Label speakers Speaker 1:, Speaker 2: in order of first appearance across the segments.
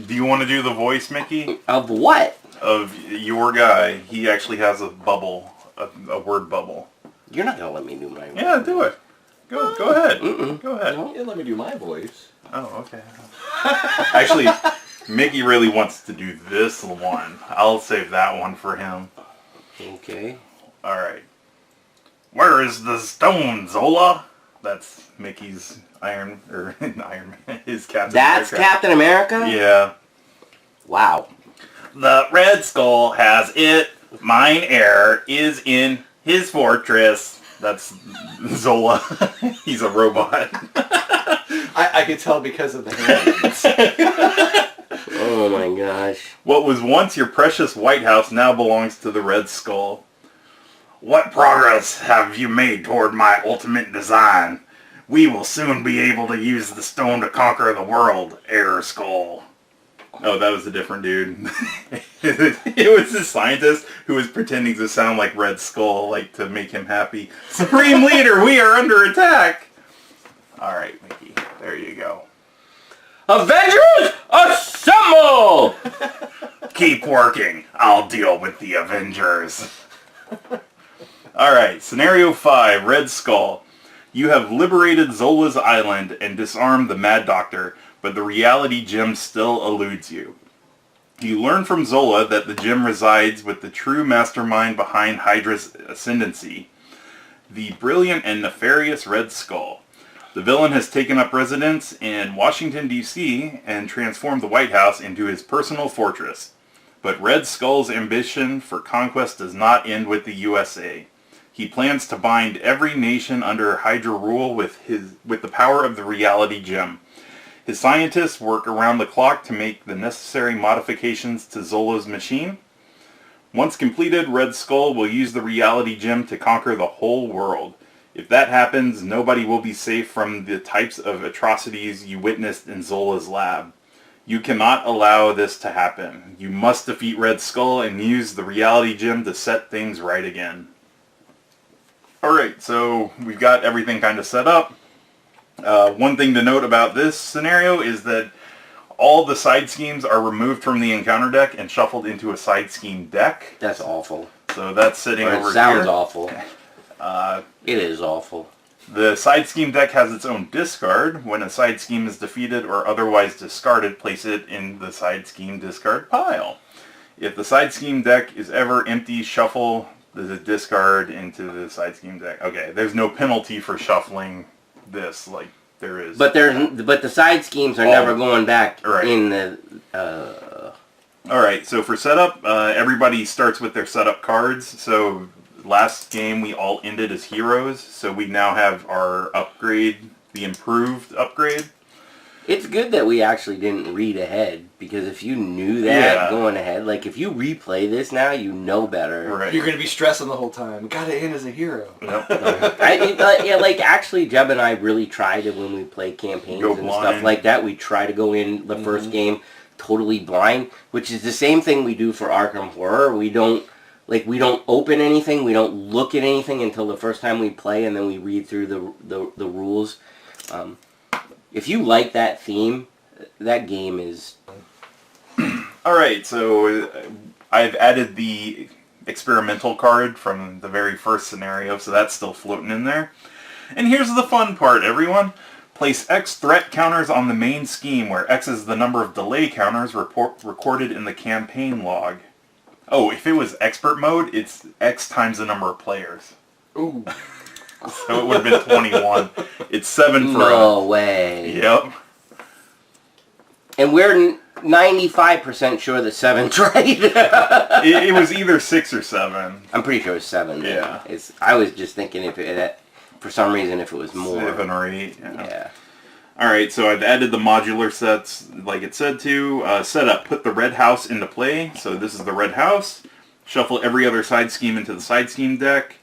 Speaker 1: Do you want to do the voice, Mickey?
Speaker 2: Of what?
Speaker 1: Of your guy. He actually has a bubble, a word bubble.
Speaker 2: You're not gonna let me do my voice.
Speaker 1: Yeah, do it. Go ahead. Go ahead.
Speaker 2: No.
Speaker 3: Yeah, let me do my voice.
Speaker 1: Oh, okay. Actually, Mickey really wants to do this one. I'll save that one for him.
Speaker 2: Okay.
Speaker 1: All right. Where is the stone, Zola? That's Mickey's Iron Man. His Captain
Speaker 2: That's
Speaker 1: America.
Speaker 2: Captain America?
Speaker 1: Yeah.
Speaker 2: Wow.
Speaker 1: The Red Skull has it. Mine heir is in his fortress. That's Zola. He's a robot.
Speaker 3: I could tell because of the hands.
Speaker 2: Oh my gosh.
Speaker 1: What was once your precious White House now belongs to the Red Skull. What progress have you made toward my ultimate design? We will soon be able to use the stone to conquer the world, Air Skull. Oh, that was a different dude. It was a scientist who was pretending to sound like Red Skull, like to make him happy. Supreme Leader, we are under attack! Alright, Mickey, there you go.
Speaker 2: Avengers, assemble!
Speaker 1: Keep working. I'll deal with the Avengers. Alright, Scenario 5, Red Skull. You have liberated Zola's island and disarmed the Mad Doctor, but the reality gem still eludes you. You learn from Zola that the gem resides with the true mastermind behind Hydra's ascendancy, the brilliant and nefarious Red Skull. The villain has taken up residence in Washington, D.C. and transformed the White House into his personal fortress. But Red Skull's ambition for conquest does not end with the USA. He plans to bind every nation under Hydra rule with the power of the reality gem. His scientists work around the clock to make the necessary modifications to Zola's machine. Once completed, Red Skull will use the reality gem to conquer the whole world. If that happens, nobody will be safe from the types of atrocities you witnessed in Zola's lab. You cannot allow this to happen. You must defeat Red Skull and use the reality gem to set things right again. Alright, so we've got everything kind of set up. One thing to note about this scenario is that all the side schemes are removed from the encounter deck and shuffled into a side scheme deck.
Speaker 2: That's awful.
Speaker 1: So that's sitting over here.
Speaker 2: It sounds awful. It is awful.
Speaker 1: The side scheme deck has its own discard. When a side scheme is defeated or otherwise discarded, place it in the side scheme discard pile. If the side scheme deck is ever empty, shuffle the discard into the side scheme deck. Okay, there's no penalty for shuffling this like there is.
Speaker 2: But the side schemes are never going back
Speaker 1: right.
Speaker 2: in the.
Speaker 1: All right, so for setup, everybody starts with their setup cards. So last game we all ended as heroes, so we now have our upgrade, the improved upgrade.
Speaker 2: It's good that we actually didn't read ahead, because if you knew that going ahead, like if you replay this now, you know better.
Speaker 1: Right.
Speaker 3: You're going to be stressing the whole time. Gotta end as a hero.
Speaker 1: Yep.
Speaker 2: Like actually, Jeb and I really tried it when we play campaigns and stuff like that. We try to go in the first game totally blind, which is the same thing we do for Arkham Horror. We don't open anything, we don't look at anything until the first time we play, and then we read through the rules. If you like that theme, that game is...
Speaker 1: Alright, so I've added the experimental card from the very first scenario, so that's still floating in there. And here's the fun part, everyone. Place X threat counters on the main scheme, where X is the number of delay counters recorded in the campaign log. Oh, if it was expert mode, it's X times the number of players.
Speaker 3: Ooh.
Speaker 1: So it would have been 21. It's 7 for
Speaker 2: No way.
Speaker 1: Yep.
Speaker 2: And we're 95% sure that 7's right.
Speaker 1: It was either 6 or 7.
Speaker 2: I'm pretty sure it's 7.
Speaker 1: Yeah.
Speaker 2: I was just thinking for some reason if it was more.
Speaker 1: 7 or 8.
Speaker 2: Yeah.
Speaker 1: Alright, so I've added the modular sets like it said to. Setup, put the red house into play. So this is the red house. Shuffle every other side scheme into the side scheme deck.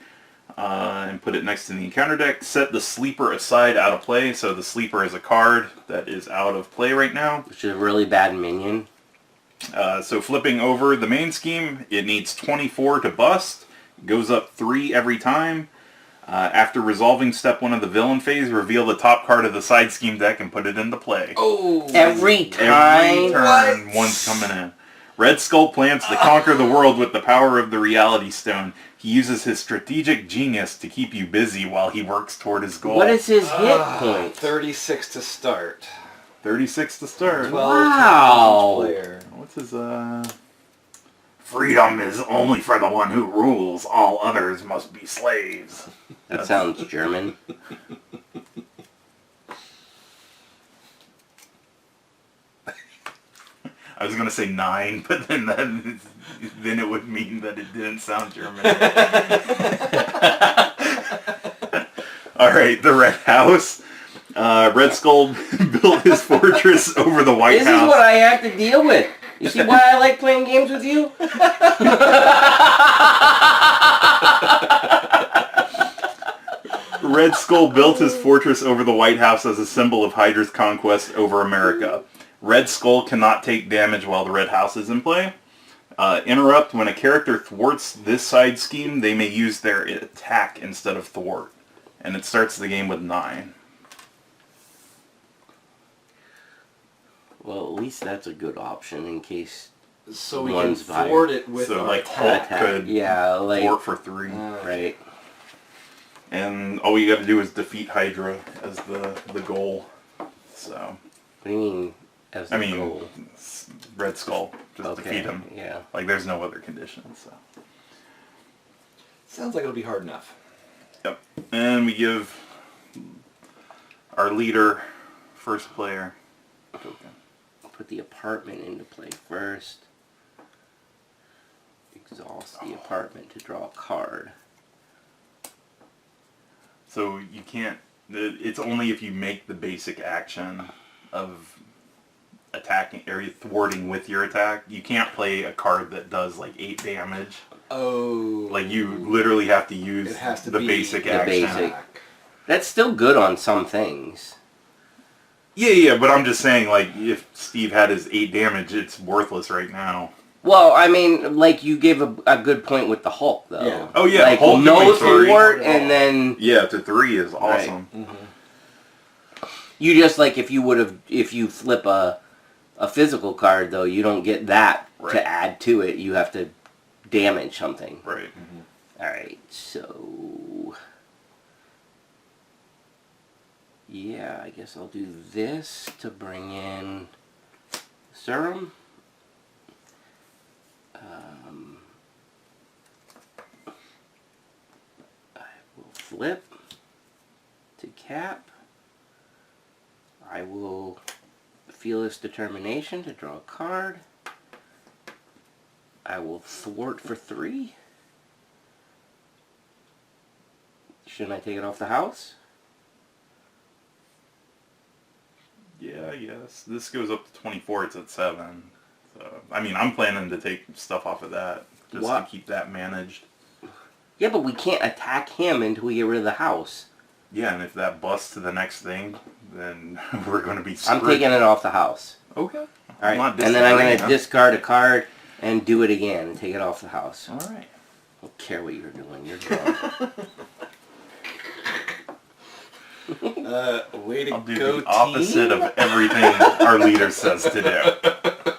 Speaker 1: And put it next to the encounter deck. Set the sleeper aside out of play. So the sleeper is a card that is out of play right now.
Speaker 2: Which is a really bad minion.
Speaker 1: So flipping over the main scheme, it needs 24 to bust. It goes up 3 every time. After resolving step 1 of the villain phase, reveal the top card of the side scheme deck and put it into play.
Speaker 3: Oh!
Speaker 2: Every time?
Speaker 1: Every turn, one's coming in. Red Skull plans to conquer the world with the power of the Reality Stone. He uses his strategic genius to keep you busy while he works toward his goal.
Speaker 2: What is his hit point?
Speaker 3: 36 to start.
Speaker 1: 36 to start.
Speaker 3: 12
Speaker 2: Wow.
Speaker 3: to each player.
Speaker 1: What's his, Freedom is only for the one who rules. All others must be slaves.
Speaker 2: That sounds German.
Speaker 1: I was going to say 9, but then it would mean that it didn't sound German. All right, the Red House. Red Skull built his fortress over the White House.
Speaker 2: This is what I have to deal with. You see why I like playing games with you?
Speaker 1: Red Skull built his fortress over the White House as a symbol of Hydra's conquest over America. Red Skull cannot take damage while the Red House is in play. Interrupt. When a character thwarts this side scheme, they may use their attack instead of thwart. And it starts the game with 9.
Speaker 2: Well, at least that's a good option in case
Speaker 3: So we
Speaker 2: one's
Speaker 3: can
Speaker 2: fired.
Speaker 3: thwart it with
Speaker 1: So,
Speaker 3: our
Speaker 1: like,
Speaker 3: attack.
Speaker 1: Hulk could
Speaker 2: like
Speaker 1: thwart for 3.
Speaker 2: right.
Speaker 1: And all you got to do is defeat Hydra as the goal. So,
Speaker 2: What do you mean? As the goal?
Speaker 1: Red Skull. Just
Speaker 2: Okay,
Speaker 1: defeat him.
Speaker 2: yeah.
Speaker 1: Like, there's no other conditions. So.
Speaker 3: Sounds like it'll be hard enough.
Speaker 1: Yep. And we give our leader, first player, token.
Speaker 2: Put the apartment into play first. Exhaust the apartment to draw a card.
Speaker 1: So you can't, it's only if you make the basic action of attacking or thwarting with your attack. You can't play a card that does like 8 damage.
Speaker 3: Oh.
Speaker 1: Like you literally have to use
Speaker 3: It has to
Speaker 1: the
Speaker 3: be
Speaker 1: basic
Speaker 3: the
Speaker 1: action.
Speaker 2: basic. That's still good on some things.
Speaker 1: Yeah, but I'm just saying, like, if Steve had his 8 damage, it's worthless right now.
Speaker 2: Well, I mean, like, you gave a good point with the Hulk, though.
Speaker 3: Yeah.
Speaker 1: Oh, yeah,
Speaker 2: Like,
Speaker 1: Hulk
Speaker 2: no
Speaker 1: doing 3.
Speaker 2: thwart, and then
Speaker 1: Yeah, to 3 is awesome.
Speaker 2: you just, like, if you flip a physical card, though, you don't get that
Speaker 1: Right.
Speaker 2: to add to it. You have to damage something.
Speaker 1: Right.
Speaker 2: Alright, so... yeah, I guess I'll do this to bring in Serum. I will flip to Cap. I will feel this determination to draw a card. I will thwart for 3. Shouldn't I take it off the house?
Speaker 1: Yeah, yes. This goes up to 24. It's at 7. So, I mean, I'm planning to take stuff off of that just
Speaker 2: What?
Speaker 1: to keep that managed.
Speaker 2: Yeah, but we can't attack him until we get rid of the house.
Speaker 1: Yeah, and if that busts to the next thing, then we're going to be screwed.
Speaker 2: I'm taking it off the house.
Speaker 1: Okay.
Speaker 2: Alright, and then I'm going to discard a card and do it again and take it off the house.
Speaker 1: All right.
Speaker 2: I don't care what you're doing. You're drunk.
Speaker 3: Way to
Speaker 1: I'll do
Speaker 3: go,
Speaker 1: the opposite
Speaker 3: team.
Speaker 1: of everything our leader says to do.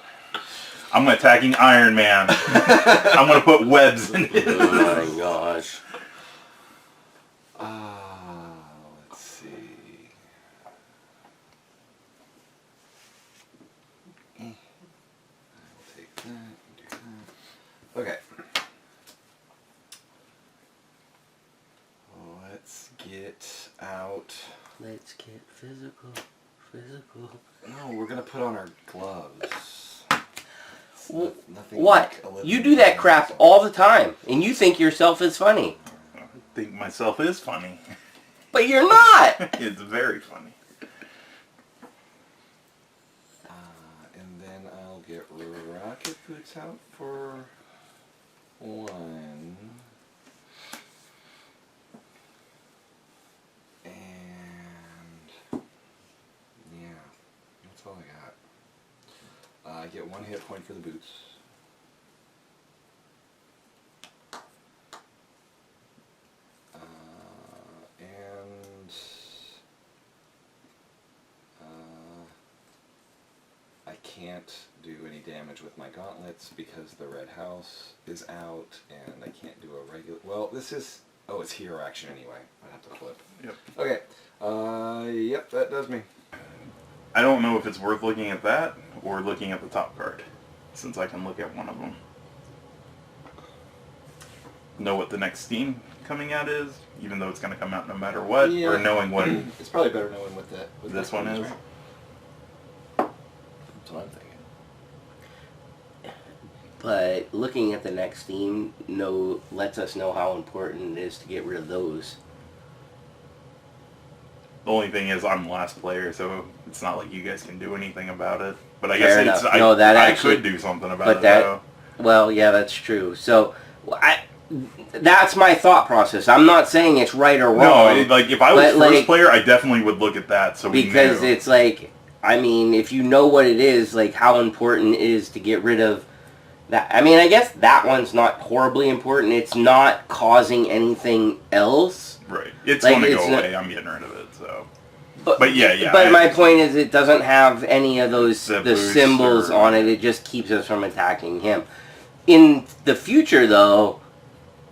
Speaker 1: I'm attacking Iron Man. I'm going to put webs in it.
Speaker 2: Oh my gosh.
Speaker 3: Let's see. I'll take that and do that. Okay. Let's get out.
Speaker 2: Let's get physical. Physical.
Speaker 3: No, we're gonna put on our gloves. Nothing
Speaker 2: What?
Speaker 3: like
Speaker 2: You do that crap all the time, and you think yourself is funny.
Speaker 1: I think myself is funny.
Speaker 2: But you're not!
Speaker 1: It's very funny.
Speaker 3: And then I'll get rocket boots out for 1. And yeah, that's all I got. I get 1 hit point for the boots. any damage with my gauntlets because the red house is out and I can't do a regular... Well, this is... Oh, it's hero action anyway. I have to flip.
Speaker 1: Yep.
Speaker 3: Okay. Yep, that does me.
Speaker 1: I don't know if it's worth looking at that or looking at the top card, since I can look at one of them. Know what the next Steam coming out is, even though it's going to come out no matter what,
Speaker 3: Yeah.
Speaker 1: or knowing what
Speaker 3: It's probably better knowing what
Speaker 1: this one is.
Speaker 3: right? That's what I'm thinking.
Speaker 2: But looking at the next Steam lets us know how important it is to get rid of those.
Speaker 1: The only thing is I'm last player, so it's not like you guys can do anything about it. But I
Speaker 2: Fair
Speaker 1: guess
Speaker 2: enough. No,
Speaker 1: I could do something about it, though.
Speaker 2: Well, yeah, that's true. So, that's my thought process. I'm not saying it's right or wrong.
Speaker 1: No, like, if I was first player, I definitely would look at that, so we knew.
Speaker 2: Because it's like, I mean, if you know what it is, like how important it is to get rid of that. I mean, I guess that one's not horribly important. It's not causing anything else.
Speaker 1: Right. It's
Speaker 2: Like,
Speaker 1: going to
Speaker 2: it's
Speaker 1: go
Speaker 2: not-
Speaker 1: away. I'm getting rid of it, so.
Speaker 2: But
Speaker 1: yeah.
Speaker 2: But my point is, it doesn't have any of those
Speaker 1: The
Speaker 2: the
Speaker 1: boost
Speaker 2: symbols
Speaker 1: or-
Speaker 2: on it. It just keeps us from attacking him. In the future, though,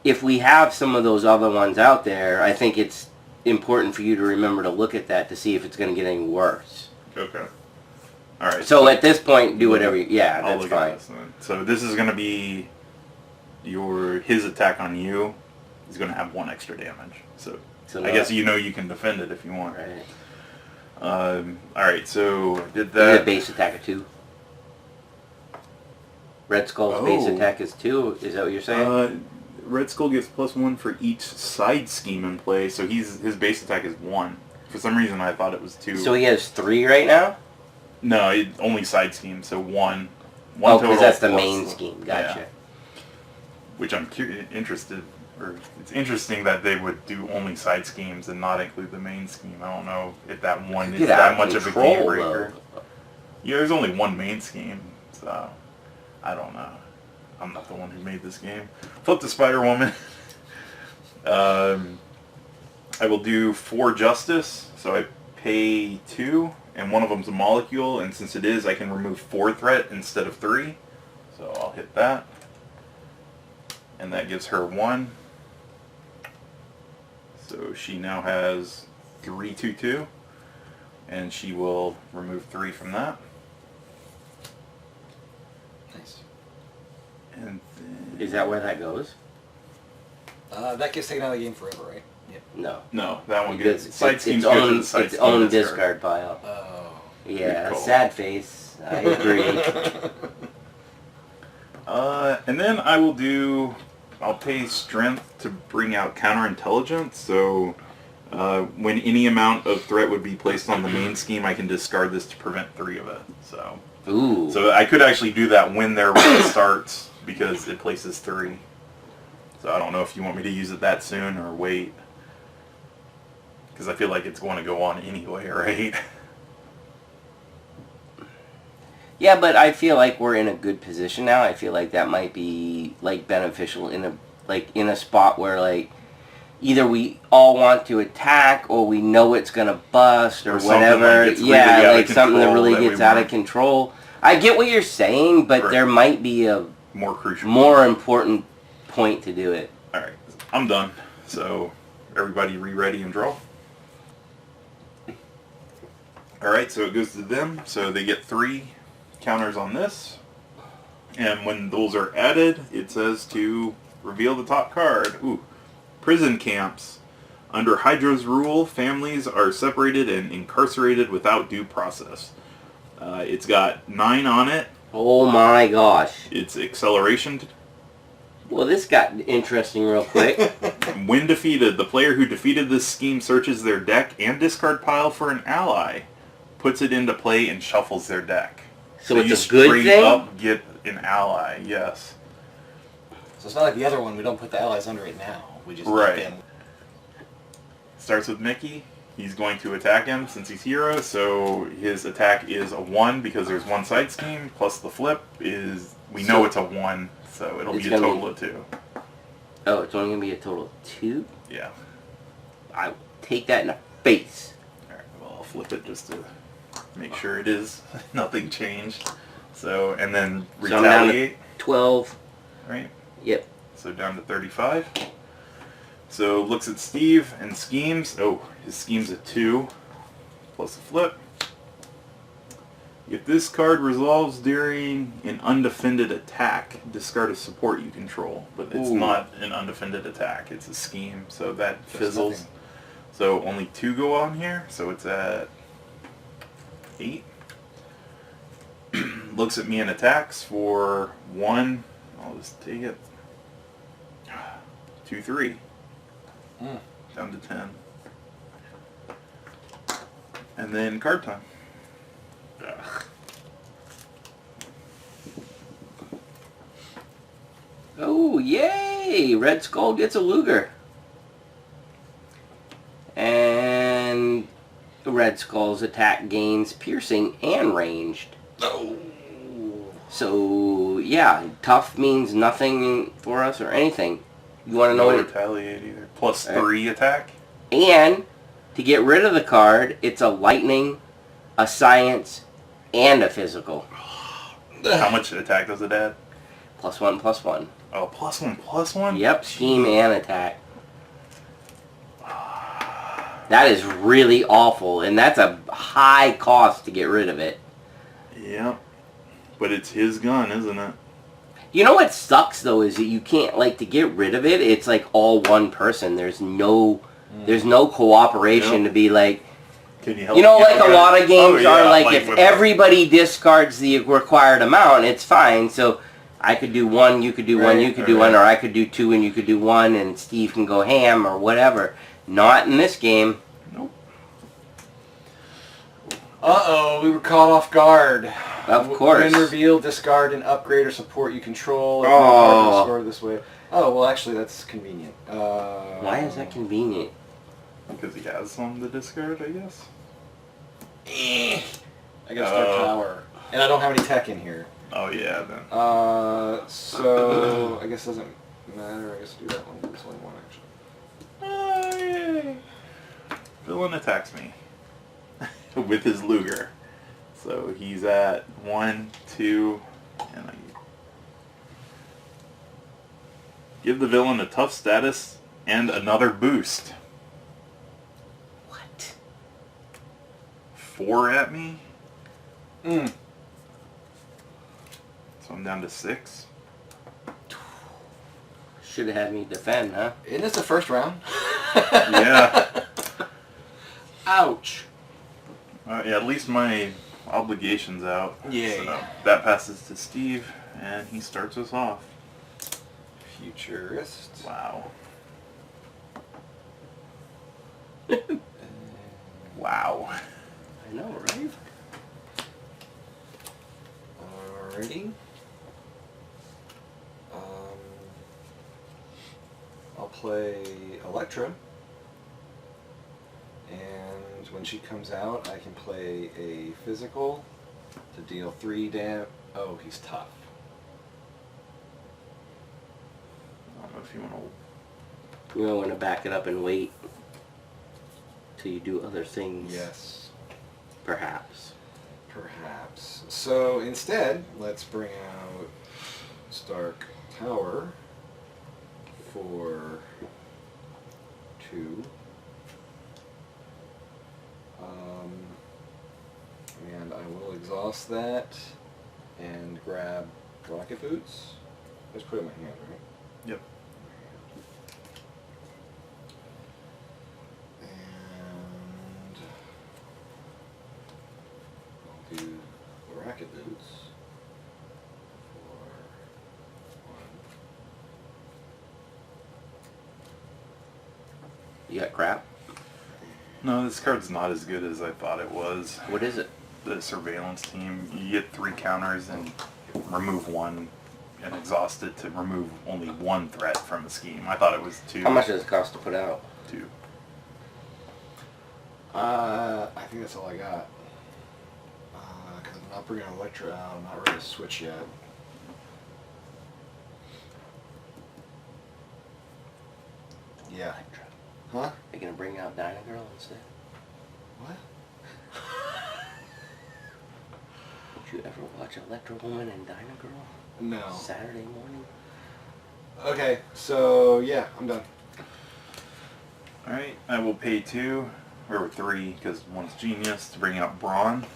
Speaker 2: if we have some of those other ones out there, I think it's important for you to remember to look at that to see if it's going to get any worse.
Speaker 1: Okay. All right.
Speaker 2: So at this point, do whatever. Yeah,
Speaker 1: I'll
Speaker 2: that's
Speaker 1: look
Speaker 2: fine.
Speaker 1: at this then. So this is going to be his attack on you is going to have 1 extra damage. So I guess you can defend it if you want.
Speaker 2: Right.
Speaker 1: All right. So I did
Speaker 2: Is
Speaker 1: that.
Speaker 2: it base attack of 2? Red Skull's base attack is 2. Is that what you're saying?
Speaker 1: Red Skull gets +1 for each side scheme in play, so his base attack is 1. For some reason, I thought it was 2.
Speaker 2: So he has 3 right now?
Speaker 1: No, only side scheme, so 1.
Speaker 2: Oh, because
Speaker 1: total
Speaker 2: that's the
Speaker 1: plus
Speaker 2: main scheme. Gotcha.
Speaker 1: Yeah. Which I'm interested, or it's interesting that they would do only side schemes and not include the main scheme. I don't know if that one is that much of a game breaker. Yeah, there's only one main scheme, so I don't know. I'm not the one who made this game. Flip the Spider-Woman. I will do 4 justice, so I pay 2, and one of them's a molecule, and since it is, I can remove 4 threat instead of 3. So I'll hit that. And that gives her 1. So she now has 3/2/2, and she will remove 3 from that.
Speaker 3: Nice.
Speaker 1: And then,
Speaker 2: Is that where that goes?
Speaker 3: That gets taken out of the game forever, right? Yep.
Speaker 1: no, that one
Speaker 2: Because
Speaker 1: gets side schemes go to the side
Speaker 2: its
Speaker 1: scheme
Speaker 2: own
Speaker 1: discard.
Speaker 2: discard pile.
Speaker 3: Oh.
Speaker 2: Yeah,
Speaker 1: Good call.
Speaker 2: sad face. I agree.
Speaker 1: And then I'll pay strength to bring out counterintelligence, so when any amount of threat would be placed on the main scheme, I can discard this to prevent 3 of it. So
Speaker 2: Ooh.
Speaker 1: So I could actually do that when their round starts, because it places 3. So I don't know if you want me to use it that soon or wait. Because I feel like it's going to go on anyway, right?
Speaker 2: Yeah, but I feel like we're in a good position now. I feel like that might be like beneficial in a spot where like either we all want to attack or we know it's gonna bust or
Speaker 1: something
Speaker 2: whatever.
Speaker 1: like gets really out of
Speaker 2: like something that
Speaker 1: control
Speaker 2: really
Speaker 1: that we
Speaker 2: gets out of
Speaker 1: want.
Speaker 2: control. I get what you're saying, but
Speaker 1: Right.
Speaker 2: there might be a
Speaker 1: More crucial.
Speaker 2: more important point to do it.
Speaker 1: Alright, I'm done. So everybody re-ready and draw. Alright, so it goes to them. So they get 3 counters on this. And when those are added, it says to reveal the top card. Ooh. Prison camps. Under Hydra's rule, families are separated and incarcerated without due process. It's got 9 on it.
Speaker 2: Oh my gosh.
Speaker 1: It's acceleration.
Speaker 2: Well, this got interesting real quick.
Speaker 1: When defeated, the player who defeated this scheme searches their deck and discard pile for an ally, puts it into play, and shuffles their deck.
Speaker 2: So it's
Speaker 1: you
Speaker 2: a good
Speaker 1: straight
Speaker 2: thing?
Speaker 1: up get an ally, yes.
Speaker 3: So it's not like the other one. We don't put the allies under it now. We just
Speaker 1: Right.
Speaker 3: Them.
Speaker 1: Starts with Mickey. He's going to attack him since he's hero, so his attack is a 1 because there's 1 side scheme, plus the flip is, we know it's a 1, so it'll
Speaker 2: It's
Speaker 1: be a
Speaker 2: gonna
Speaker 1: total of 2.
Speaker 2: Oh, it's only going to be a total of 2?
Speaker 1: Yeah.
Speaker 2: I will take that in the face.
Speaker 1: Alright, well, I'll flip it just to make sure it is. Nothing changed. So, and then
Speaker 2: So I'm down to
Speaker 1: retaliate.
Speaker 2: 12.
Speaker 1: Right?
Speaker 2: Yep.
Speaker 1: So down to 35. So looks at Steve and schemes. Oh, his scheme's a 2 plus a flip. If this card resolves during an undefended attack, discard a support you control. But it's not an undefended attack. It's a scheme, so that fizzles.
Speaker 3: Nothing.
Speaker 1: So only 2 go on here. So it's at 8. Looks at me and attacks for 1. I'll just take it. 2, 3. Down to 10. And then card time. Ugh.
Speaker 2: Oh, yay! Red Skull gets a Luger. And Red Skull's attack gains piercing and ranged.
Speaker 3: Oh.
Speaker 2: So, yeah, tough means nothing for us or anything. You want to know
Speaker 1: No
Speaker 2: what it...
Speaker 1: retaliate either. Plus 3 attack.
Speaker 2: And, to get rid of the card, it's a lightning, a science, and a physical.
Speaker 1: How much attack does it add?
Speaker 2: +1, +1.
Speaker 1: Oh, +1/+1?
Speaker 2: Yep, scheme and attack. That is really awful, and that's a high cost to get rid of it.
Speaker 1: Yep. But it's his gun, isn't it?
Speaker 2: You know what sucks, though, is that you can't, like, to get rid of it, it's like all one person. There's no cooperation to be like...
Speaker 1: Can you help
Speaker 2: You know,
Speaker 1: me
Speaker 2: like
Speaker 1: out?
Speaker 2: a lot of games
Speaker 1: Oh,
Speaker 2: are
Speaker 1: yeah,
Speaker 2: like if
Speaker 1: with
Speaker 2: everybody discards the required amount, it's fine. So I could do 1, you could do 1, you could do 1, or I could do 2 and you could do 1, and Steve can go ham or whatever. Not in this game.
Speaker 1: Nope.
Speaker 3: Uh-oh, we were caught off guard.
Speaker 2: Of course.
Speaker 3: When revealed, discard an upgrade or support you control. If
Speaker 2: Oh.
Speaker 3: no card is scored this way. Oh, well, actually, that's convenient.
Speaker 2: Why is that convenient?
Speaker 1: Because he has some to discard, I guess.
Speaker 3: I gotta start power. And I don't have any tech in here.
Speaker 1: Oh, yeah, then.
Speaker 3: So I guess it doesn't matter. I guess do that one. There's only one, actually.
Speaker 1: Yay. Villain attacks me. With his Luger. So he's at 1, 2, and I give the villain a tough status and another boost.
Speaker 2: What?
Speaker 1: 4 at me,
Speaker 3: Mm.
Speaker 1: so I'm down to 6.
Speaker 2: Should have had me defend, huh?
Speaker 3: Isn't this the first round?
Speaker 1: Yeah.
Speaker 3: Ouch.
Speaker 1: Yeah, at least my obligation's out.
Speaker 3: Yay.
Speaker 1: So that passes to Steve, and he starts us off.
Speaker 3: Futurist.
Speaker 1: Wow. Wow.
Speaker 2: I know, right?
Speaker 3: Alrighty. I'll play Electra. And when she comes out, I can play a physical to deal 3 damage. Oh, he's tough.
Speaker 1: I don't know if you want to...
Speaker 2: You might want to back it up and wait till you do other things.
Speaker 3: Yes.
Speaker 2: Perhaps.
Speaker 3: Perhaps. So instead, let's bring out Stark Tower for 2. And I will exhaust that and grab Rocket Boots. Just put it in my hand, right?
Speaker 1: Yep.
Speaker 3: And I'll do the Rocket Boots for 1.
Speaker 2: You got crap?
Speaker 1: No, this card's not as good as I thought it was.
Speaker 2: What is it?
Speaker 1: The surveillance team, you get 3 counters and remove 1 and exhaust it to remove only 1 threat from a scheme. I thought it was 2.
Speaker 2: How much does it cost to put out?
Speaker 1: 2.
Speaker 3: I think that's all I got. Because I'm not bringing Electra out. I'm not ready to switch yet. Yeah. Huh?
Speaker 2: Are you going to bring out Dyna Girl instead?
Speaker 3: What?
Speaker 2: Don't you ever watch Electro Woman and Dyna Girl?
Speaker 3: No.
Speaker 2: Saturday morning?
Speaker 3: Okay, so yeah, I'm done.
Speaker 1: Alright, I will pay 2, or 3, because one's genius, to bring out Brawn.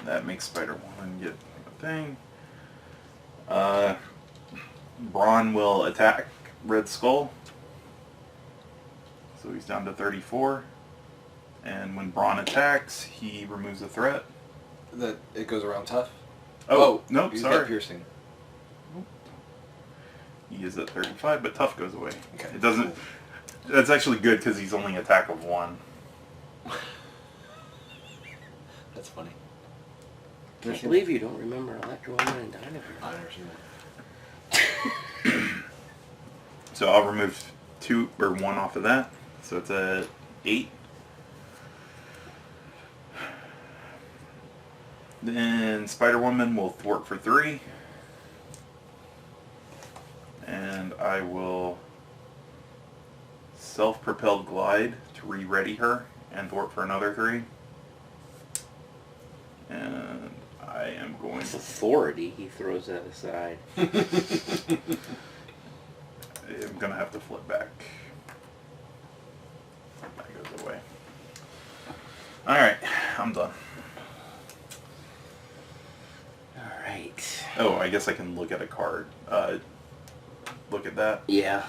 Speaker 1: That makes Spider-Woman get a thing. Brawn will attack Red Skull. So he's down to 34. And when Brawn attacks, he removes a threat.
Speaker 3: That it goes around tough.
Speaker 1: Oh, nope,
Speaker 3: he's
Speaker 1: sorry.
Speaker 3: got piercing.
Speaker 1: He is at 35, but tough goes away.
Speaker 3: Okay.
Speaker 1: It doesn't... That's actually good because he's only attack of 1.
Speaker 3: That's funny.
Speaker 2: Can't believe you don't remember Electro Woman and Dyna Girl.
Speaker 3: I've never seen that.
Speaker 1: So I'll remove 2 or 1 off of that. So it's a 8. Then Spider-Woman will thwart for 3. And I will self-propelled glide to re-ready her and thwart for another 3. And I am going
Speaker 2: With
Speaker 1: to...
Speaker 2: authority, he throws that aside.
Speaker 1: I'm going to have to flip back. That goes away. Alright, I'm done.
Speaker 2: Alright.
Speaker 1: Oh, I guess I can look at a card. Look at that.
Speaker 2: Yeah.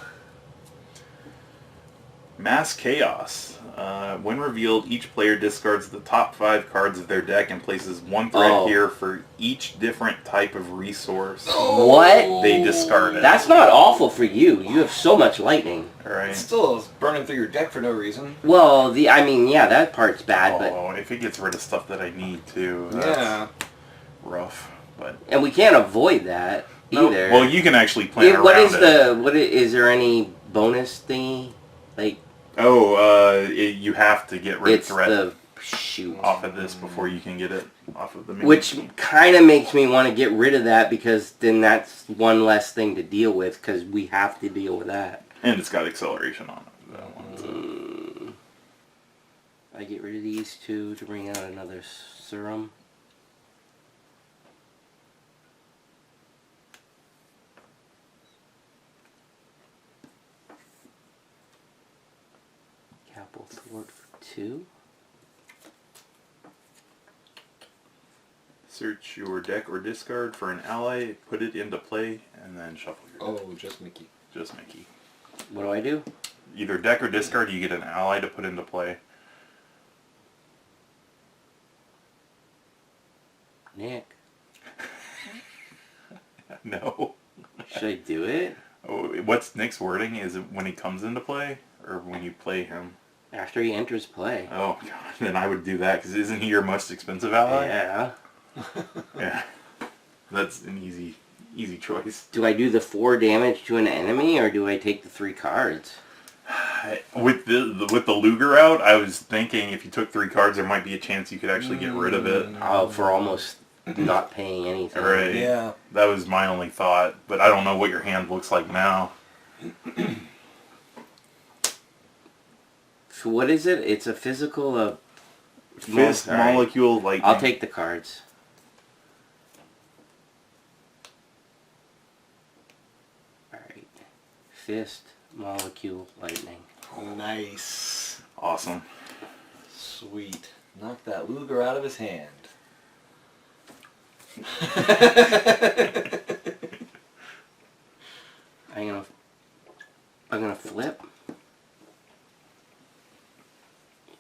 Speaker 1: Mass Chaos. When revealed, each player discards the top 5 cards of their deck and places 1 threat here for each different type of resource
Speaker 2: What?
Speaker 1: they discarded.
Speaker 2: That's not awful for you. You have so much lightning.
Speaker 1: Alright.
Speaker 3: It's still burning through your deck for no reason.
Speaker 2: Well, yeah, that part's bad, but...
Speaker 1: Oh, if it gets rid of stuff that I need to, that's
Speaker 3: Yeah.
Speaker 1: rough. But
Speaker 2: And we can't avoid that
Speaker 1: no,
Speaker 2: either.
Speaker 1: well, you can actually plan around
Speaker 2: What is
Speaker 1: it.
Speaker 2: is there any bonus thingy? Like...
Speaker 1: Oh, you have to get rid of
Speaker 2: It's
Speaker 1: threat
Speaker 2: the... Shoot.
Speaker 1: off of this before you can get it off of the main
Speaker 2: Which
Speaker 1: team.
Speaker 2: kind of makes me want to get rid of that because then that's one less thing to deal with because we have to deal with that.
Speaker 1: And it's got acceleration on it. That one, so.
Speaker 2: I get rid of these 2 to bring out another serum. Capel Thwart for 2.
Speaker 1: Search your deck or discard for an ally, put it into play, and then shuffle your deck.
Speaker 3: Oh, just Mickey.
Speaker 1: Just Mickey.
Speaker 2: What do I do?
Speaker 1: Either deck or discard, you get an ally to put into play.
Speaker 2: Nick.
Speaker 1: No.
Speaker 2: Should I do it?
Speaker 1: Oh, what's Nick's wording? Is it when he comes into play, or when you play him?
Speaker 2: After he enters play.
Speaker 1: Oh, God. Then I would do that, because isn't he your most expensive ally?
Speaker 2: Yeah.
Speaker 1: Yeah. That's an easy choice.
Speaker 2: Do I do the 4 damage to an enemy, or do I take the 3 cards?
Speaker 1: With the Luger out, I was thinking if you took 3 cards, there might be a chance you could actually get rid of it.
Speaker 2: Oh, for almost not paying anything.
Speaker 1: Right.
Speaker 3: Yeah.
Speaker 1: That was my only thought, but I don't know what your hand looks like now.
Speaker 2: So what is it? It's a physical
Speaker 1: Fist,
Speaker 2: alright.
Speaker 1: molecule, lightning.
Speaker 2: I'll take the cards. Alright. Fist, molecule, lightning.
Speaker 3: Nice.
Speaker 1: Awesome.
Speaker 3: Sweet. Knock that Luger out of his hand.
Speaker 2: I'm gonna flip.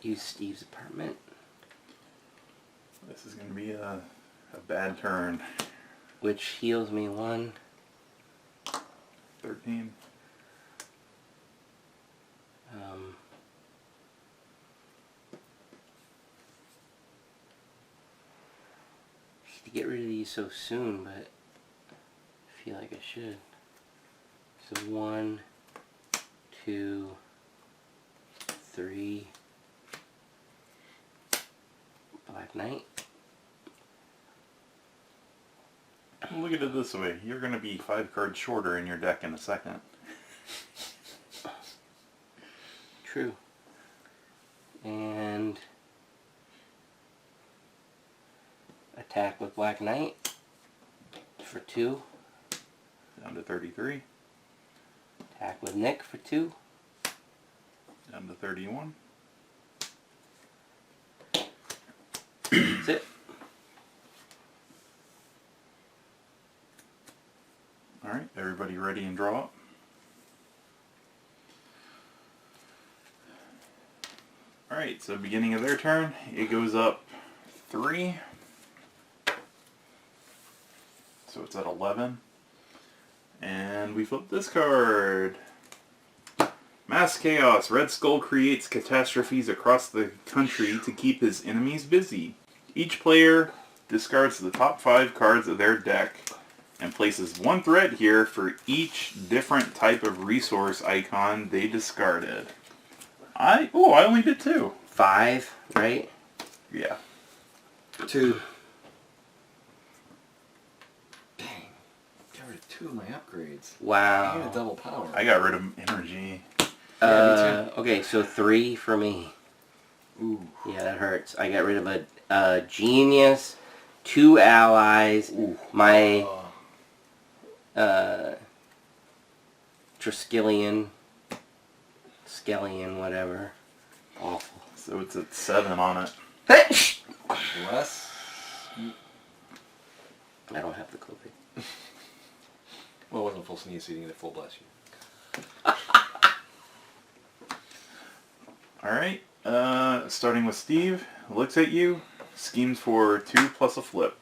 Speaker 2: Use Steve's apartment.
Speaker 1: This is going to be a bad turn.
Speaker 2: Which heals me 1.
Speaker 1: 13.
Speaker 2: To get rid of these so soon, but I feel like I should. So 1, 2, 3. Black Knight.
Speaker 1: Look at it this way. You're going to be 5 cards shorter in your deck in a second.
Speaker 2: True. And Attack with Black Knight for 2.
Speaker 1: Down to 33.
Speaker 2: Attack with Nick for 2.
Speaker 1: Down to 31.
Speaker 2: That's it.
Speaker 1: Alright, everybody ready and draw up? Alright, so beginning of their turn, it goes up 3. So it's at 11. And we flip this card. Mass Chaos. Red Skull creates catastrophes across the country to keep his enemies busy. Each player discards the top 5 cards of their deck and places 1 threat here for each different type of resource icon they discarded. I only did 2.
Speaker 2: 5, right?
Speaker 1: Yeah.
Speaker 3: 2. Dang. Got rid of 2 of my upgrades. I
Speaker 2: Wow.
Speaker 3: need a double power.
Speaker 1: I got rid of energy.
Speaker 3: Yeah, me
Speaker 2: Okay, so 3 for me.
Speaker 3: Ooh.
Speaker 2: Yeah, that hurts. I got rid of a genius, 2 allies,
Speaker 1: Ooh.
Speaker 2: my Triskelion, Skellion, whatever. Awful.
Speaker 1: So it's at 7 on it.
Speaker 3: Less.
Speaker 2: I don't have the COVID.
Speaker 3: Well, it wasn't a full sneeze, so you didn't get a full bless you.
Speaker 1: Alright, starting with Steve, looks at you, schemes for 2 plus a flip.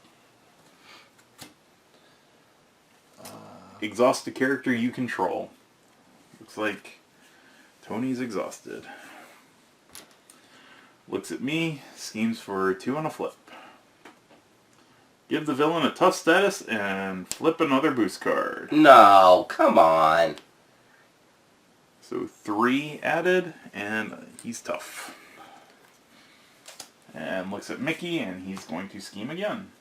Speaker 1: Exhaust the character you control. Looks like Tony's exhausted. Looks at me, schemes for 2 on a flip. Give the villain a tough status and flip another boost card.
Speaker 2: No, come on.
Speaker 1: So 3 added, and he's tough. And looks at Mickey, and he's going to scheme again.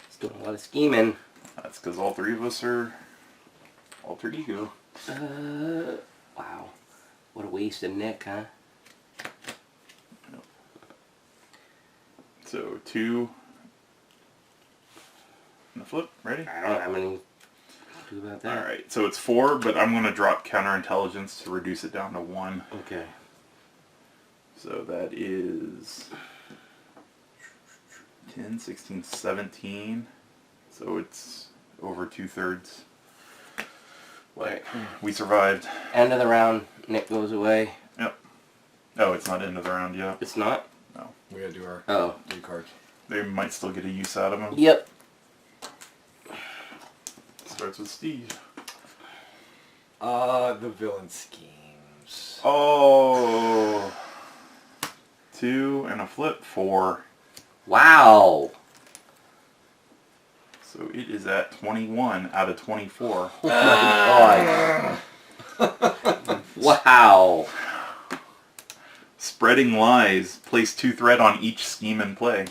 Speaker 2: He's doing a lot of scheming.
Speaker 1: That's because all 3 of us are alter ego.
Speaker 2: Wow. What a waste of Nick, huh?
Speaker 1: So 2 and the flip. Ready?
Speaker 2: I don't know how many to do about that.
Speaker 1: Alright, so it's 4, but I'm going to drop counterintelligence to reduce it down to 1.
Speaker 2: Okay.
Speaker 1: So that is 10, 16, 17. So it's over 2/3.
Speaker 2: Right.
Speaker 1: We survived.
Speaker 2: End of the round, Nick goes away.
Speaker 1: Yep. Oh, it's not end of the round yet.
Speaker 2: It's not?
Speaker 1: No.
Speaker 3: We gotta do our
Speaker 2: Oh.
Speaker 3: 3 cards.
Speaker 1: They might still get a use out of them.
Speaker 2: Yep.
Speaker 1: Starts with Steve.
Speaker 3: The villain schemes.
Speaker 1: Oh. 2 and a flip. 4.
Speaker 2: Wow.
Speaker 1: So it is at 21 out of 24.
Speaker 2: Oh my god. Wow.
Speaker 1: Spreading lies. Place 2 threat on each scheme in play.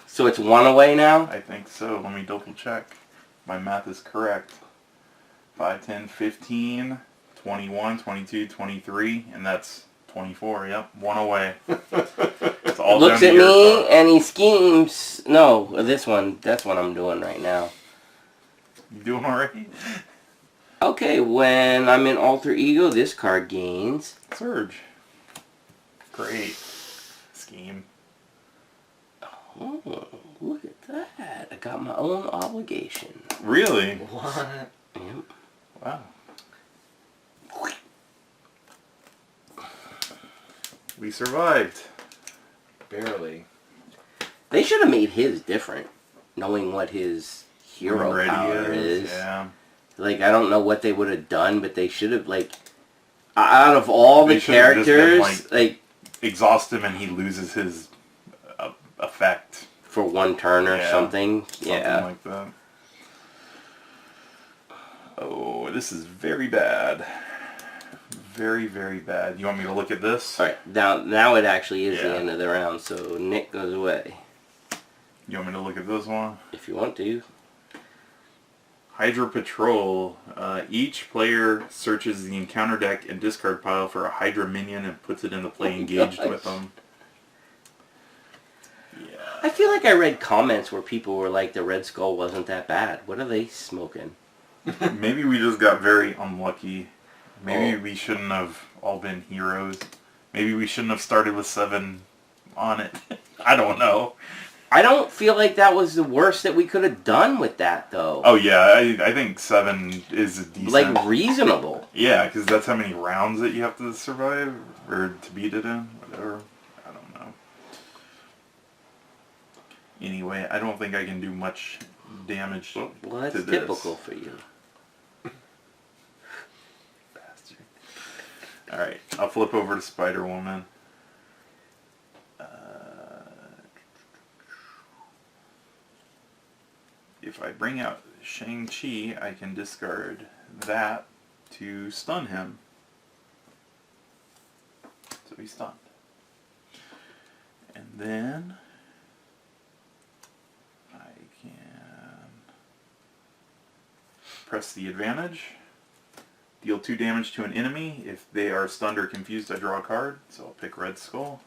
Speaker 2: So it's 1 away now?
Speaker 1: I think so. Let me double check. My math is correct. 5, 10, 15, 21, 22, 23, and that's 24. Yep, 1 away. It's all
Speaker 2: Looks
Speaker 1: down
Speaker 2: at
Speaker 1: to your
Speaker 2: me
Speaker 1: card.
Speaker 2: and he schemes. No, this one. That's what I'm doing right now.
Speaker 1: You doing alright?
Speaker 2: Okay, when I'm in alter ego, this card gains.
Speaker 1: Surge. Great. Scheme.
Speaker 2: Oh, look at that. I got my own obligation.
Speaker 1: Really?
Speaker 3: What?
Speaker 2: Yep.
Speaker 1: Wow. We survived.
Speaker 3: Barely.
Speaker 2: They should have made his different, knowing what his hero
Speaker 1: Ready
Speaker 2: power is.
Speaker 1: Yeah.
Speaker 2: Like, I don't know what they would have done, but they should have, like, out of all the
Speaker 1: They should have just been,
Speaker 2: characters, like,
Speaker 1: Exhaust him and he loses his effect.
Speaker 2: for 1 turn or
Speaker 1: Yeah,
Speaker 2: something.
Speaker 1: Something
Speaker 2: Yeah.
Speaker 1: like that. Oh, this is very bad. Very, very bad. You want me to look at this?
Speaker 2: Alright, now it actually is the
Speaker 1: Yeah.
Speaker 2: end of the round, so Nick goes away.
Speaker 1: You want me to look at this one?
Speaker 2: If you want to.
Speaker 1: Hydra Patrol. Each player searches the encounter deck and discard pile for a Hydra minion and puts it into play engaged
Speaker 2: gosh.
Speaker 1: with them.
Speaker 2: I feel like I read comments where people were like, the Red Skull wasn't that bad. What are they smoking?
Speaker 1: Maybe we just got very unlucky. Maybe we shouldn't have all been heroes. Maybe we shouldn't have started with 7 on it. I don't know.
Speaker 2: I don't feel like that was the worst that we could have done with that, though.
Speaker 1: Oh, yeah. I think 7 is a decent...
Speaker 2: Like, reasonable.
Speaker 1: Yeah, because that's how many rounds that you have to survive, or to beat it in, whatever. I don't know. Anyway, I don't think I can do much damage
Speaker 2: Well, that's
Speaker 1: to this.
Speaker 2: typical for you.
Speaker 1: Bastard. Alright, I'll flip over to Spider-Woman. If I bring out Shang-Chi, I can discard that to stun him. So he's stunned. And then I can press the advantage. Deal 2 damage to an enemy. If they are stunned or confused, I draw a card. So I'll pick Red Skull.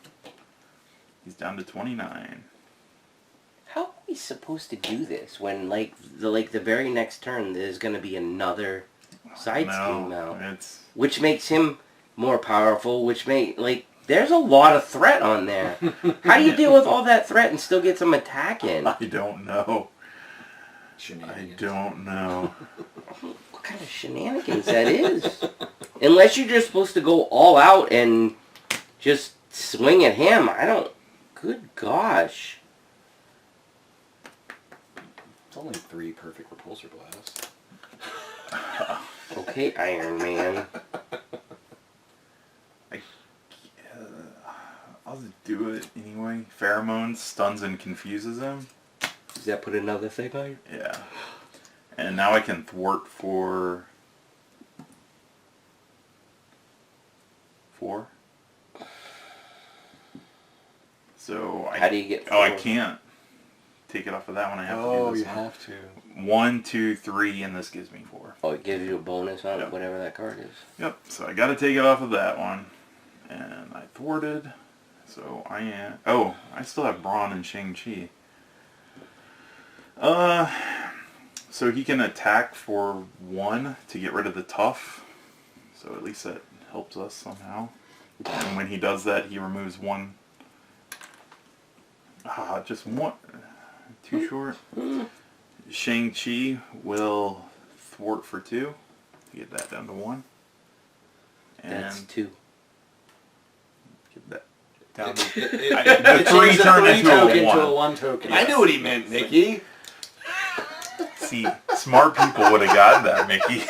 Speaker 1: He's down to 29.
Speaker 2: How are we supposed to do this when, like the very next turn, there's going to be another side scheme out? Which makes him more powerful, there's a lot of threat on there. How do you deal with all that threat and still get some attack in?
Speaker 1: I don't know. I don't know.
Speaker 2: What kind of shenanigans that is? Unless you're just supposed to go all out and just swing at him. Good gosh.
Speaker 3: It's only 3 perfect repulsor blasts.
Speaker 2: Okay, Iron Man.
Speaker 1: I'll just do it anyway. Pheromones stuns and confuses him.
Speaker 2: Does that put another thing on you?
Speaker 1: Yeah. And now I can thwart for 4. So
Speaker 2: how do you get 4?
Speaker 1: Oh, I can't take it off of that one. I have to do this.
Speaker 3: Oh, you
Speaker 1: one.
Speaker 3: have to.
Speaker 1: 1, 2, 3, and this gives me 4.
Speaker 2: Oh, it gives you a bonus on
Speaker 1: Yep.
Speaker 2: whatever that card is.
Speaker 1: Yep. So I got to take it off of that one, and I thwarted. So I am. Oh, I still have Braun and Shang-Chi. So he can attack for 1 to get rid of the tough. So at least that helps us somehow. And when he does that, he removes 1. Just 1. Too short. Shang-Chi will thwart for 2 to get that down to 1. And
Speaker 2: That's 2.
Speaker 1: get that down to...
Speaker 3: The
Speaker 1: 3 turned into
Speaker 3: to
Speaker 1: a 1.
Speaker 3: a 1 token.
Speaker 1: Yes.
Speaker 3: I knew what he meant, Mickey.
Speaker 1: See, smart people would have gotten that, Mickey.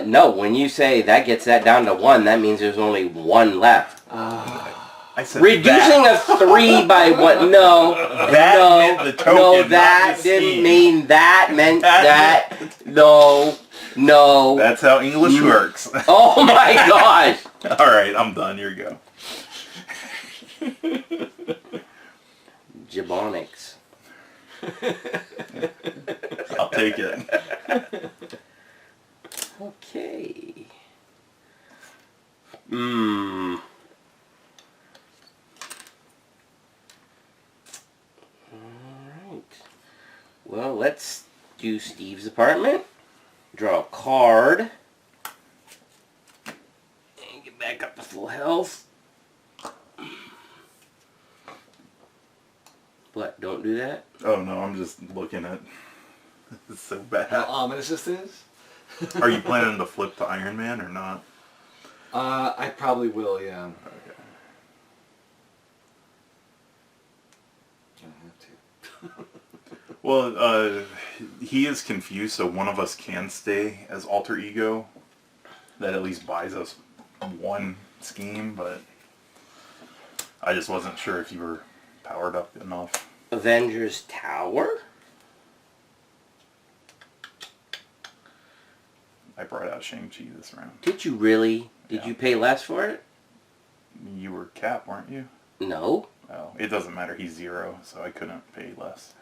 Speaker 2: No, when you say that gets that down to 1, that means there's only 1 left.
Speaker 1: I said
Speaker 2: Reducing a 3 by 1. No.
Speaker 1: That meant the token,
Speaker 2: no,
Speaker 1: not
Speaker 2: that
Speaker 1: the
Speaker 2: didn't
Speaker 1: scheme.
Speaker 2: mean that meant that. No.
Speaker 1: That's how English works.
Speaker 2: Oh my gosh.
Speaker 1: Alright, I'm done. Here you go.
Speaker 2: Jabonics.
Speaker 1: I'll take it.
Speaker 2: Okay. Alright. Well, let's do Steve's apartment. Draw a card. And get back up to full health. What? Don't do that?
Speaker 1: Oh no, I'm just looking at... It's so bad.
Speaker 3: How ominous this is?
Speaker 1: Are you planning to flip to Iron Man or not?
Speaker 3: I probably will, yeah.
Speaker 1: Okay.
Speaker 3: Gonna have to.
Speaker 1: Well, he is confused, so one of us can stay as alter ego. That at least buys us 1 scheme, but I just wasn't sure if you were powered up enough.
Speaker 2: Avengers Tower?
Speaker 1: I brought out Shang-Chi this round.
Speaker 2: Did you really? Did
Speaker 1: Yeah.
Speaker 2: you pay less for it?
Speaker 1: You were Cap, weren't you?
Speaker 2: No.
Speaker 1: Oh, it doesn't matter. He's 0, so I couldn't pay less.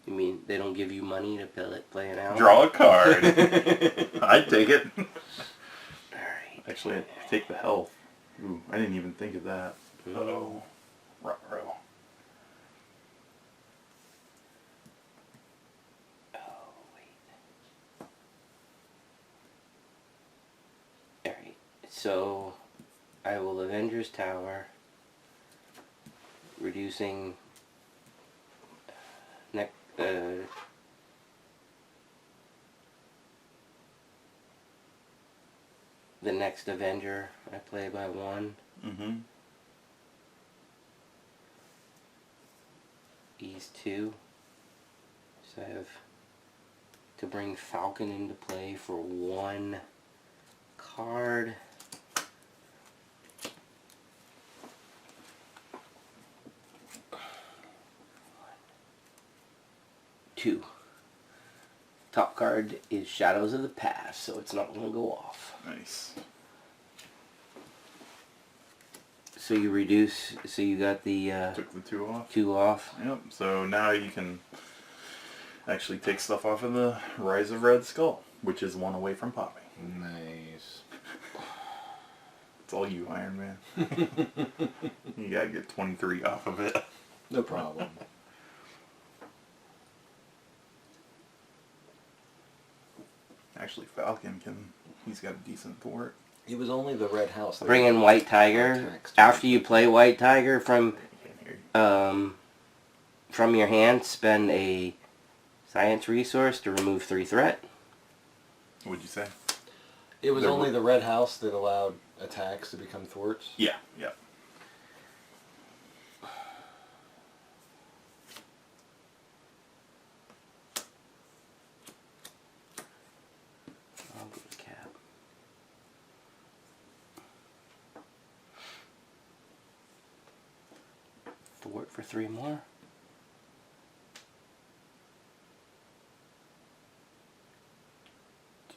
Speaker 2: You mean they don't give you money to play an hour?
Speaker 1: Draw a card. I'd take it.
Speaker 2: Alright.
Speaker 1: Actually, I'd take the health. Ooh, I didn't even think of that. Uh-oh. Right.
Speaker 2: So I will Avengers Tower, reducing the next Avenger I play by 1.
Speaker 1: Mm-hmm.
Speaker 2: Ease 2. So I have to bring Falcon into play for 1 card. Two. Top card is Shadows of the Past, so it's not going to go off.
Speaker 1: Nice.
Speaker 2: So you reduce, so you got the
Speaker 1: Took the 2 off.
Speaker 2: 2 off.
Speaker 1: Yep. So now you can actually take stuff off of the Rise of Red Skull, which is 1 away from popping.
Speaker 3: Nice.
Speaker 1: It's all you, Iron Man. You gotta get 23 off of it.
Speaker 3: No problem.
Speaker 1: Actually, Falcon he's got a decent port.
Speaker 3: It was only the red house.
Speaker 2: Bring in White Tiger. After you play White Tiger from your hand, spend a science resource to remove 3 threat.
Speaker 1: What'd you say?
Speaker 3: It was only the red house that allowed attacks to become thwarts.
Speaker 1: Yeah, yeah.
Speaker 2: I'll go with Cap. Thwart for 3 more.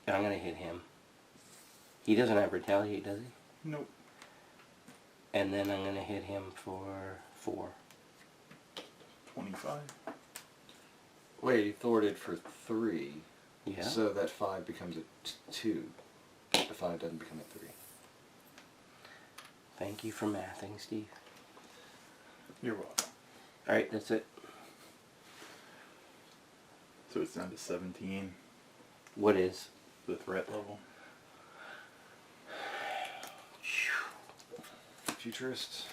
Speaker 2: I'm gonna hit him. He doesn't have retaliate, does he?
Speaker 1: Nope.
Speaker 2: And then I'm gonna hit him for 4.
Speaker 1: 25.
Speaker 3: Wait, he thwarted for 3.
Speaker 2: Yeah.
Speaker 3: So that 5 becomes a 2. The 5 doesn't become a 3.
Speaker 2: Thank you for mathing, Steve.
Speaker 1: You're welcome.
Speaker 2: Alright, that's it.
Speaker 1: So it's down to 17,
Speaker 2: What is?
Speaker 1: the threat level.
Speaker 3: Futurist.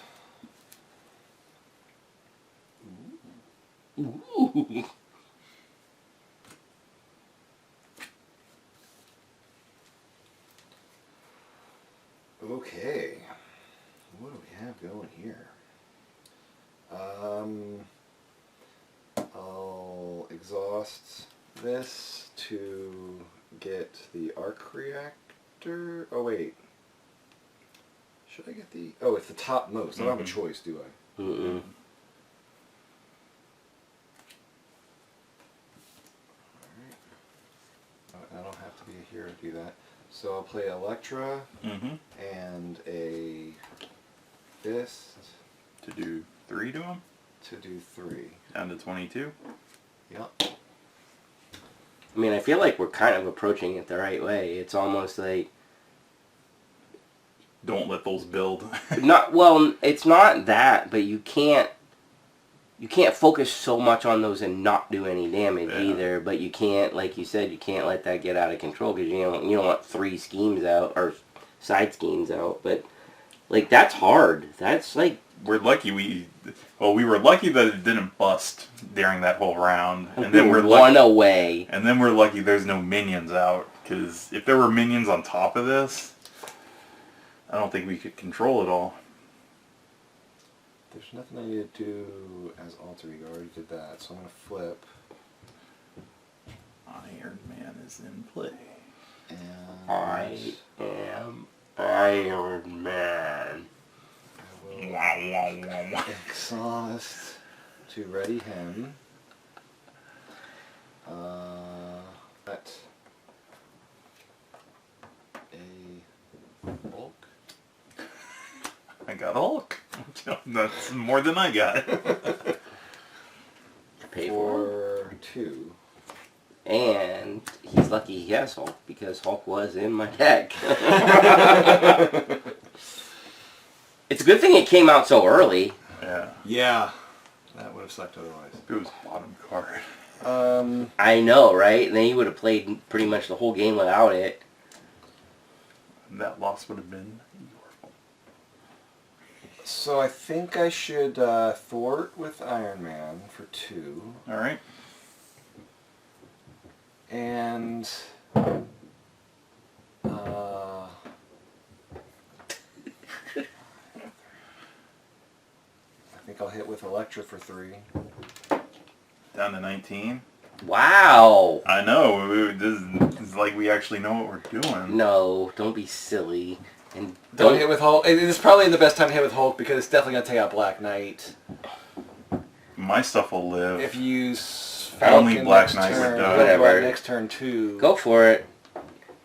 Speaker 2: Ooh.
Speaker 3: Okay. What do we have going here? I'll exhaust this to get the arc reactor. Oh wait. Should I get the... Oh, it's the topmost. I don't have a choice, do I?
Speaker 2: Mm-mm.
Speaker 3: Alright. I don't have to be a hero to do that. So I'll play Electra and a Fist
Speaker 1: To do 3 to him?
Speaker 3: to do 3.
Speaker 1: Down to 22?
Speaker 3: Yep.
Speaker 2: I mean, I feel like we're kind of approaching it the right way. It's almost like...
Speaker 1: Don't let those build.
Speaker 2: Not well, it's not that, but you can't focus so much on those and not do any damage either. But you can't, like you said, you can't let that get out of control because you don't want 3 schemes out or side schemes out. But like that's hard. That's like
Speaker 1: We're lucky we were lucky that it didn't bust during that whole round, and then we're
Speaker 2: one
Speaker 1: lucky,
Speaker 2: away.
Speaker 1: and then we're lucky there's no minions out, because if there were minions on top of this, I don't think we could control it all.
Speaker 3: There's nothing I need to do as alter ego. I already did that, so I'm going to flip.
Speaker 1: Iron Man is in play.
Speaker 3: And
Speaker 2: I am Iron Man.
Speaker 3: I will exhaust to ready him. At a bulk.
Speaker 1: I got Hulk. That's more than I got.
Speaker 2: Pay for
Speaker 3: For 2.
Speaker 2: And he's lucky he has Hulk because Hulk was in my deck. It's a good thing it came out so early.
Speaker 1: Yeah.
Speaker 3: Yeah. That would have sucked otherwise.
Speaker 1: It was bottom card.
Speaker 2: I know, right? And then he would have played pretty much the whole game without it.
Speaker 1: that loss would have been your fault.
Speaker 3: So I think I should thwart with Iron Man for 2.
Speaker 1: All right.
Speaker 3: And I think I'll hit with Electra for 3.
Speaker 1: Down to 19.
Speaker 2: Wow.
Speaker 1: I know. This is like we actually know what we're doing.
Speaker 2: No, don't be silly. And
Speaker 3: Don't hit with Hulk. It's probably the best time to hit with Hulk because it's definitely going to take out Black Knight.
Speaker 1: My stuff will live.
Speaker 3: If you use
Speaker 1: Only
Speaker 3: Falcon
Speaker 1: Black
Speaker 3: next
Speaker 1: Knight would
Speaker 3: turn,
Speaker 1: die.
Speaker 2: Whatever.
Speaker 3: Next turn 2.
Speaker 2: Go for it.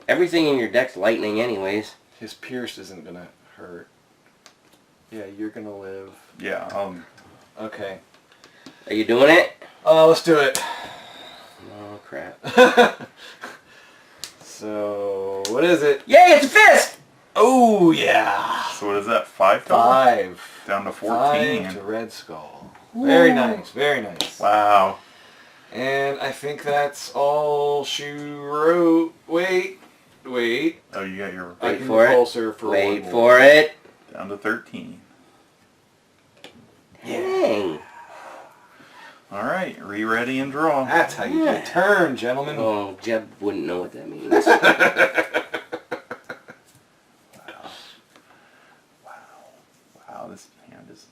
Speaker 2: Everything in your deck's lightning anyways.
Speaker 3: His Pierce isn't going to hurt. Yeah, you're going to live.
Speaker 1: Yeah.
Speaker 3: Okay.
Speaker 2: Are you doing it?
Speaker 3: Let's do it.
Speaker 2: Oh, crap.
Speaker 3: So, what is it?
Speaker 2: Yay, it's a fist!
Speaker 3: Oh, yeah.
Speaker 1: So what is that? 5 total?
Speaker 3: 5.
Speaker 1: Down to 14.
Speaker 3: 5 to Red Skull. Very nice. Very nice.
Speaker 1: Wow.
Speaker 3: And I think that's all she wrote. Wait.
Speaker 1: Oh, you got your
Speaker 3: I
Speaker 2: Wait
Speaker 3: can
Speaker 2: for it.
Speaker 3: repulsor for
Speaker 2: Wait
Speaker 3: one
Speaker 2: for
Speaker 3: more.
Speaker 2: it.
Speaker 1: down to 13.
Speaker 2: Dang.
Speaker 1: All right, re-ready and draw.
Speaker 3: That's how you get a turn, gentlemen.
Speaker 2: Oh, Jeb wouldn't know what that means.
Speaker 1: Wow, this hand is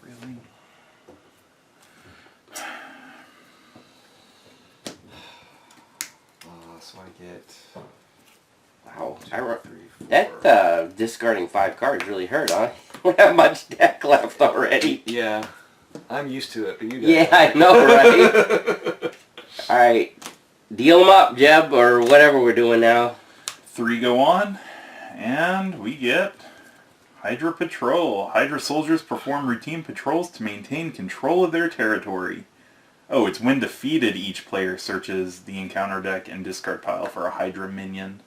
Speaker 1: really.
Speaker 3: So I get
Speaker 2: Wow. I wrote
Speaker 3: 3, 4.
Speaker 2: that discarding 5 cards really hurt, huh? We don't have much deck left already.
Speaker 3: Yeah, I'm used to it, but you guys.
Speaker 2: Yeah, I know, right? Alright. Deal them up, Jeb, or whatever we're doing now.
Speaker 1: 3 go on, and we get Hydra Patrol. Hydra soldiers perform routine patrols to maintain control of their territory. Oh, it's when defeated, each player searches the encounter deck and discard pile for a Hydra minion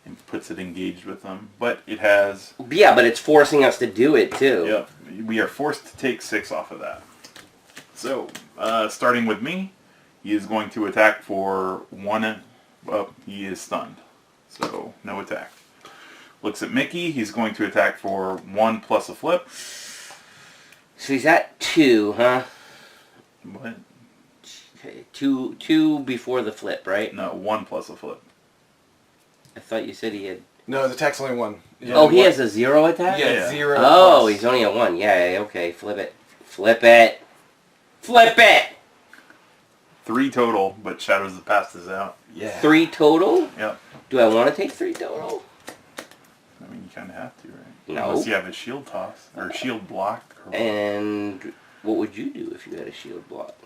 Speaker 1: and puts it engaged with them. But it has...
Speaker 2: Yeah, but it's forcing us to do it, too.
Speaker 1: Yep, we are forced to take 6 off of that. So, starting with me, he is going to attack for 1... Well, he is stunned, so no attack. Looks at Mickey, he's going to attack for 1 plus a flip.
Speaker 2: So he's at 2, huh?
Speaker 1: What?
Speaker 2: Okay, two before the flip, right?
Speaker 1: No, 1 plus a flip.
Speaker 2: I thought you said he had...
Speaker 3: No, the attack's only 1.
Speaker 1: Yeah,
Speaker 2: Oh, he
Speaker 1: one-
Speaker 2: has a 0 attack?
Speaker 3: Yeah,
Speaker 1: Yeah.
Speaker 3: 0.
Speaker 2: Oh,
Speaker 3: plus.
Speaker 2: he's only at 1. Yeah, okay, flip it. Flip it! Flip it!
Speaker 1: 3 total, but Shadows of the Past is out.
Speaker 3: Yeah.
Speaker 2: 3 total?
Speaker 1: Yep.
Speaker 2: Do I want to take 3 total?
Speaker 1: I mean, you kind of have to, right?
Speaker 2: No.
Speaker 1: Unless you have a shield toss, or shield block. Or
Speaker 2: And what would you do if you had a shield block?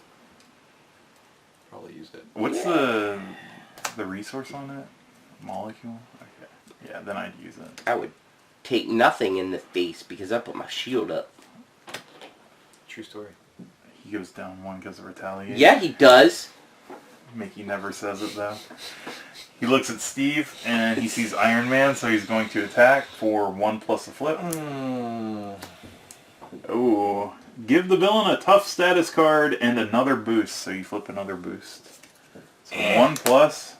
Speaker 3: Probably use it.
Speaker 1: What's
Speaker 2: Yeah.
Speaker 1: the resource on that? Molecule? Okay. Yeah, then I'd use it.
Speaker 2: I would take nothing in the face because I put my shield up.
Speaker 3: True story.
Speaker 1: He goes down 1 because of retaliation.
Speaker 2: Yeah, he does.
Speaker 1: Mickey never says it, though. He looks at Steve, and he sees Iron Man, so he's going to attack for 1 plus a flip. Oh. Give the villain a tough status card and another boost, so you flip another boost. So 1 plus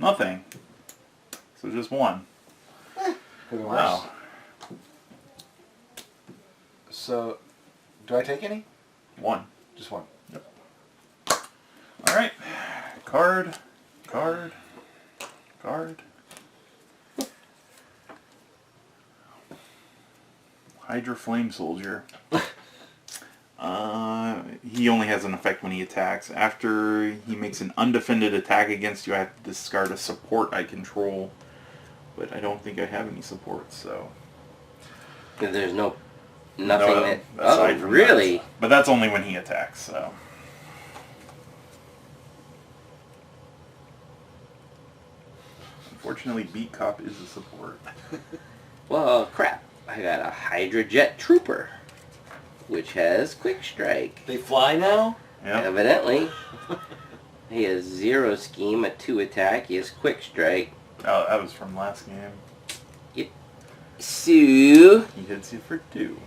Speaker 1: nothing. So just 1. Wow.
Speaker 3: So, do I take any?
Speaker 1: 1.
Speaker 3: Just 1.
Speaker 1: Alright. Card. Card. Card. Hydra Flame Soldier. He only has an effect when he attacks. After he makes an undefended attack against you, I have to discard a support I control. But I don't think I have any support, so...
Speaker 2: There's nothing
Speaker 1: No,
Speaker 2: that...
Speaker 1: aside
Speaker 2: Oh,
Speaker 1: from
Speaker 2: really?
Speaker 1: that. But that's only when he attacks, so... Unfortunately, Beat Cop is a support.
Speaker 2: Well, crap. I got a Hydra Jet Trooper, which has Quick Strike.
Speaker 3: They fly now?
Speaker 1: Yeah.
Speaker 2: Evidently. He has 0 scheme, a 2 attack. He has Quick Strike.
Speaker 1: Oh, that was from last game.
Speaker 2: So,
Speaker 1: He hits you for 2.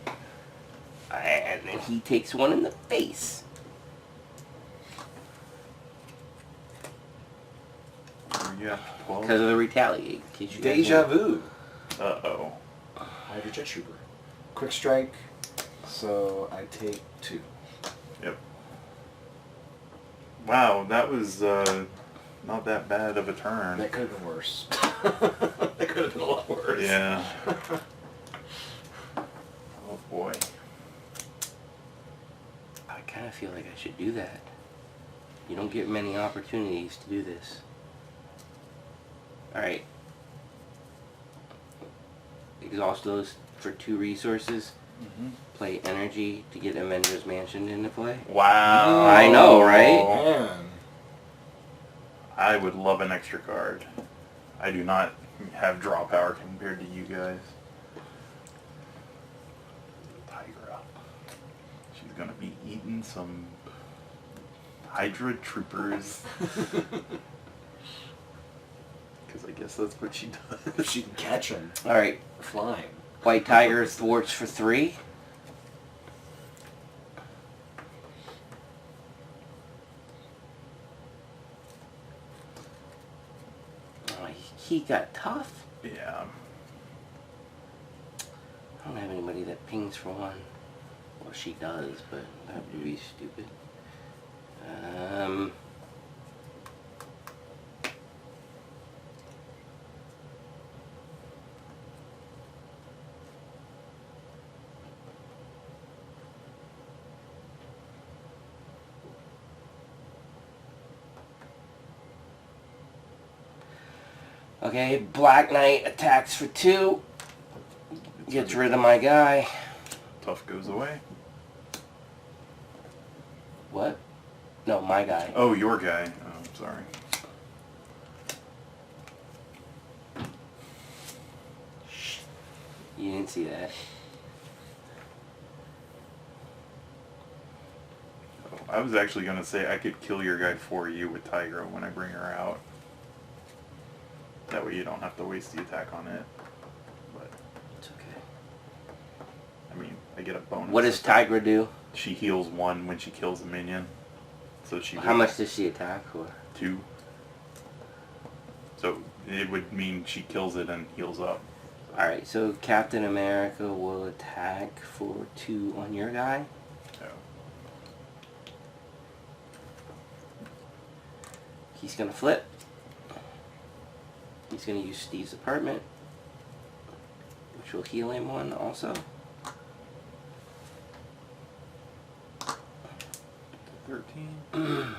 Speaker 2: and then he takes 1 in the face.
Speaker 1: There we You have 12.
Speaker 2: Because of the retaliate. In case you guys
Speaker 3: Deja
Speaker 2: didn't-
Speaker 3: vu.
Speaker 1: Uh-oh.
Speaker 3: Hydra Jet Trooper. Quick strike. So I take 2.
Speaker 1: Yep. Wow, that was not that bad of a turn.
Speaker 3: That could have been worse. That could have been a lot worse.
Speaker 1: Yeah. Oh boy.
Speaker 2: I kind of feel like I should do that. You don't get many opportunities to do this. Alright. Exhaust those for 2 resources. Play energy to get Avengers Mansion into play.
Speaker 1: Wow.
Speaker 2: I know, right?
Speaker 3: Man.
Speaker 1: I would love an extra card. I do not have draw power compared to you guys. Tigra. She's gonna be eating some Hydra Troopers. Because I guess that's what she does.
Speaker 3: She can catch them
Speaker 2: Alright.
Speaker 3: flying.
Speaker 2: White Tiger thwarts for 3. Oh, he got tough.
Speaker 1: Yeah.
Speaker 2: I don't have anybody that pings for 1. Well, she does, but that would be stupid. Okay, Black Knight attacks for 2. Gets rid of my guy.
Speaker 1: Tough goes away.
Speaker 2: What? No, my guy.
Speaker 1: Oh, your guy. Oh, sorry.
Speaker 2: You didn't see that.
Speaker 1: Oh, I was actually going to say I could kill your guy for you with Tigra when I bring her out. That way you don't have to waste the attack on it. But,
Speaker 2: It's okay.
Speaker 1: I mean, I get a bonus.
Speaker 2: What does Tigra do?
Speaker 1: She heals 1 when she kills a minion. So she
Speaker 2: How much does she attack for?
Speaker 1: 2. So it would mean she kills it and heals up.
Speaker 2: Alright, so Captain America will attack for 2 on your guy.
Speaker 1: So,
Speaker 2: He's gonna flip. He's gonna use Steve's apartment, which will heal him 1 also.
Speaker 1: 13.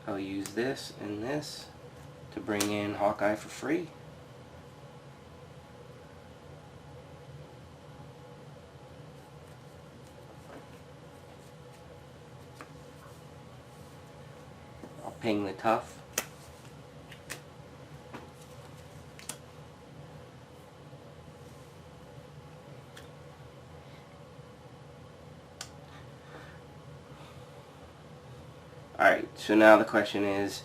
Speaker 2: I'll use this and this to bring in Hawkeye for free. I'll ping the tough. Alright, so now the question is,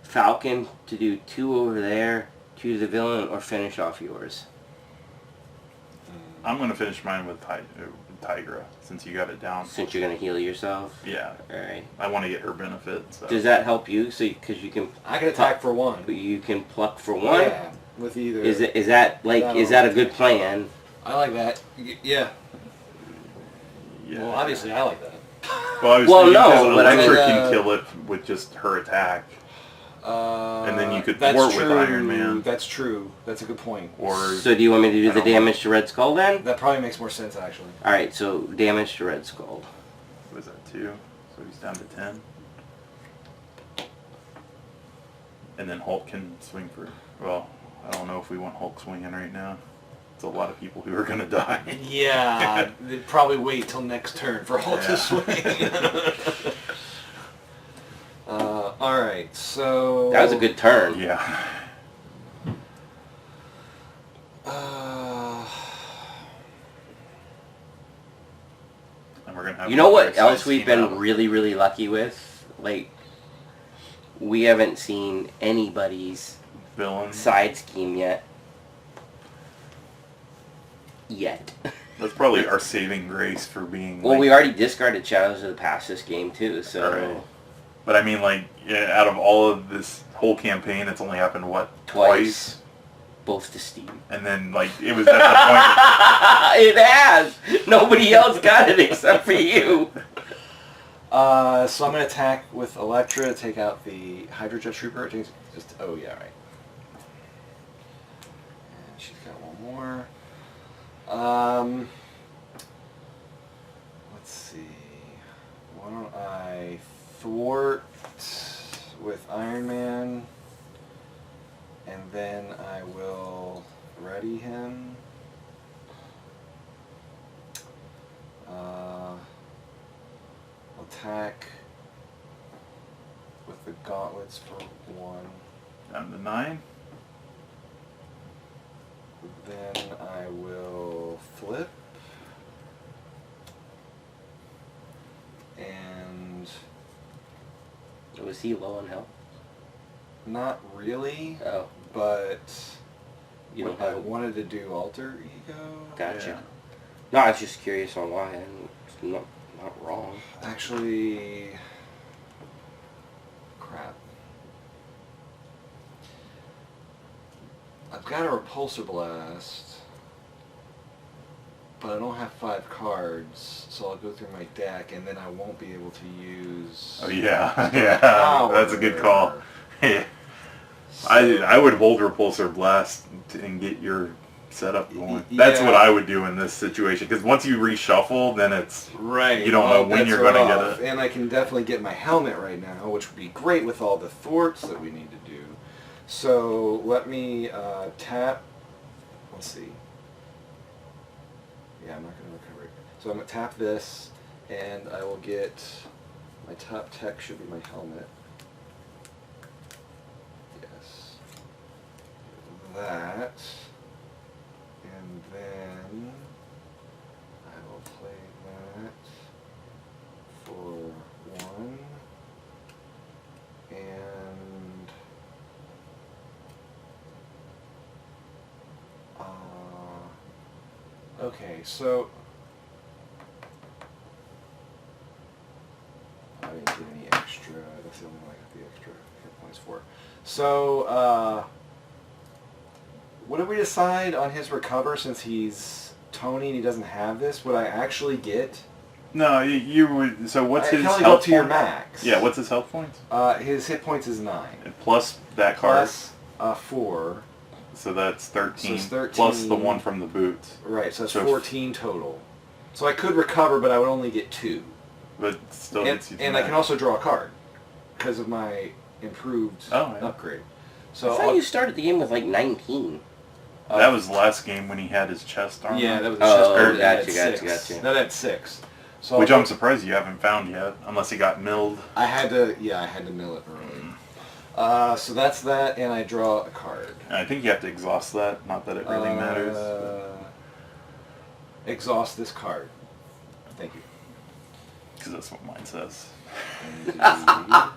Speaker 2: Falcon to do 2 over there, 2 to the villain, or finish off yours?
Speaker 1: I'm going to finish mine with Tigra, since you got it down.
Speaker 2: Since you're going to heal yourself?
Speaker 1: Yeah.
Speaker 2: Alright.
Speaker 1: I want to get her benefit. So.
Speaker 2: Does that help you? So, because you can...
Speaker 3: I can attack for 1.
Speaker 2: You can pluck for 1?
Speaker 3: Yeah, with either.
Speaker 2: Is that a good plan?
Speaker 3: I like that. Yeah.
Speaker 1: Yeah.
Speaker 3: Well, obviously I like that.
Speaker 1: Well, I was
Speaker 2: Well,
Speaker 1: thinking
Speaker 2: no,
Speaker 1: 'cause
Speaker 2: but I mean,
Speaker 1: Electra can kill it with just her attack. And then you could
Speaker 3: that's
Speaker 1: thwart
Speaker 3: true.
Speaker 1: with Iron Man.
Speaker 3: That's true. That's a good point.
Speaker 1: Or
Speaker 2: So do you want me to do
Speaker 1: I
Speaker 2: the
Speaker 1: don't know.
Speaker 2: damage to Red Skull then?
Speaker 3: That probably makes more sense, actually.
Speaker 2: Alright, so damage to Red Skull.
Speaker 1: what is that, 2? So he's down to 10. And then Hulk can swing for... Well, I don't know if we want Hulk swinging right now. It's a lot of people who are going to die.
Speaker 3: Yeah, they'd probably wait till next turn for Hulk to swing. Alright, so...
Speaker 2: That was a good turn.
Speaker 1: Yeah. And we're going to have...
Speaker 2: You know what
Speaker 1: another
Speaker 2: else we've
Speaker 1: exciting
Speaker 2: been
Speaker 1: team
Speaker 2: really, really lucky with? like, we haven't seen anybody's
Speaker 1: Villain.
Speaker 2: side scheme yet.
Speaker 1: That's probably our saving grace for being.
Speaker 2: Well, we already discarded Shadows of the Past this game too, so.
Speaker 1: Right. But I mean, like, yeah, out of all of this whole campaign, it's only happened what, twice?
Speaker 2: Both to Steve.
Speaker 1: And then, like, it was at the
Speaker 2: It has. Nobody else got it except for you.
Speaker 3: So I'm gonna attack with Electra to take out the Hydrojet Trooper. Oh yeah, right. And she's got one more. Let's see. Why don't I thwart with Iron Man, and then I will ready him. Attack with the gauntlets for 1.
Speaker 1: down to 9.
Speaker 3: Then I will flip. And
Speaker 2: Was he low on health?
Speaker 3: not really,
Speaker 2: Oh,
Speaker 3: but
Speaker 2: you don't
Speaker 3: I
Speaker 2: have.
Speaker 3: wanted to do Alter Ego.
Speaker 2: Gotcha.
Speaker 1: Yeah.
Speaker 2: No, I was just curious on why, and it's not wrong.
Speaker 3: Actually, crap. I've got a Repulsor Blast, but I don't have 5 cards, so I'll go through my deck, and then I won't be able to use...
Speaker 1: Oh, yeah. Yeah.
Speaker 3: Power.
Speaker 1: That's a good call. Yeah. I would hold Repulsor Blast and get your setup going. That's what I would do in this situation, because once you reshuffle, then it's...
Speaker 3: Right.
Speaker 1: You don't know when you're going to get it.
Speaker 3: And I can definitely get my helmet right now, which would be great with all the thwarts that we need to do. So let me tap. Let's see. Yeah, I'm not going to recover it. So I'm going to tap this, and I will get... My top tech should be my helmet. Yes. That. And then I will play that for 1. And okay, so I didn't get any extra. That's the only one I got the extra hit points for. So what did we decide on his recover, since he's Tony and he doesn't have this? Would I actually get?
Speaker 1: No, you would... So what's his
Speaker 3: can only
Speaker 1: health
Speaker 3: go to your
Speaker 1: points?
Speaker 3: max.
Speaker 1: Yeah, what's his health points?
Speaker 3: His hit points is 9.
Speaker 1: And plus that card.
Speaker 3: Plus 4.
Speaker 1: So that's 13.
Speaker 3: So it's 13.
Speaker 1: Plus the one from the boots.
Speaker 3: Right, so that's
Speaker 1: So
Speaker 3: 14 total. So I could recover, but I would only get 2.
Speaker 1: But still
Speaker 3: And,
Speaker 1: gets you to
Speaker 3: and I
Speaker 1: that.
Speaker 3: can also draw a card because of my improved upgrade. So
Speaker 2: I thought you started the game with like 19.
Speaker 1: That was the last game when he had his chest armor.
Speaker 3: yeah, that was the
Speaker 2: Oh,
Speaker 3: chest card.
Speaker 2: gotcha,
Speaker 3: That had
Speaker 2: gotcha,
Speaker 3: 6.
Speaker 2: gotcha.
Speaker 3: That had 6. So
Speaker 1: Which I'm surprised you haven't found yet, unless he got milled.
Speaker 3: I had to mill it early. So that's that, and I draw a card.
Speaker 1: And I think you have to exhaust that, not that it really matters.
Speaker 3: Exhaust this card. Thank you.
Speaker 1: Because that's what mine says.
Speaker 3: Indeed.
Speaker 1: I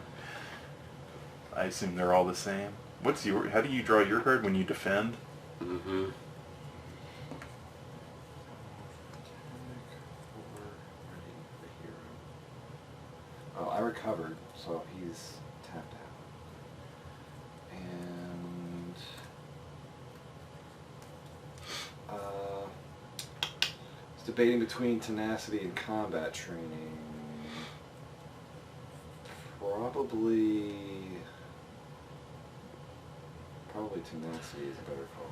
Speaker 1: assume they're all the same. How do you draw your card when you defend?
Speaker 2: Mm-hmm.
Speaker 3: Oh, I recovered, so he's tapped out. And it's debating between tenacity and combat training. Probably tenacity is a better call.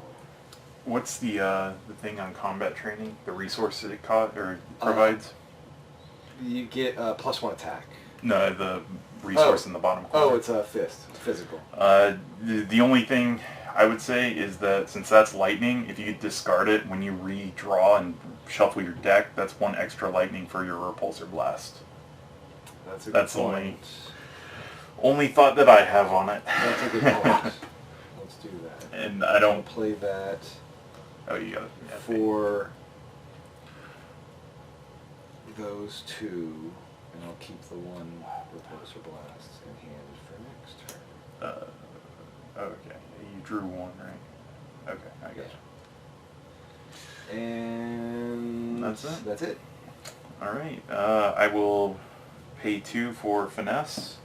Speaker 1: What's the thing on combat training? The resource that it provides?
Speaker 3: You get +1 attack.
Speaker 1: No, the resource in the bottom corner.
Speaker 3: Oh, it's a fist. It's physical.
Speaker 1: The only thing I would say is that since that's lightning, if you discard it when you redraw and shuffle your deck, that's 1 extra lightning for your repulsor blast.
Speaker 3: That's a good
Speaker 1: That's
Speaker 3: point.
Speaker 1: only thought that I have on it.
Speaker 3: That's a good point. Let's do that.
Speaker 1: And I don't...
Speaker 3: play that
Speaker 1: Oh, you got it.
Speaker 3: for those 2, And I'll keep the one repulsor blast in hand for next turn.
Speaker 1: Okay. You drew one, right? Okay, I got you.
Speaker 3: And
Speaker 1: That's it?
Speaker 3: That's it.
Speaker 1: Alright, I will pay 2 for Finesse.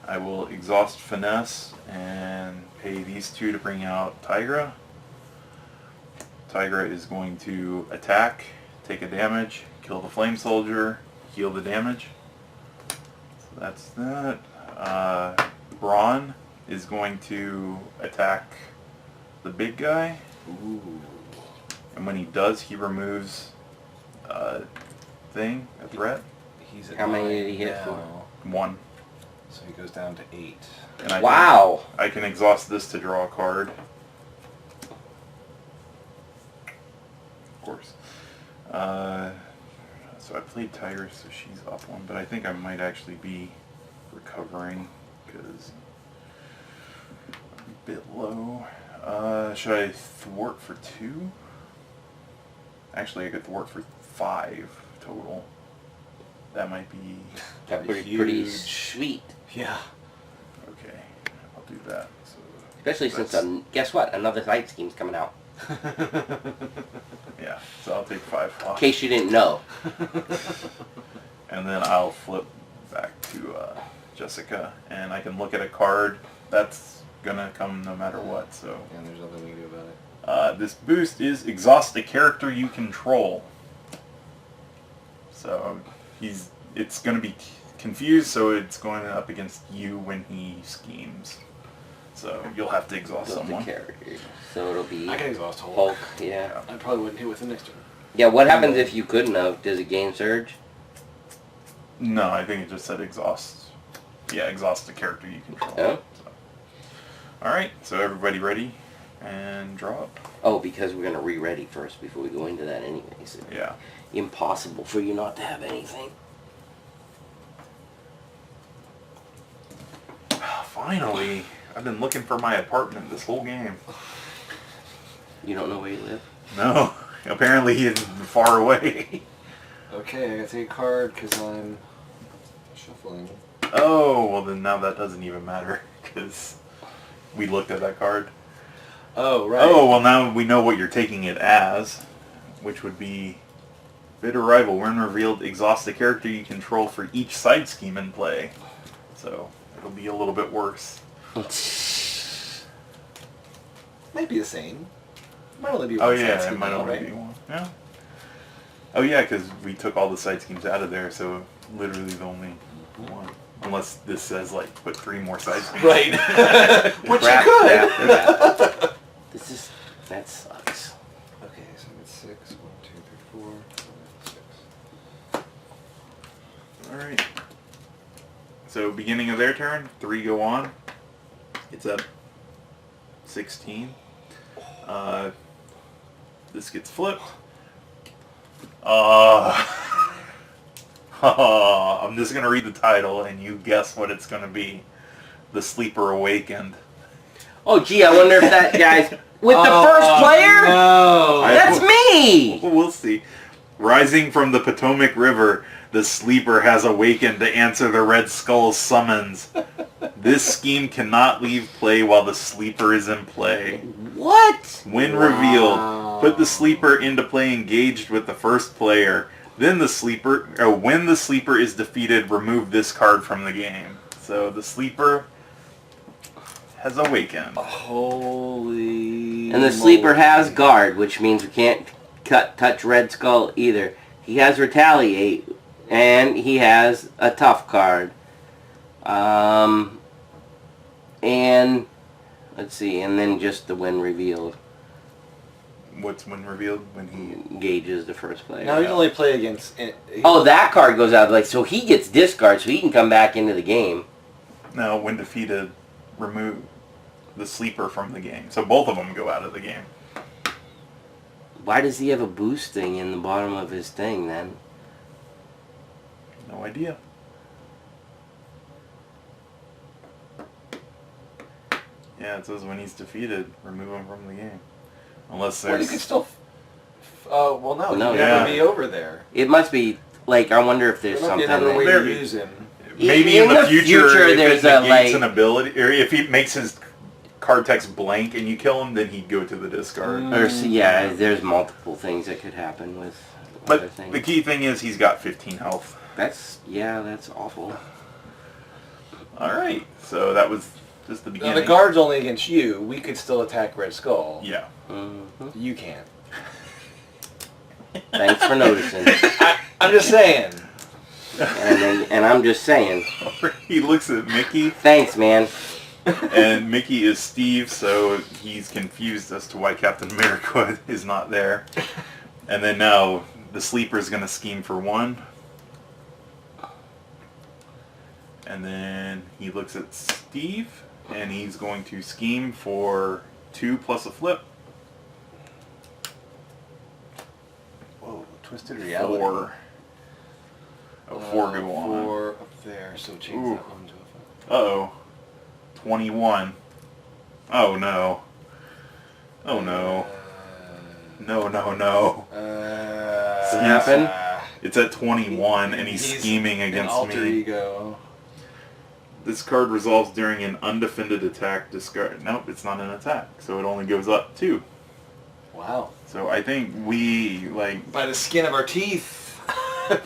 Speaker 1: I will exhaust Finesse and pay these 2 to bring out Tigra. Tigra is going to attack, take a damage, kill the Flame Soldier, heal the damage. So that's that. Brawn is going to attack the big guy.
Speaker 3: Ooh.
Speaker 1: And when he does, he removes a threat.
Speaker 3: He's at
Speaker 2: How many
Speaker 3: 9
Speaker 2: did he hit
Speaker 3: now,
Speaker 1: 1.
Speaker 3: so he goes down to 8.
Speaker 1: And I
Speaker 2: Wow.
Speaker 1: I can exhaust this to draw a card. Of course. So I played Tiger, so she's up 1, but I think I might actually be recovering because I'm a bit low. Should I thwart for 2? Actually, I could thwart for 5 total. That might be...
Speaker 2: That'd be
Speaker 3: Huge.
Speaker 2: pretty sweet.
Speaker 3: Yeah.
Speaker 1: Okay, I'll do that. So
Speaker 2: Especially since,
Speaker 1: that's-
Speaker 2: guess what? Another side scheme's coming out.
Speaker 1: yeah, so I'll take 5
Speaker 2: In
Speaker 1: off.
Speaker 2: case you didn't know.
Speaker 1: And then I'll flip back to Jessica, and I can look at a card that's gonna come no matter what. So
Speaker 3: And there's nothing we can do about it.
Speaker 1: this boost is exhaust a character you control. So it's gonna be confused, so it's going up against you when he schemes. So you'll have to exhaust
Speaker 2: Build the
Speaker 1: someone.
Speaker 2: character. So it'll be
Speaker 3: I can exhaust Hulk.
Speaker 2: Hulk. Yeah.
Speaker 3: I probably wouldn't hit with the next turn.
Speaker 2: Yeah. What happens if you couldn't have? Does it gain surge?
Speaker 1: No, I think it just said exhaust. Yeah, exhaust the character you control.
Speaker 2: Oh.
Speaker 1: So. Alright, so everybody ready? And draw up.
Speaker 2: Oh, because we're gonna re-ready first before we go into that, anyways.
Speaker 1: Yeah.
Speaker 2: Impossible for you not to have anything.
Speaker 1: Finally! I've been looking for my apartment this whole game.
Speaker 2: You don't know where you live?
Speaker 1: No, apparently he's far away.
Speaker 3: Okay, I gotta take a card because I'm shuffling.
Speaker 1: Oh, well then now that doesn't even matter, because we looked at that card.
Speaker 3: Oh, right.
Speaker 1: Oh, well now we know what you're taking it as, which would be Bitter Rival. When revealed, exhaust the character you control for each side scheme in play. So, it'll be a little bit worse.
Speaker 3: Might be the same. Might only be
Speaker 1: Oh
Speaker 3: one
Speaker 1: yeah,
Speaker 3: side
Speaker 1: it
Speaker 3: scheme
Speaker 1: might
Speaker 3: though,
Speaker 1: only
Speaker 3: right?
Speaker 1: be one. Yeah. Oh yeah, because we took all the side schemes out of there, so literally the only one. Unless this says like put 3 more side schemes.
Speaker 3: Right. Which you
Speaker 2: Crap,
Speaker 3: could.
Speaker 2: crap. That sucks.
Speaker 3: Okay, so I'm at 6. 1, 2, 3, 4. 6.
Speaker 1: Alright. So beginning of their turn, 3 go on. It's at 16. This gets flipped. I'm just gonna read the title and you guess what it's gonna be. The Sleeper Awakened.
Speaker 2: Oh, gee, I wonder if that guy's with the first player.
Speaker 3: No.
Speaker 2: That's me.
Speaker 1: We'll see. Rising from the Potomac River, the Sleeper has awakened to answer the Red Skull's summons. This scheme cannot leave play while the Sleeper is in play.
Speaker 2: What?
Speaker 1: When revealed, put the Sleeper into play engaged with the first player. Then the Sleeper, when the Sleeper is defeated, remove this card from the game. So the Sleeper has awakened.
Speaker 3: Holy.
Speaker 2: And the Sleeper has guard, which means we can't touch Red Skull either. He has retaliate, and he has a tough card. And let's see, and then just the when revealed
Speaker 1: What's when revealed? When he...
Speaker 2: engages the first player.
Speaker 3: Now he can only play against...
Speaker 2: Oh, that card goes out, like, so he gets discard, so he can come back into the game.
Speaker 1: No, when defeated, remove the Sleeper from the game. So both of them go out of the game.
Speaker 2: Why does he have a boost thing in the bottom of his thing, then?
Speaker 1: No idea. Yeah, it says when he's defeated, remove him from the game. Unless
Speaker 3: Well, you
Speaker 1: there's...
Speaker 3: could still... well, no.
Speaker 2: No,
Speaker 3: You
Speaker 1: yeah.
Speaker 3: have to be over there.
Speaker 2: It must be Like, I wonder if there's
Speaker 3: There might be
Speaker 2: something.
Speaker 3: another way
Speaker 1: There-
Speaker 3: to use him.
Speaker 1: Maybe
Speaker 2: In
Speaker 1: in the
Speaker 2: the
Speaker 1: future,
Speaker 2: future,
Speaker 1: if
Speaker 2: there's
Speaker 1: it
Speaker 2: a,
Speaker 1: negates
Speaker 2: like-
Speaker 1: an ability, or if he makes his card text blank and you kill him, then he'd go to the discard.
Speaker 2: Or yeah, there's multiple things that could happen with other
Speaker 1: But
Speaker 2: things.
Speaker 1: the key thing is he's got 15 health.
Speaker 2: That's awful.
Speaker 1: All right, so that was just the
Speaker 3: Now
Speaker 1: beginning.
Speaker 3: the guard's only against you. We could still attack Red Skull.
Speaker 1: Yeah.
Speaker 3: You can't.
Speaker 2: Thanks for noticing.
Speaker 3: I'm just saying.
Speaker 2: And I'm just saying.
Speaker 1: He looks at Mickey,
Speaker 2: Thanks, man.
Speaker 1: and Mickey is Steve, so he's confused as to why Captain America is not there. And then now the sleeper's going to scheme for 1. And then he looks at Steve, and he's going to scheme for 2 plus a flip.
Speaker 3: Whoa, twisted reality.
Speaker 1: 4. Oh, 4 go on.
Speaker 3: 4 up there, so change
Speaker 1: Ooh.
Speaker 3: that 1 to a 5.
Speaker 1: Uh-oh. 21. Oh, no. Oh, no. No, no, no.
Speaker 2: What happened?
Speaker 1: It's at 21, and he's scheming
Speaker 3: an
Speaker 1: against
Speaker 3: alter
Speaker 1: me.
Speaker 3: ego.
Speaker 1: This card resolves during an undefended attack. Discard. Nope, it's not an attack, so it only goes up 2.
Speaker 3: Wow.
Speaker 1: So I think we, like...
Speaker 3: By the skin of our teeth.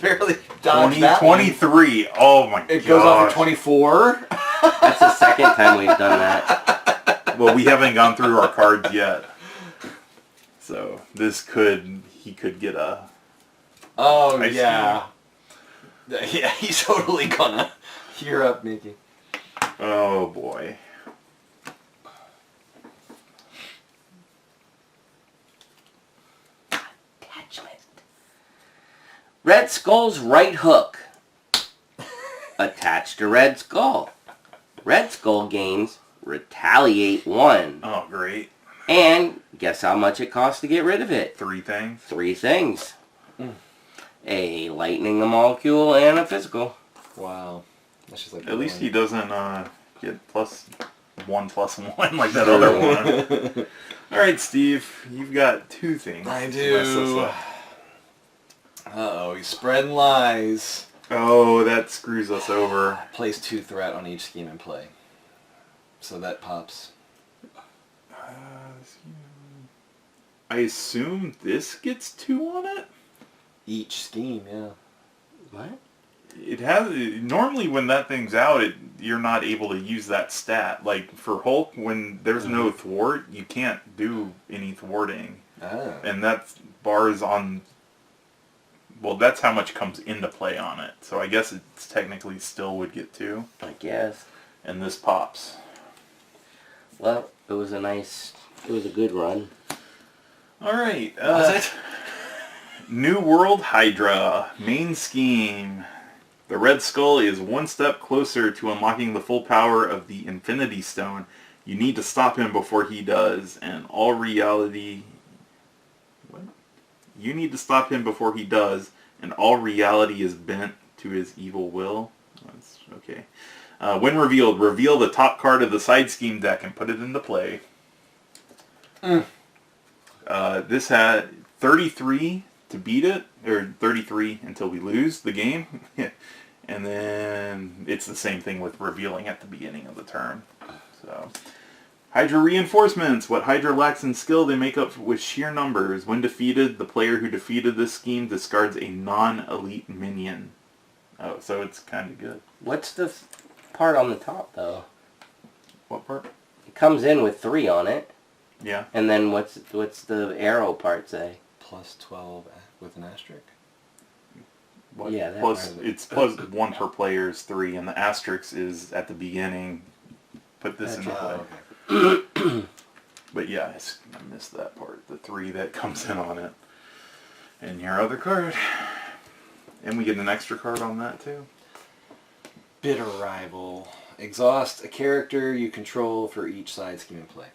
Speaker 3: Barely dodged that
Speaker 1: 23. Oh, my god.
Speaker 3: It goes off at 24.
Speaker 2: That's the second time we've done that.
Speaker 1: Well, we haven't gone through our cards yet. So this could... He could get a...
Speaker 3: Oh,
Speaker 1: I
Speaker 3: yeah. Yeah, he's totally gonna. You're up, Mickey.
Speaker 1: Oh, boy.
Speaker 2: Attachment. Red Skull's right hook. Attached to Red Skull. Red Skull gains Retaliate 1.
Speaker 1: Oh, great.
Speaker 2: And guess how much it costs to get rid of it?
Speaker 1: 3 things.
Speaker 2: 3 things. A lightning, a molecule, and a physical.
Speaker 3: Wow. That's just like
Speaker 1: At least he doesn't get +1/+1 like that other one. All right, Steve, you've got 2 things.
Speaker 3: I
Speaker 1: to
Speaker 3: do.
Speaker 1: mess us up.
Speaker 3: Uh-oh, he's spreading lies.
Speaker 1: Oh, that screws us over.
Speaker 3: Place 2 threat on each scheme in play. So that pops.
Speaker 1: I assume this gets 2 on it?
Speaker 3: Each scheme, yeah.
Speaker 2: What?
Speaker 1: It has normally when that thing's out, you're not able to use that stat. Like for Hulk, when there's no thwart, you can't do any thwarting,
Speaker 3: Ah.
Speaker 1: and that's bars on. Well, that's how much comes into play on it. So I guess it's technically still would get 2,
Speaker 2: I guess.
Speaker 1: and this pops.
Speaker 2: Well, it was a good run.
Speaker 1: All right.
Speaker 3: Was it?
Speaker 1: New World Hydra main scheme. The Red Skull is 1 step closer to unlocking the full power of the Infinity Stone. You need to stop him before he does, and all reality... What? You need to stop him before he does, and all reality is bent to his evil will. That's okay. When revealed, reveal the top card of the side scheme deck and put it into play. This had 33 to beat it, or 33 until we lose the game. And then it's the same thing with revealing at the beginning of the turn. So, Hydra reinforcements. What Hydra lacks in skill, they make up with sheer numbers. When defeated, the player who defeated this scheme discards a non-elite minion. Oh, so it's kind of good.
Speaker 2: What's the part on the top, though?
Speaker 1: What part?
Speaker 2: It comes in with 3 on it.
Speaker 1: Yeah.
Speaker 2: And then what's the arrow part say?
Speaker 3: Plus 12 with an asterisk.
Speaker 1: What?
Speaker 2: Yeah, that
Speaker 1: Plus,
Speaker 2: part of it.
Speaker 1: it's plus 1 per player is 3, and the asterisk is at the beginning. Put this into play.
Speaker 3: Oh, okay.
Speaker 1: But yeah, I missed that part. The 3 that comes in on it. And your other card. And we get an extra card on that too.
Speaker 3: Bitter rival. Exhaust a character you control for each side scheme in play.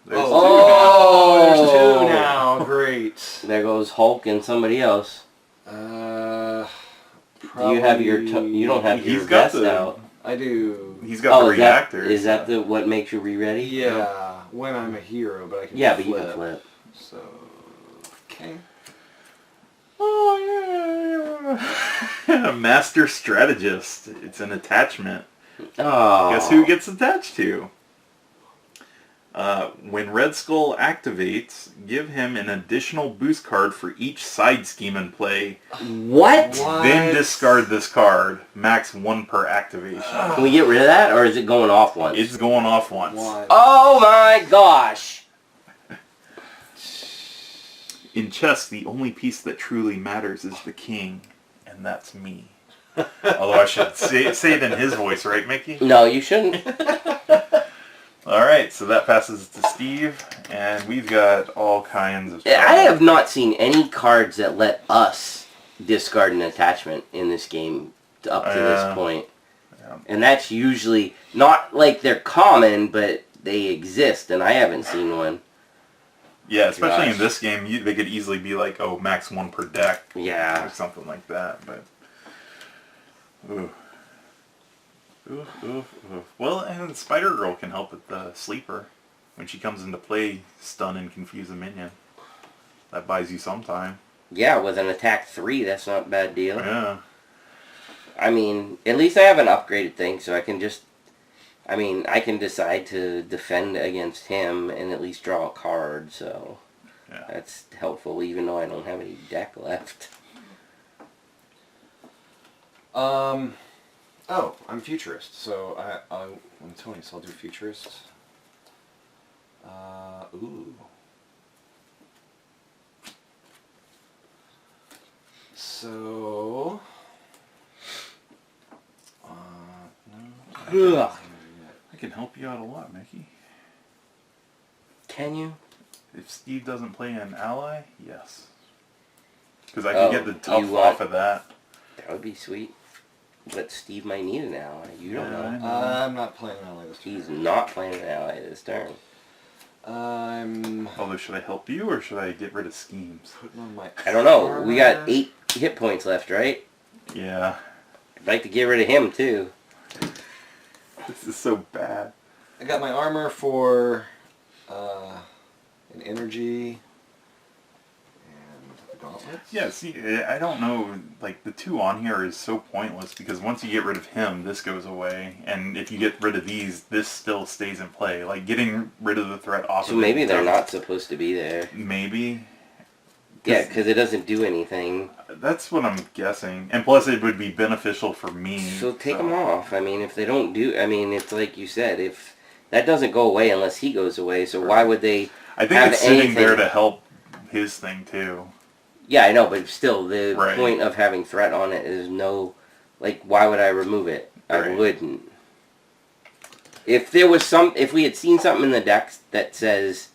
Speaker 1: There's
Speaker 3: There's 2 now. Great.
Speaker 2: There goes Hulk and somebody else. Do you have your... you don't have your
Speaker 1: He's got
Speaker 2: vest out.
Speaker 3: I do.
Speaker 1: He's got the reactor.
Speaker 2: Is that the what makes you re-ready?
Speaker 3: Yeah, when I'm a hero, but I can
Speaker 2: Yeah,
Speaker 3: flip.
Speaker 2: but you can flip.
Speaker 3: So, okay.
Speaker 1: Oh, Master Strategist. It's an attachment.
Speaker 2: Oh.
Speaker 1: Guess who it gets attached to? When Red Skull activates, give him an additional boost card for each side scheme in play.
Speaker 2: What?
Speaker 1: Then discard this card. Max 1 per activation.
Speaker 2: Can we get rid of that, or is it going off once?
Speaker 1: It's going off once.
Speaker 2: Oh my gosh!
Speaker 1: In chess, the only piece that truly matters is the king, and that's me. Although I should say it in his voice, right, Mickey?
Speaker 2: No, you shouldn't.
Speaker 1: Alright, so that passes to Steve, and we've got all kinds of...
Speaker 2: I have not seen any cards that let us discard an attachment in this game up to this point.
Speaker 1: Yeah.
Speaker 2: And that's usually not like they're common, but they exist, and I haven't seen one.
Speaker 1: Yeah, especially in this game, they could easily be like, oh, max 1 per deck.
Speaker 2: Yeah.
Speaker 1: Or something like that, but... Ooh. Oof, oof, oof. Well, and Spider-Girl can help with the sleeper. When she comes into play, stun and confuse a minion. That buys you some time.
Speaker 2: Yeah, with an attack 3, that's not a bad deal.
Speaker 1: Yeah.
Speaker 2: I mean, at least I have an upgraded thing, so I can just... I mean, I can decide to defend against him and at least draw a card, so...
Speaker 1: Yeah.
Speaker 2: That's helpful, even though I don't have any deck left.
Speaker 3: Oh, I'm Futurist, so I'm Tony, so I'll do Futurist. Ooh. So... no.
Speaker 2: Ugh.
Speaker 1: I can help you out a lot, Mickey.
Speaker 2: Can you?
Speaker 1: If Steve doesn't play an ally, yes. Because I can get the tough
Speaker 2: you
Speaker 1: off of that.
Speaker 2: That would be sweet. But Steve might need an ally. You don't
Speaker 1: Yeah, I
Speaker 2: know.
Speaker 1: know.
Speaker 3: I'm not playing an ally this turn.
Speaker 2: He's not playing an ally this turn.
Speaker 3: I'm
Speaker 1: Although, should I help you or should I get rid of schemes?
Speaker 3: putting on my...
Speaker 2: I don't know. We got 8 hit points left, right?
Speaker 1: Yeah.
Speaker 2: I'd like to get rid of him, too.
Speaker 1: This is so bad.
Speaker 3: I got my armor for an energy and gauntlets.
Speaker 1: Yeah, see, I don't know, like, the 2 on here is so pointless because once you get rid of him, this goes away. And if you get rid of these, this still stays in play. Like, getting rid of the threat off
Speaker 2: So
Speaker 1: of
Speaker 2: maybe
Speaker 1: it
Speaker 2: they're
Speaker 1: doesn't-
Speaker 2: not supposed to be there.
Speaker 1: Maybe.
Speaker 2: Yeah, because it doesn't do anything.
Speaker 1: That's what I'm guessing. And plus, it would be beneficial for me.
Speaker 2: So take them off. I mean, if they don't do... I mean, it's like you said, if... That doesn't go away unless he goes away, so why would they
Speaker 1: I think
Speaker 2: have
Speaker 1: it's sitting
Speaker 2: anything?
Speaker 1: there to help his thing, too.
Speaker 2: Yeah, I know, but still, the
Speaker 1: Right.
Speaker 2: point of having threat on it is no... Like, why would I remove it? I
Speaker 1: Right.
Speaker 2: wouldn't. If there was some... If we had seen something in the deck that says...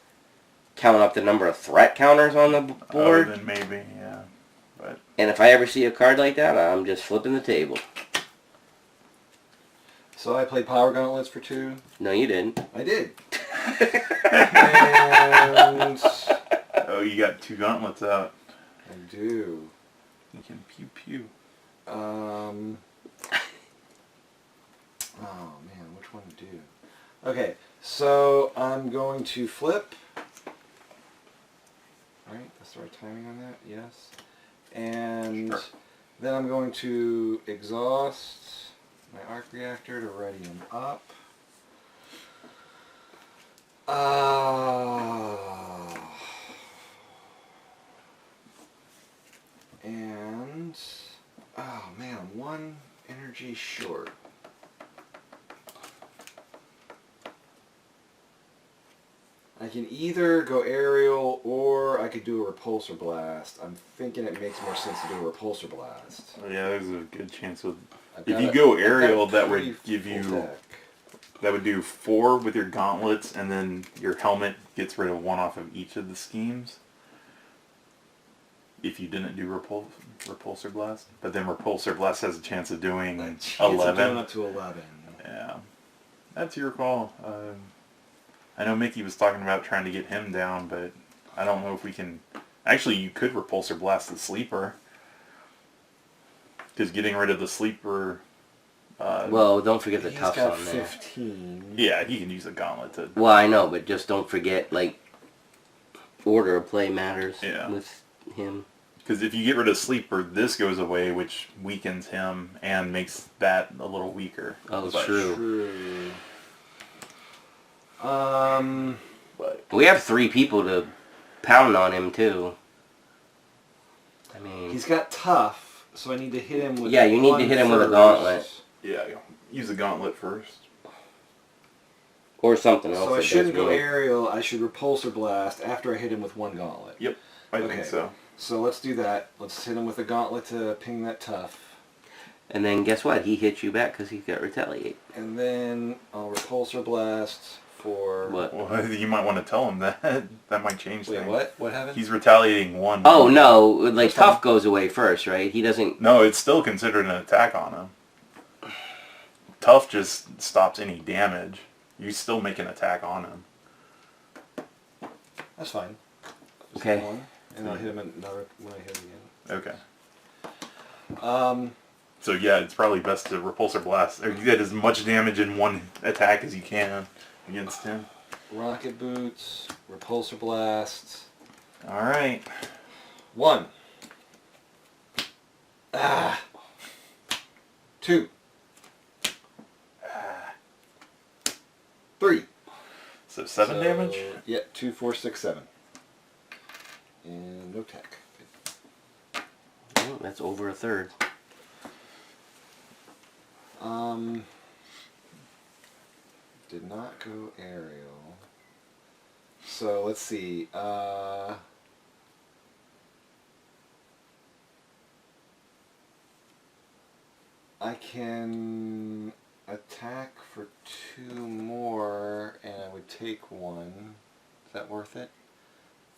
Speaker 2: Count up the number of threat counters on the board...
Speaker 1: Then maybe, yeah. But
Speaker 2: And if I ever see a card like that, I'm just flipping the table.
Speaker 3: So I played Power Gauntlets for 2.
Speaker 2: No, you didn't.
Speaker 3: I did. And
Speaker 1: oh, you got 2 gauntlets out.
Speaker 3: I do.
Speaker 1: You can pew pew.
Speaker 3: Oh man, which one to do? Okay, so I'm going to flip. Right, that's the right timing on that, yes. And
Speaker 1: Sure.
Speaker 3: then I'm going to exhaust my arc reactor to ready him up. And oh man, I'm 1 energy short. I can either go aerial or I could do a repulsor blast. I'm thinking it makes more sense to do a repulsor blast.
Speaker 1: Yeah, there's a good chance with...
Speaker 3: I've
Speaker 1: If
Speaker 3: got
Speaker 1: you
Speaker 3: a-
Speaker 1: go
Speaker 3: I've got
Speaker 1: aerial,
Speaker 3: a
Speaker 1: that
Speaker 3: pretty
Speaker 1: would give
Speaker 3: full
Speaker 1: you...
Speaker 3: deck.
Speaker 1: That would do 4 with your gauntlets, and then your helmet gets rid of 1 off of each of the schemes. If you didn't do repulsor blast. But then repulsor blast has a chance of doing
Speaker 3: That chance of
Speaker 1: 11.
Speaker 3: doing up to 11.
Speaker 1: Yeah. That's your call. I know Mickey was talking about trying to get him down, but I don't know if we can... Actually, you could repulsor blast the sleeper. Because getting rid of the sleeper...
Speaker 2: Well, don't forget the
Speaker 3: He's
Speaker 2: toughs
Speaker 3: got
Speaker 2: on there.
Speaker 3: 15.
Speaker 1: yeah, he can use a gauntlet to...
Speaker 2: Well, I know, but just don't forget, like, order of play matters
Speaker 1: Yeah.
Speaker 2: with him.
Speaker 1: Because if you get rid of Sleeper, this goes away, which weakens him and makes that a little weaker.
Speaker 2: Oh,
Speaker 1: But-
Speaker 2: true.
Speaker 1: But
Speaker 2: We have 3 people to pound on him, too. I mean...
Speaker 3: He's got tough, so I need to hit him with
Speaker 2: Yeah, you need to
Speaker 3: one
Speaker 2: hit him with a
Speaker 3: first.
Speaker 2: gauntlet.
Speaker 1: yeah, use a gauntlet first.
Speaker 2: Or something else.
Speaker 3: So I
Speaker 2: that
Speaker 3: shouldn't
Speaker 2: does
Speaker 3: go
Speaker 2: really-
Speaker 3: aerial. I should repulsor blast after I hit him with one gauntlet.
Speaker 1: Yep, I think
Speaker 3: Okay.
Speaker 1: so.
Speaker 3: So let's do that. Let's hit him with a gauntlet to ping that tough.
Speaker 2: And then guess what? He hits you back because he got retaliate.
Speaker 3: And then I'll repulsor blast for...
Speaker 2: What?
Speaker 1: Well, you might want to tell him that. That might change
Speaker 3: Wait,
Speaker 1: things.
Speaker 3: what? What happened?
Speaker 1: He's retaliating 1.
Speaker 2: Oh, no. Like,
Speaker 3: That's
Speaker 2: Tough
Speaker 3: fine.
Speaker 2: goes away first, right? He doesn't...
Speaker 1: No, it's still considered an attack on him. Tough just stops any damage. You still make an attack on him.
Speaker 3: That's fine. Just
Speaker 2: Okay.
Speaker 3: One, and I'll hit him another when I hit him again.
Speaker 1: Okay. So yeah, it's probably best to repulsor blast, or you get as much damage in one attack as you can against him.
Speaker 3: Rocket boots, repulsor blast.
Speaker 1: All right.
Speaker 3: 1. 2. 3.
Speaker 1: So 7 damage.
Speaker 3: Yeah, 2, 4, 6, 7. And no tech.
Speaker 2: Oh, that's over a third.
Speaker 3: Did not go aerial. So let's see. I can attack for 2 more, and I would take 1. Is that worth it?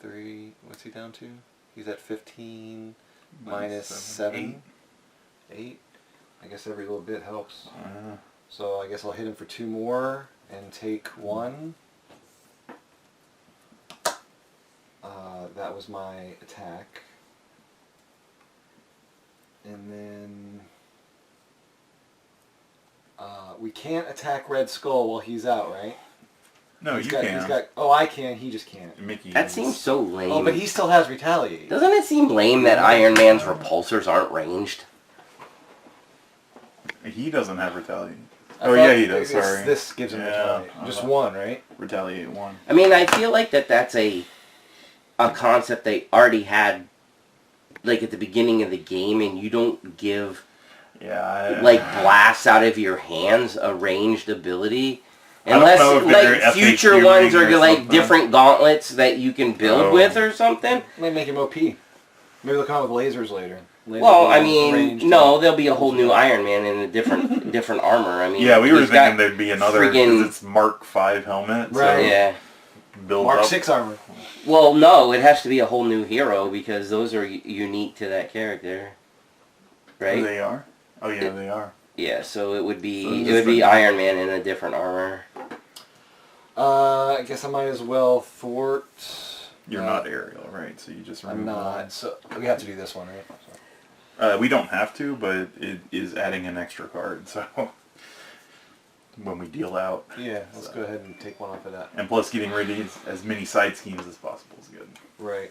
Speaker 3: 3. What's he down to? He's at 15 minus 7. 8. I guess every little bit helps. So I guess I'll hit him for 2 more and take 1. That was my attack. And then we can't attack Red Skull while he's out, right?
Speaker 1: No,
Speaker 3: He's
Speaker 1: you
Speaker 3: got,
Speaker 1: can.
Speaker 3: He's got, oh, I can. He just can't.
Speaker 1: Mickey.
Speaker 2: That
Speaker 1: is-
Speaker 2: seems so lame.
Speaker 3: Oh, but he still has retaliate.
Speaker 2: Doesn't it seem lame that Iron Man's repulsors aren't ranged?
Speaker 1: He doesn't have retaliate.
Speaker 3: I
Speaker 1: Oh
Speaker 3: thought
Speaker 1: yeah, he does. Sorry.
Speaker 3: This gives him
Speaker 1: Yeah,
Speaker 3: retaliate. Just 1, right?
Speaker 1: Retaliate 1.
Speaker 2: I mean, I feel like that's a concept they already had, like, at the beginning of the game, and you don't give,
Speaker 1: Yeah.
Speaker 2: like, blasts out of your hands a ranged ability.
Speaker 1: I don't
Speaker 2: Unless,
Speaker 1: know if they're
Speaker 2: like, future
Speaker 1: FAQ
Speaker 2: ones are,
Speaker 1: or
Speaker 2: like,
Speaker 1: something.
Speaker 2: different gauntlets that you can build
Speaker 1: Oh.
Speaker 2: with or something.
Speaker 3: Might make him OP. Maybe they'll come out with lasers later.
Speaker 2: Well, I mean,
Speaker 3: Ranged
Speaker 2: no,
Speaker 3: and-
Speaker 2: there'll be a whole new Iron Man in a different different armor. I mean,
Speaker 1: Yeah, we were
Speaker 2: he's
Speaker 1: thinking
Speaker 2: got
Speaker 1: there'd be another
Speaker 2: friggin-
Speaker 1: because it's Mark 5 helmet. So
Speaker 3: Right.
Speaker 2: Yeah.
Speaker 1: build
Speaker 3: Mark
Speaker 1: up.
Speaker 3: 6 armor.
Speaker 2: Well, no, it has to be a whole new hero because those are unique to that character, right?
Speaker 1: They are. Oh yeah, they are.
Speaker 2: Yeah, so it would
Speaker 1: So
Speaker 2: be
Speaker 1: it's
Speaker 2: it would be
Speaker 1: different.
Speaker 2: Iron Man in a different armor.
Speaker 3: I guess I might as well thwart.
Speaker 1: You're not aerial, right? So you just
Speaker 3: I'm
Speaker 1: remove
Speaker 3: not.
Speaker 1: one.
Speaker 3: So we have to do this one, right?
Speaker 1: We don't have to, but it is adding an extra card. So when we deal out,
Speaker 3: Yeah, let's
Speaker 1: So-
Speaker 3: go ahead and take one off of that.
Speaker 1: and plus getting rid of as many side schemes as possible is good.
Speaker 3: Right.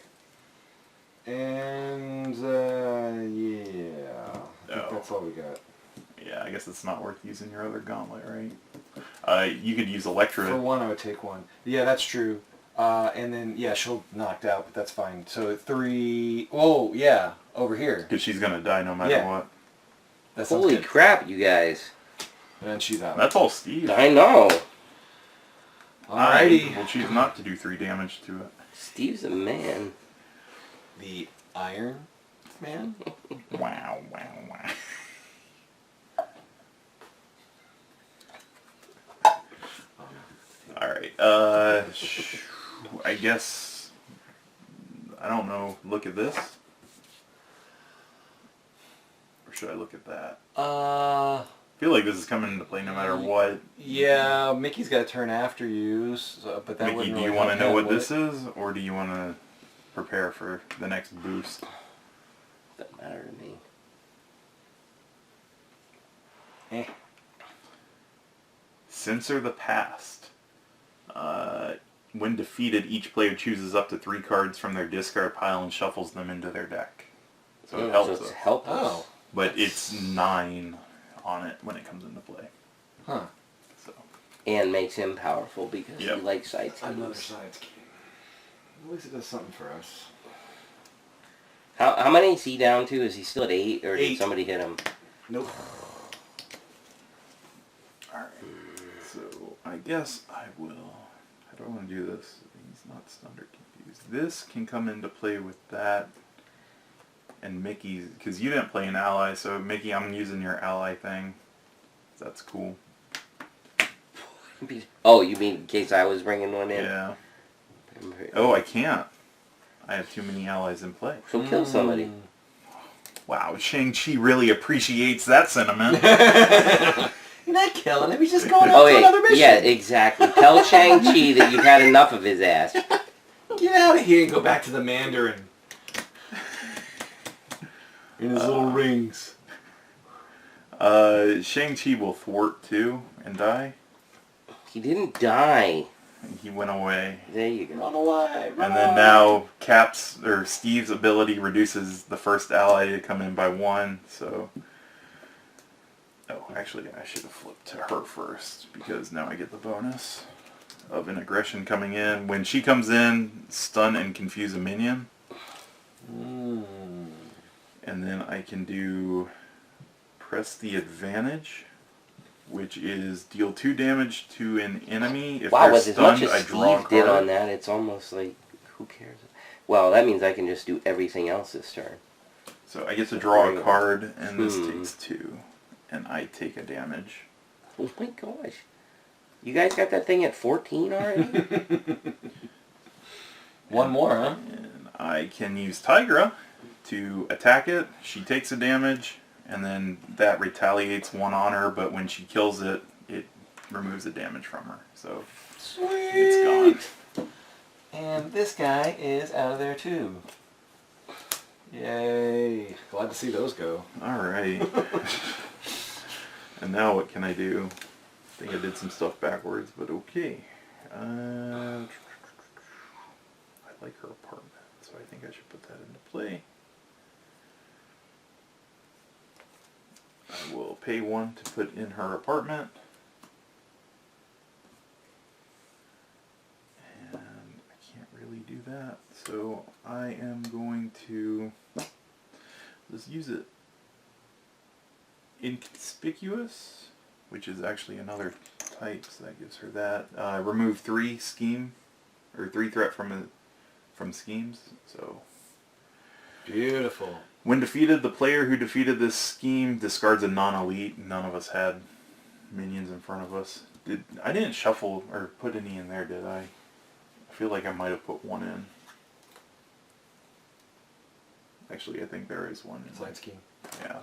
Speaker 3: And yeah, I think
Speaker 1: Oh.
Speaker 3: that's all we got.
Speaker 1: Yeah, I guess it's not worth using your other gauntlet, right? You could use Electra.
Speaker 3: For 1, I would take 1. Yeah, that's true. And then yeah, she'll knocked out, but that's fine. So 3. Oh yeah, over here.
Speaker 1: Because she's gonna die no matter
Speaker 3: Yeah.
Speaker 1: what.
Speaker 3: That sounds
Speaker 2: Holy
Speaker 3: good.
Speaker 2: crap, you guys!
Speaker 3: And then she's out.
Speaker 1: That's all Steve.
Speaker 2: I know.
Speaker 3: Alrighty.
Speaker 1: We'll choose not to do 3 damage to it.
Speaker 2: Steve's a man.
Speaker 3: The Iron Man.
Speaker 1: Wow, wow, wow. Alright, I guess, I don't know, look at this? Or should I look at that? I feel like this is coming into play no matter what.
Speaker 3: Yeah, Mickey's got to turn after you, so, but that
Speaker 1: Mickey,
Speaker 3: wouldn't
Speaker 1: do
Speaker 3: really
Speaker 1: you want to
Speaker 3: help
Speaker 1: know
Speaker 3: him,
Speaker 1: what
Speaker 3: would
Speaker 1: this
Speaker 3: it?
Speaker 1: is? Or do you want to prepare for the next boost?
Speaker 2: Doesn't matter to me.
Speaker 3: Eh.
Speaker 1: Censor the past. When defeated, each player chooses up to 3 cards from their discard pile and shuffles them into their deck. So it helps
Speaker 2: So it's
Speaker 1: us.
Speaker 2: helpless.
Speaker 3: Oh.
Speaker 1: But it's 9 on it when it comes into play.
Speaker 3: Huh.
Speaker 1: So
Speaker 2: And makes him powerful because
Speaker 1: Yep.
Speaker 2: he likes side schemes.
Speaker 3: Another side scheme. At least it does something for us.
Speaker 2: How many is he down to? Is he still at 8, or did
Speaker 3: 8.
Speaker 2: somebody hit him?
Speaker 3: Nope.
Speaker 1: alright. So I guess I will. How do I want to do this? He's not stunned or confused. This can come into play with that. And Mickey's, because you didn't play an ally, so Mickey, I'm using your ally thing. That's cool.
Speaker 2: Oh, you mean in case I was bringing one in?
Speaker 1: Yeah. Oh, I can't. I have too many allies in play.
Speaker 2: So kill somebody.
Speaker 1: Wow, Shang-Chi really appreciates that sentiment.
Speaker 3: You're not killing him. He's just going
Speaker 2: Oh,
Speaker 3: on to another mission.
Speaker 2: yeah, exactly. Tell Shang-Chi that you've had enough of his ass.
Speaker 3: Get out of here and go back to the Mandarin. In his little rings.
Speaker 1: Shang-Chi will thwart too and die.
Speaker 2: He didn't die.
Speaker 1: He went away.
Speaker 2: There you go.
Speaker 3: Run away.
Speaker 1: And then now Cap's or Steve's ability reduces the first ally to come in by 1, so... Oh, actually I should have flipped to her first, because now I get the bonus of an aggression coming in. When she comes in, stun and confuse a minion. And then I can do press the advantage, which is deal 2 damage to an enemy. If
Speaker 2: Wow,
Speaker 1: they're
Speaker 2: with as much
Speaker 1: stunned,
Speaker 2: as
Speaker 1: I draw a
Speaker 2: Steve did
Speaker 1: card.
Speaker 2: on that, it's almost like, who cares? Well, that means I can just do everything else this turn.
Speaker 1: So I get to draw a card, and this
Speaker 2: Hmm.
Speaker 1: takes 2, and I take a damage.
Speaker 2: Oh my gosh. You guys got that thing at 14 already?
Speaker 3: One more, huh?
Speaker 1: And I can use Tigra to attack it. She takes a damage, and then that retaliates 1 on her, but when she kills it, it removes the damage from her. So
Speaker 3: Sweet.
Speaker 1: it's gone.
Speaker 3: And this guy is out of there too. Yay. Glad to see those go.
Speaker 1: Alright. And now what can I do? I think I did some stuff backwards, but okay. I like her apartment, so I think I should put that into play. I will pay 1 to put in her apartment. And I can't really do that, so I am going to just use it. Inconspicuous, which is actually another type, so that gives her that. Remove 3 scheme, or 3 threat from schemes, so...
Speaker 3: Beautiful.
Speaker 1: When defeated, the player who defeated this scheme discards a non-elite. None of us had minions in front of us. I didn't shuffle or put any in there, did I? I feel like I might have put 1 in. Actually, I think there is 1 in.
Speaker 3: Side scheme.
Speaker 1: Yeah.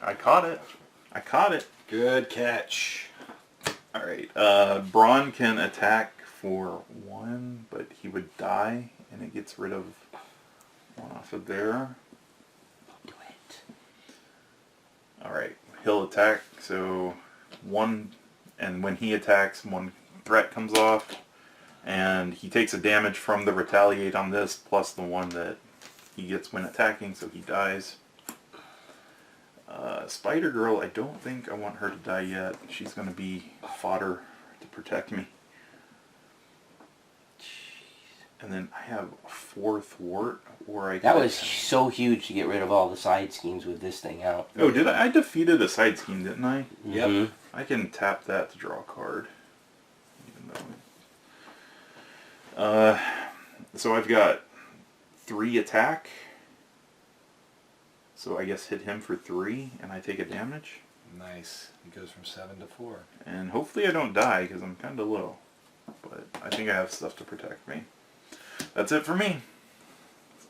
Speaker 1: I caught it. I caught it.
Speaker 3: Good catch.
Speaker 1: Alright, Braun can attack for 1, but he would die, and it gets rid of 1 off of there.
Speaker 2: Do it.
Speaker 1: Alright, he'll attack, so 1, and when he attacks, 1 threat comes off, and he takes a damage from the retaliate on this, plus the 1 that he gets when attacking, so he dies. Spider Girl, I don't think I want her to die yet. She's going to be fodder to protect me. And then I have a 4th thwart, or I
Speaker 2: That
Speaker 1: could-
Speaker 2: was so huge to get rid of all the side schemes with this thing out.
Speaker 1: Oh, did I? I defeated a side scheme, didn't I?
Speaker 3: Yep.
Speaker 2: Mhm.
Speaker 1: I can tap that to draw a card. Even though so I've got 3 attack. So I guess hit him for 3, and I take a damage.
Speaker 3: Nice. He goes from 7 to 4.
Speaker 1: And hopefully I don't die, because I'm kind of low. But I think I have stuff to protect me. That's it for me.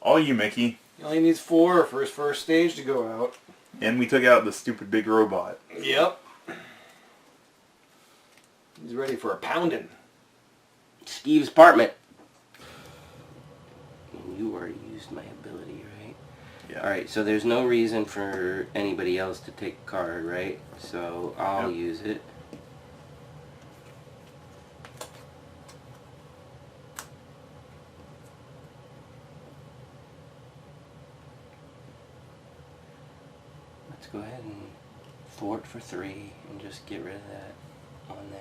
Speaker 1: All you, Mickey.
Speaker 3: He only needs 4 for his first stage to go out.
Speaker 1: And we took out the stupid big robot.
Speaker 3: Yep. He's ready for a pounding.
Speaker 2: Steve's apartment. You already used my ability, right?
Speaker 1: Yeah.
Speaker 2: Alright, so there's no reason for anybody else to take a card, right? So I'll
Speaker 1: Yep.
Speaker 2: use it. let's go ahead and thwart for 3 and just get rid of that on there.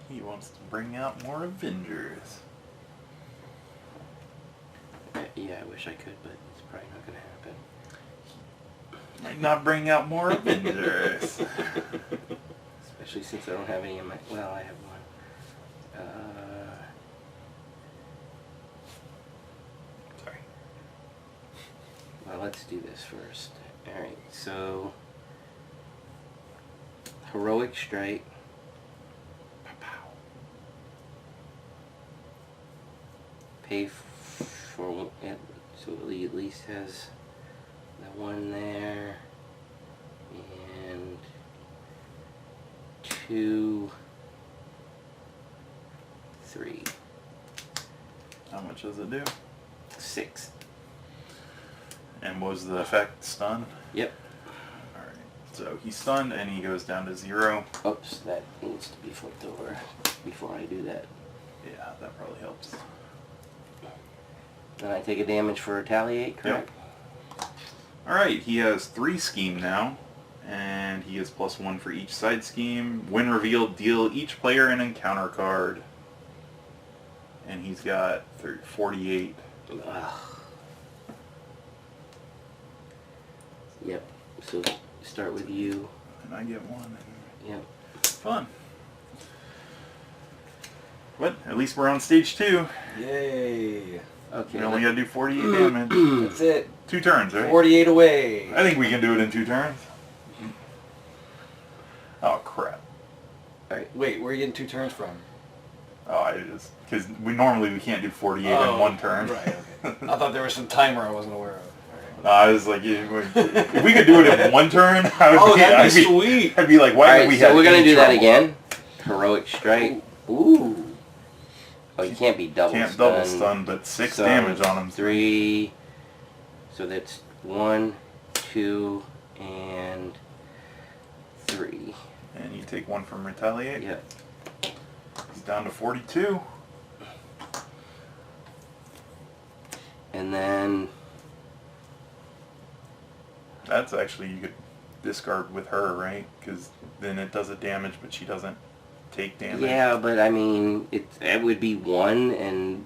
Speaker 1: He wants to bring out more Avengers.
Speaker 2: Yeah, I wish I could, but it's probably not going to happen.
Speaker 1: Might not bring out more Avengers.
Speaker 2: Especially since I don't have any in my... Well, I have one.
Speaker 1: Sorry.
Speaker 2: Well, let's do this first. Alright, so... Heroic Strike. Pay for it, so he at least has the one there, and 2, 3,
Speaker 1: How much does it do?
Speaker 2: 6.
Speaker 1: And was the effect stun?
Speaker 2: Yep.
Speaker 1: Alright, so he's stunned and he goes down to 0.
Speaker 2: Oops, that needs to be flipped over before I do that.
Speaker 1: Yeah, that probably helps.
Speaker 2: Then I take a damage for retaliate, correct?
Speaker 1: Yep. Alright, he has 3 scheme now, and he has +1 for each side scheme. When revealed, deal each player an encounter card. And he's got 48.
Speaker 2: Ugh. Yep, so start with you.
Speaker 1: And I get 1.
Speaker 2: Yep.
Speaker 1: Fun. But at least we're on stage 2.
Speaker 3: Yay.
Speaker 2: Okay.
Speaker 1: We only gotta do 48 damage.
Speaker 3: That's it.
Speaker 1: 2 turns, right?
Speaker 3: 48 away.
Speaker 1: I think we can do it in 2 turns. Oh crap.
Speaker 3: Alright, wait, where are you getting 2 turns from?
Speaker 1: Oh, I just because we can't do 48 in 1 turn.
Speaker 3: Right, okay. I thought there was some timer I wasn't aware of.
Speaker 1: No, I was like, yeah, if we could do it in 1 turn, I would
Speaker 3: Oh, that'd be
Speaker 1: I'd
Speaker 3: sweet.
Speaker 1: I'd be like, why did we have
Speaker 2: so we're gonna do that
Speaker 1: trouble?
Speaker 2: again. Heroic Strike. Ooh. Oh, you can't be double
Speaker 1: Can't
Speaker 2: stun.
Speaker 1: double stun, but 6
Speaker 2: So,
Speaker 1: damage on him.
Speaker 2: 3. So that's 1, 2, and 3.
Speaker 1: And you take 1 from retaliate.
Speaker 2: Yep.
Speaker 1: He's down to 42.
Speaker 2: And then
Speaker 1: That's actually, you could discard with her, right? Because then it does a damage, but she doesn't take damage.
Speaker 2: yeah, but I mean, it would be 1, and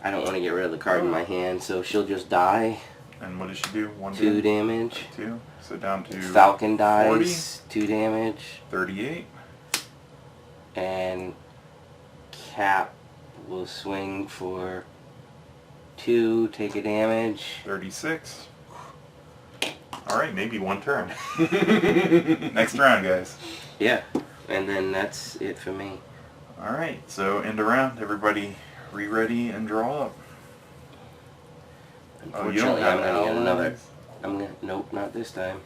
Speaker 2: I don't want to get rid of the card in my hand, so she'll just die.
Speaker 1: And what does she do? 1
Speaker 2: 2 damage.
Speaker 1: 2. So down to
Speaker 2: Falcon dies. 2 damage.
Speaker 1: 38.
Speaker 2: And Cap will swing for 2, take a damage.
Speaker 1: 36. Alright, maybe 1 turn. Next round, guys.
Speaker 2: Yeah, and then that's it for me.
Speaker 1: Alright, so end of round. Everybody re-ready and draw up.
Speaker 2: Unfortunately, I'm
Speaker 1: have
Speaker 2: going to get another.
Speaker 1: allies?
Speaker 2: Nope, not this time.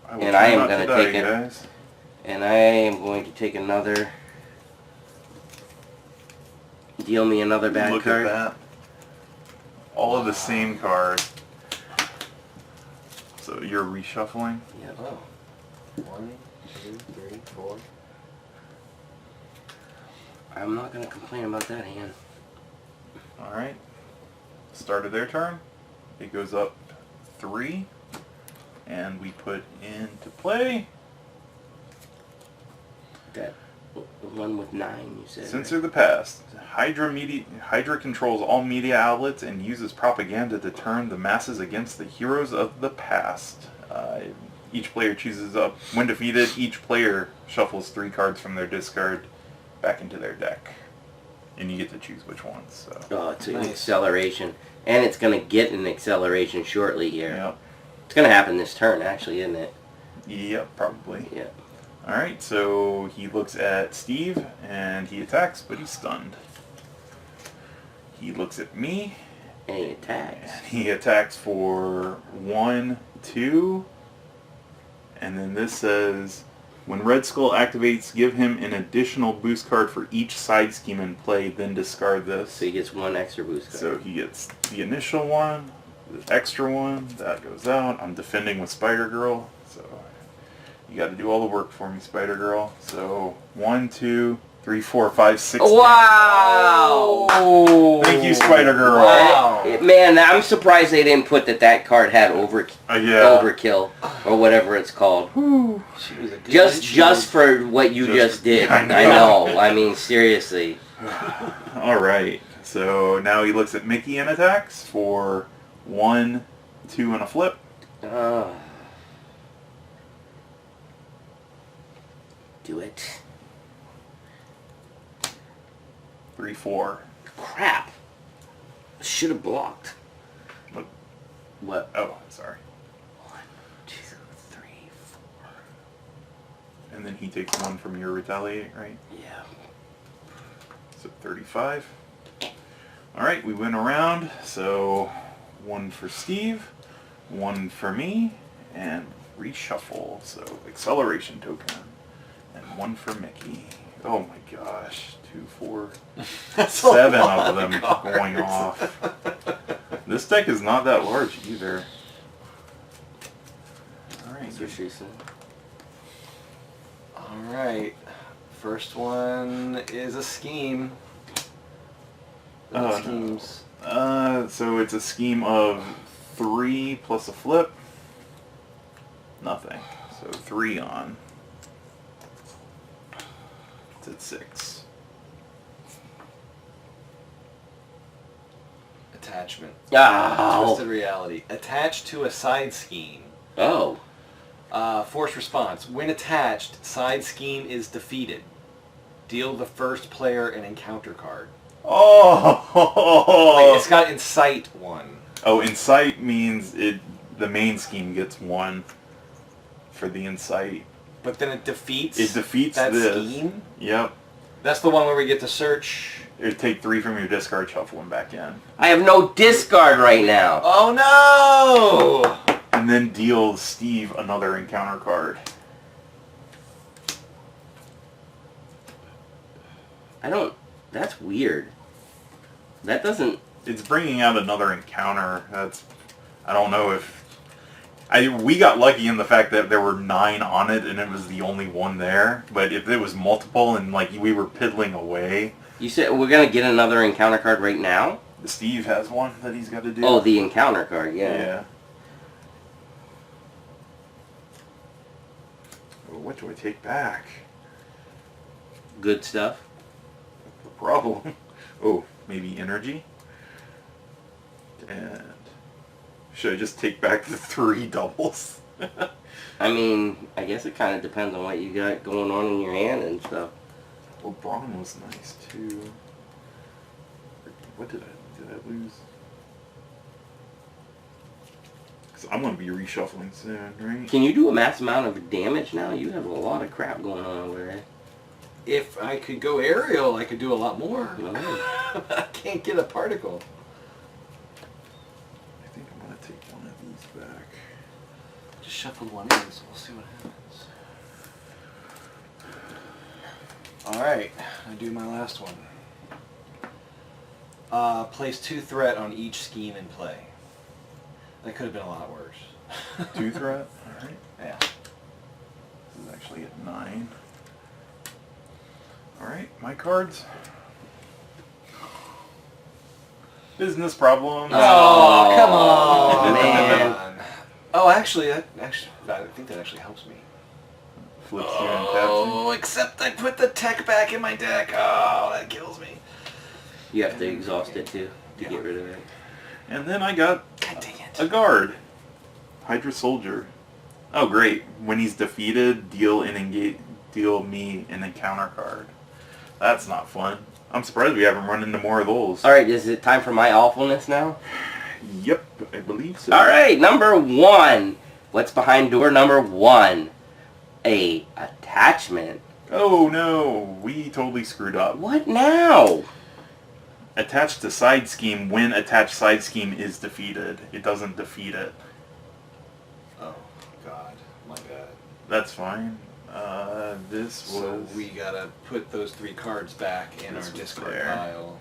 Speaker 1: I will
Speaker 2: And
Speaker 1: try
Speaker 2: I am
Speaker 1: not
Speaker 2: gonna
Speaker 1: to die,
Speaker 2: take it.
Speaker 1: guys.
Speaker 2: And I am going to take another. Deal me another bad
Speaker 1: Look
Speaker 2: card.
Speaker 1: at that. All of the same cards. So you're reshuffling?
Speaker 2: Yep.
Speaker 3: Oh. 1, 2, 3, 4.
Speaker 2: I'm not going to complain about that hand.
Speaker 1: Alright. Start of their turn. It goes up 3. And we put into play.
Speaker 2: That one with 9, you said.
Speaker 1: Censor the past. Hydra controls all media outlets and uses propaganda to turn the masses against the heroes of the past. Each player chooses up. When defeated, each player shuffles 3 cards from their discard back into their deck. And you get to choose which ones. So.
Speaker 2: Oh, it's an
Speaker 3: Nice.
Speaker 2: acceleration. And it's going to get an acceleration shortly here.
Speaker 1: Yep.
Speaker 2: It's going to happen this turn, actually, isn't it?
Speaker 1: Yep, probably.
Speaker 2: Yeah.
Speaker 1: Alright, so he looks at Steve and he attacks, but he's stunned. He looks at me
Speaker 2: And he attacks.
Speaker 1: and he attacks for 1, 2, and then this says, when Red Skull activates, give him an additional boost card for each side scheme in play, then discard this.
Speaker 2: So he gets 1 extra boost card.
Speaker 1: So he gets the initial one, the extra one, that goes out. I'm defending with Spider-Girl, so you got to do all the work for me, Spider-Girl. So 1, 2, 3, 4, 5, 6.
Speaker 2: Wow!
Speaker 1: Thank you, Spider Girl.
Speaker 3: Wow.
Speaker 2: Man, I'm surprised they didn't put that card had
Speaker 1: Yeah.
Speaker 2: overkill or whatever it's called.
Speaker 3: She was a good
Speaker 2: Just for what you just did.
Speaker 1: I
Speaker 2: I know. I mean, seriously.
Speaker 1: All right. So now he looks at Mickey and attacks for 1, 2, and a flip.
Speaker 2: Do it.
Speaker 1: 3, 4.
Speaker 2: Crap. Should have blocked.
Speaker 1: What?
Speaker 2: What?
Speaker 1: Oh, sorry.
Speaker 2: 1, 2, 3, 4.
Speaker 1: And then he takes 1 from your retaliate, right?
Speaker 2: Yeah.
Speaker 1: So 35. All right, we went around. So 1 for Steve, 1 for me, and reshuffle. So acceleration token, and 1 for Mickey. Oh my gosh, 2, 4, 7 of them going off. This deck is not that large either. All right.
Speaker 2: That's what she said.
Speaker 3: Alright. First one is a scheme.
Speaker 1: Oh,
Speaker 3: Schemes.
Speaker 1: So it's a scheme of 3 plus a flip. Nothing. So 3 on. It's at 6.
Speaker 3: Attachment.
Speaker 2: Oh.
Speaker 3: Twisted reality. Attached to a side scheme.
Speaker 2: Oh.
Speaker 3: Force response. When attached, side scheme is defeated. Deal the first player an encounter card.
Speaker 1: Oh!
Speaker 3: Wait, it's got incite 1.
Speaker 1: Oh, incite means the main scheme gets 1 for the incite.
Speaker 3: But then it defeats
Speaker 1: that
Speaker 3: this. Scheme?
Speaker 1: Yep.
Speaker 3: That's the one where we get to search.
Speaker 1: It'd take 3 from your discard, shuffle them back in.
Speaker 2: I have no discard right now.
Speaker 3: Oh no!
Speaker 1: And then deal Steve another encounter card.
Speaker 2: That's weird. That doesn't...
Speaker 1: It's bringing out another encounter. I don't know if... we got lucky in the fact that there were 9 on it and it was the only one there. But if it was multiple and like we were piddling away...
Speaker 2: You said we're going to get another encounter card right now?
Speaker 1: Steve has one that he's got to do.
Speaker 2: Oh, the encounter card, yeah.
Speaker 1: Yeah. Well, what do I take back?
Speaker 2: Good stuff.
Speaker 1: The problem. Oh, maybe energy? And should I just take back the 3 doubles?
Speaker 2: I mean, I guess it kind of depends on what you got going on in your hand and stuff.
Speaker 1: Well, Braun was nice too. What did I lose? Because I'm going to be reshuffling soon, right?
Speaker 2: Can you do a mass amount of damage now? You have a lot of crap going on over there.
Speaker 3: If I could go aerial, I could do a lot more.
Speaker 2: No.
Speaker 3: I can't get a particle.
Speaker 1: I think I'm going to take one of these back.
Speaker 3: Just shuffle one in, so we'll see what happens. Alright, I do my last one. Place 2 threat on each scheme in play. That could have been a lot worse.
Speaker 1: 2 threat? Alright.
Speaker 3: Yeah.
Speaker 1: This is actually at 9. Alright, my cards. Business problem.
Speaker 3: Oh, come on,
Speaker 2: man.
Speaker 3: Oh, actually, I think that actually helps me.
Speaker 1: Flips you and taps
Speaker 3: Oh, except I put the tech back in my deck. Oh, that kills me.
Speaker 2: You have to exhaust it too to get rid of it.
Speaker 1: you. And then I got
Speaker 3: God dang it.
Speaker 1: a guard. Hydra Soldier. Oh, great. When he's defeated, deal me an encounter card. That's not fun. I'm surprised we haven't run into more of those.
Speaker 2: Alright, is it time for my awfulness now?
Speaker 1: Yep, I believe so.
Speaker 2: Alright, number 1. What's behind door number 1? A attachment.
Speaker 1: Oh no, we totally screwed up.
Speaker 2: What now?
Speaker 1: Attached to side scheme when attached side scheme is defeated. It doesn't defeat it.
Speaker 3: Oh, God. My bad.
Speaker 1: That's fine. This
Speaker 3: So
Speaker 1: was...
Speaker 3: we gotta put those 3 cards back in
Speaker 1: This
Speaker 3: our
Speaker 1: was
Speaker 3: discard
Speaker 1: there.
Speaker 3: pile.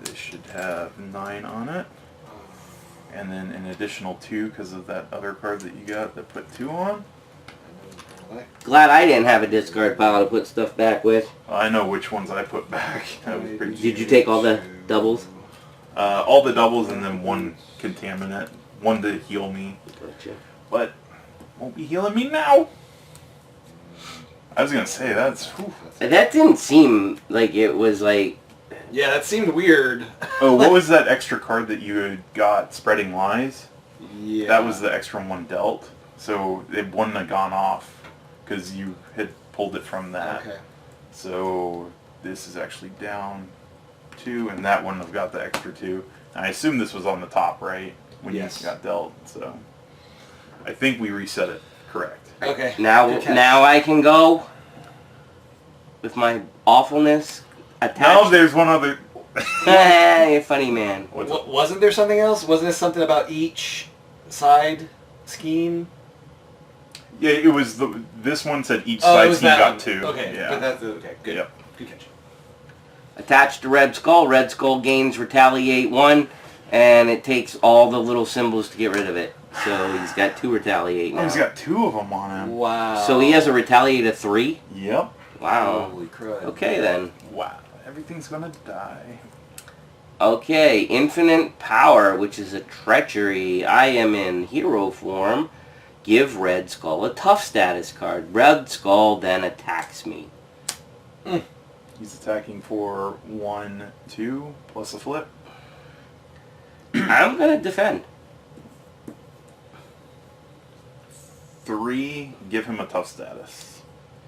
Speaker 1: This should have 9 on it. And then an additional 2 because of that other card that you got that put 2 on.
Speaker 2: Glad I didn't have a discard pile to put stuff back with.
Speaker 1: I know which ones I put back. That was pretty
Speaker 2: Did you take all the doubles?
Speaker 1: All the doubles and then one contaminant. One to heal me.
Speaker 2: Gotcha.
Speaker 1: But won't be healing me now. I was going to say, that's... Whew.
Speaker 2: That didn't seem like it was like...
Speaker 3: Yeah, that seemed weird.
Speaker 1: Oh, what was that extra card that you had got? Spreading Lies?
Speaker 3: Yeah.
Speaker 1: That was the extra one dealt. So it wouldn't have gone off because you had pulled it from that.
Speaker 3: Okay.
Speaker 1: So this is actually down 2, and that wouldn't have got the extra 2. I assume this was on the top, right? When
Speaker 3: Yes.
Speaker 1: you got dealt. So I think we reset it correct.
Speaker 3: Okay.
Speaker 2: Now I can go with my awfulness attached.
Speaker 1: No, there's one other...
Speaker 2: You're funny, man.
Speaker 3: Wasn't there something else? Wasn't there something about each side scheme?
Speaker 1: Yeah, it was this one said each
Speaker 3: Oh, it
Speaker 1: side
Speaker 3: was
Speaker 1: scheme
Speaker 3: that
Speaker 1: got
Speaker 3: one.
Speaker 1: 2.
Speaker 3: Okay.
Speaker 1: Yeah.
Speaker 3: But that's okay. Good.
Speaker 1: Yep.
Speaker 3: Good catch.
Speaker 2: Attached to Red Skull gains Retaliate 1, and it takes all the little symbols to get rid of it. So he's got 2 Retaliate now.
Speaker 1: Oh, he's got 2 of them on him.
Speaker 3: Wow.
Speaker 2: So he has a Retaliate of 3?
Speaker 1: Yep.
Speaker 2: Wow.
Speaker 3: Holy crud.
Speaker 2: Okay then.
Speaker 1: Wow. Everything's gonna die.
Speaker 2: Okay, Infinite Power, which is a treachery. I am in hero form. Give Red Skull a tough status card. Red Skull then attacks me.
Speaker 1: He's attacking for 1, 2, plus a flip.
Speaker 2: I'm going to defend.
Speaker 1: 3, give him a tough status.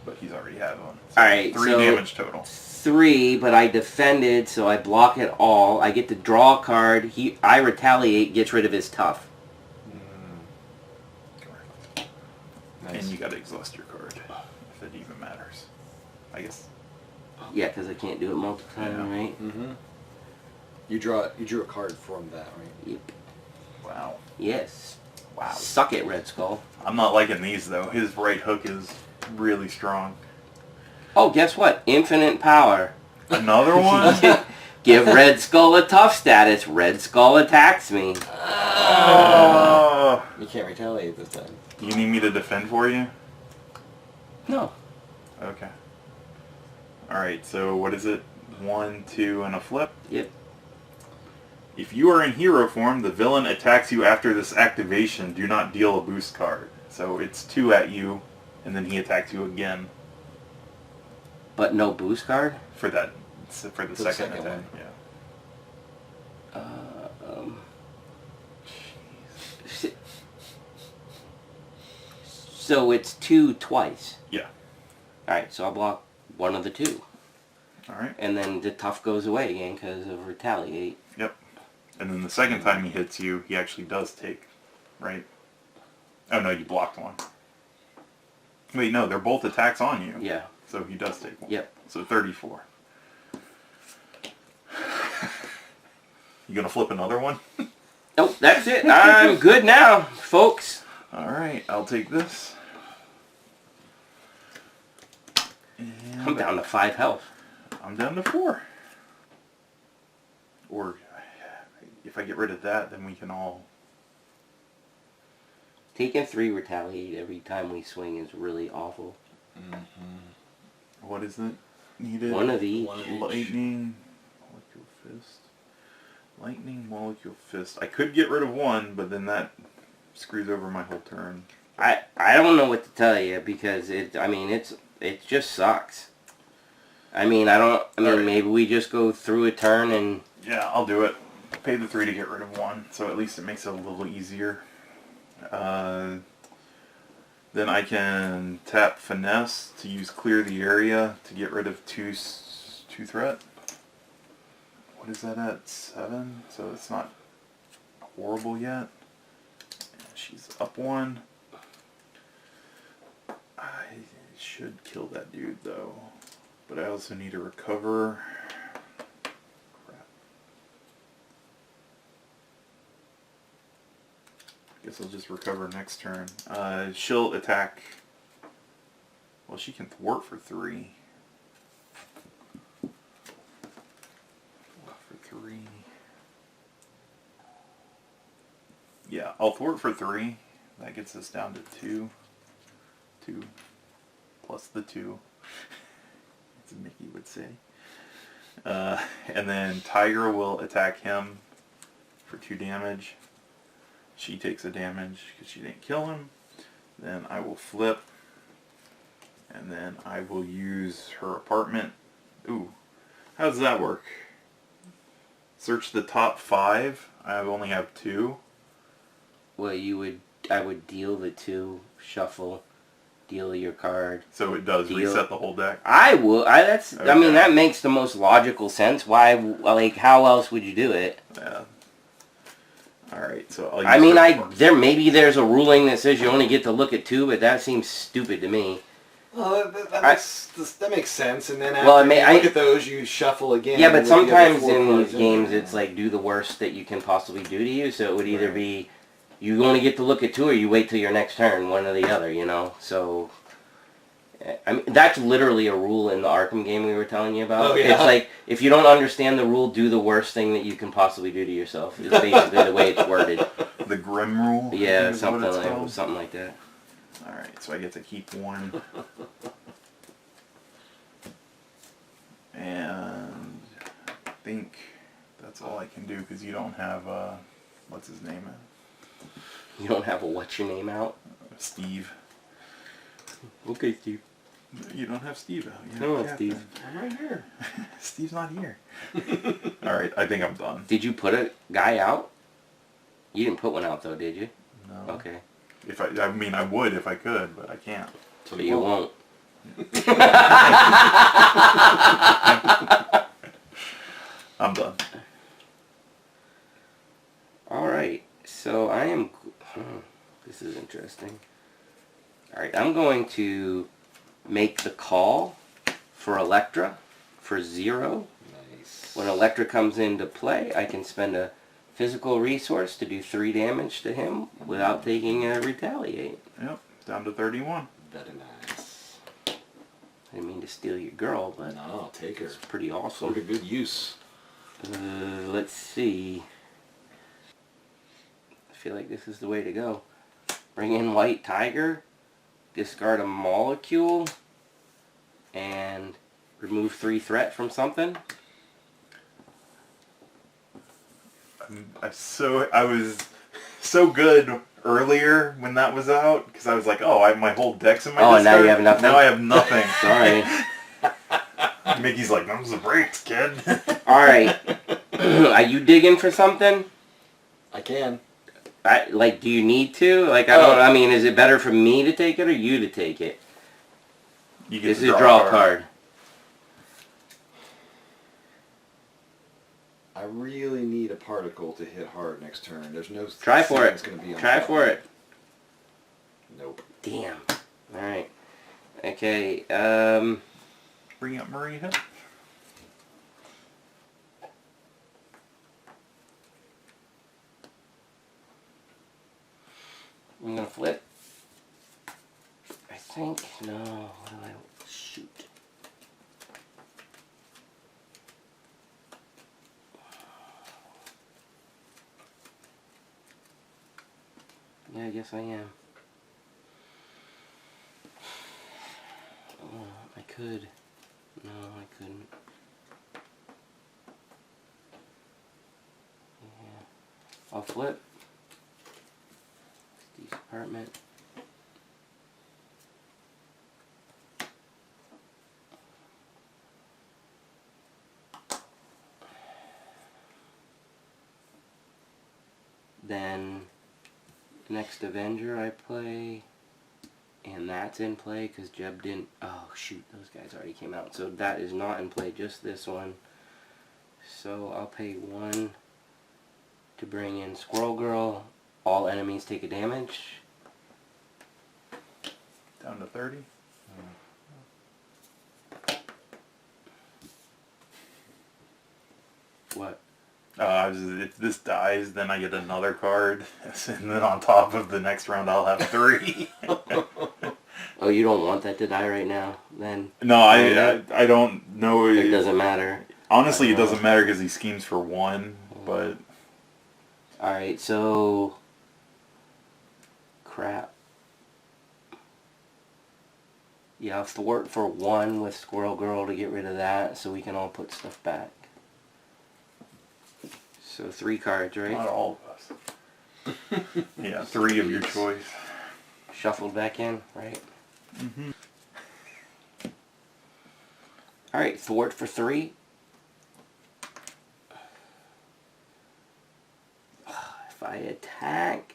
Speaker 1: But he's already had one. So
Speaker 2: Alright,
Speaker 1: 3
Speaker 2: so
Speaker 1: damage total.
Speaker 2: 3, but I defended, so I block it all. I get to draw a card. I retaliate, gets rid of his tough.
Speaker 1: Correct.
Speaker 3: Nice.
Speaker 1: And you gotta exhaust your card, if it even matters. I guess.
Speaker 2: Yeah, because I can't do it multiple times,
Speaker 1: Yeah.
Speaker 2: right?
Speaker 3: Mm-hmm. You drew a card from that, right?
Speaker 2: Yep.
Speaker 1: Wow.
Speaker 2: Yes.
Speaker 1: Wow.
Speaker 2: Suck it, Red Skull.
Speaker 1: I'm not liking these though. His right hook is really strong.
Speaker 2: Oh, guess what? Infinite Power.
Speaker 1: Another one?
Speaker 2: Give Red Skull a tough status. Red Skull attacks me.
Speaker 1: Oh.
Speaker 3: You can't retaliate this time.
Speaker 1: You need me to defend for you?
Speaker 2: No.
Speaker 1: Okay. Alright, so what is it? 1, 2, and a flip?
Speaker 2: Yep.
Speaker 1: If you are in hero form, the villain attacks you after this activation. Do not deal a boost card. So it's 2 at you, and then he attacks you again
Speaker 2: But no boost card?
Speaker 1: for the second
Speaker 3: second
Speaker 1: attack.
Speaker 3: one.
Speaker 1: Yeah.
Speaker 2: So it's 2 twice.
Speaker 1: Yeah.
Speaker 2: Alright, so I'll block one of the 2.
Speaker 1: Alright.
Speaker 2: And then the tough goes away again because of retaliate.
Speaker 1: Yep. And then the second time he hits you, he actually does take, right? Oh no, you blocked one. Wait, no, they're both attacks on you.
Speaker 2: Yeah.
Speaker 1: So he does take one.
Speaker 2: Yep.
Speaker 1: So 34. You gonna flip another one?
Speaker 2: Nope, that's it. I'm good now, folks.
Speaker 1: Alright, I'll take this. And
Speaker 2: I'm down to 5 health.
Speaker 1: I'm down to 4. Or if I get rid of that, then we can all...
Speaker 2: Taking 3 retaliate every time we swing is really awful.
Speaker 1: What is it needed?
Speaker 2: One of each.
Speaker 1: Lightning, Molecule Fist. Lightning, Molecule Fist. I could get rid of one, but then that screws over my whole turn.
Speaker 2: I don't know what to tell you because it just sucks. Maybe we just go through a turn and...
Speaker 1: Yeah, I'll do it. Pay the 3 to get rid of one, so at least it makes it a little easier. Then I can tap Finesse to use Clear the Area to get rid of 2 threat. What is that at? 7? So it's not horrible yet. She's up 1. I should kill that dude though. But I also need to recover. Crap. Guess I'll just recover next turn. She'll attack. Well, she can thwart for 3. For 3. Yeah, I'll thwart for 3. That gets us down to 2. 2. plus the 2, as Mickey would say. And then Tiger will attack him for 2 damage. She takes a damage because she didn't kill him. Then I will flip. And then I will use her apartment. Ooh, how does that work? Search the top 5. I only have 2.
Speaker 2: Well, I would deal the 2, shuffle, deal your card.
Speaker 1: So it does reset the whole deck?
Speaker 2: I would. I mean,
Speaker 1: Okay.
Speaker 2: that makes the most logical sense. Why, like, how else would you do it?
Speaker 1: Yeah. Alright, so I'll use
Speaker 2: I mean,
Speaker 1: her
Speaker 2: maybe there's a ruling that says you only get to look at 2, but that seems stupid to me.
Speaker 3: Well, that makes sense, and then after
Speaker 2: Well,
Speaker 3: you look at those, you shuffle again.
Speaker 2: Yeah, but
Speaker 3: and look at the other
Speaker 2: sometimes
Speaker 3: 4
Speaker 2: in
Speaker 3: cards
Speaker 2: these games,
Speaker 3: there.
Speaker 2: it's like do the worst that you can possibly do to you. So it would either
Speaker 3: Right.
Speaker 2: be you only get to look at 2, or you wait till your next turn, one or the other. You know. So I mean, that's literally a rule in the Arkham game we were telling you about.
Speaker 3: Oh, yeah?
Speaker 2: It's like if you don't understand the rule, do the worst thing that you can possibly do to yourself. It's basically the way it's worded.
Speaker 1: The Grim Rule? I
Speaker 2: Yeah,
Speaker 1: think is what it's called.
Speaker 2: something like that.
Speaker 1: Alright, so I get to keep 1. And I think that's all I can do because you don't have, what's his name?
Speaker 2: You don't have a what's your name out.
Speaker 1: Steve.
Speaker 2: Okay, Steve.
Speaker 1: You don't have Steve out. You
Speaker 2: No,
Speaker 1: have
Speaker 2: Steve.
Speaker 1: Captain.
Speaker 3: I'm right here.
Speaker 1: Steve's not here. Alright, I think I'm done.
Speaker 2: Did you put a guy out? You didn't put one out though, did you?
Speaker 1: No.
Speaker 2: Okay.
Speaker 1: I mean, I would if I could, but I can't.
Speaker 2: But you won't.
Speaker 1: I'm done.
Speaker 2: Alright, so I am... this is interesting. Alright, I'm going to make the call for Electra for 0.
Speaker 3: Nice.
Speaker 2: When Electra comes into play, I can spend a physical resource to do 3 damage to him without taking a retaliate.
Speaker 1: Yep, down to 31.
Speaker 3: Very nice.
Speaker 2: I didn't mean to steal your girl, but
Speaker 3: No, I'll take her.
Speaker 2: it's pretty
Speaker 3: Put
Speaker 2: awesome.
Speaker 3: to good use.
Speaker 2: Let's see. I feel like this is the way to go. Bring in White Tiger, discard a molecule, and remove 3 threat from something.
Speaker 1: I was so good earlier when that was out because I was like, oh, I have my whole deck's in my discard.
Speaker 2: Now you have nothing?
Speaker 1: Now I have nothing.
Speaker 2: Sorry.
Speaker 1: Mickey's like, those are breaks, kid.
Speaker 2: Alright. Are you digging for something?
Speaker 3: I can.
Speaker 2: Do you need to? I mean, is it better for me to take it or you to take it?
Speaker 1: You get
Speaker 2: This
Speaker 1: to
Speaker 2: is a draw card.
Speaker 3: I really need a particle to hit hard next turn. There's no...
Speaker 2: Try for it.
Speaker 3: It's gonna be on
Speaker 2: Try
Speaker 3: top.
Speaker 2: for it.
Speaker 3: Nope.
Speaker 2: Damn. Alright. Okay,
Speaker 1: Bring up Marita.
Speaker 2: I'm gonna flip. I think, no, what do I, shoot. Yeah, I guess I am. Oh, I could. No, I couldn't. Yeah. I'll flip. Steve's apartment. Then next Avenger I play, and that's in play because Jeb didn't. Oh shoot, those guys already came out, so that is not in play. Just this one. So I'll pay 1 to bring in Squirrel Girl. All enemies take a damage.
Speaker 1: Down to 30.
Speaker 2: What?
Speaker 1: If this dies, then I get another card, and then on top of the next round, I'll have 3.
Speaker 2: Oh, you don't want that to die right now, then?
Speaker 1: No, I don't know.
Speaker 2: It doesn't matter.
Speaker 1: Honestly, it doesn't matter because he schemes for 1, but...
Speaker 2: Alright, so... Crap. Yeah, thwart for 1 with Squirrel Girl to get rid of that, so we can all put stuff back. So 3 cards, right?
Speaker 1: Not all of us. Yeah, 3 of your choice.
Speaker 2: Shuffled back in, right?
Speaker 1: Mm-hmm.
Speaker 2: Alright, thwart for 3. If I attack...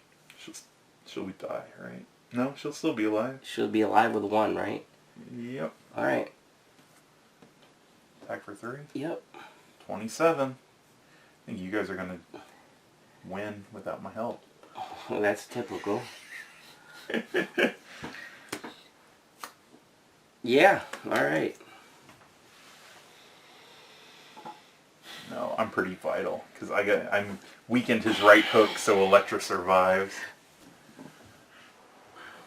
Speaker 1: She'll be die, right? No, she'll still be alive.
Speaker 2: She'll be alive with 1, right?
Speaker 1: Yep.
Speaker 2: Alright.
Speaker 1: Attack for 3.
Speaker 2: Yep.
Speaker 1: 27. I think you guys are going to win without my help.
Speaker 2: Well, that's typical. Yeah, alright.
Speaker 1: No, I'm pretty vital because I'm weakened his right hook, so Electra survives.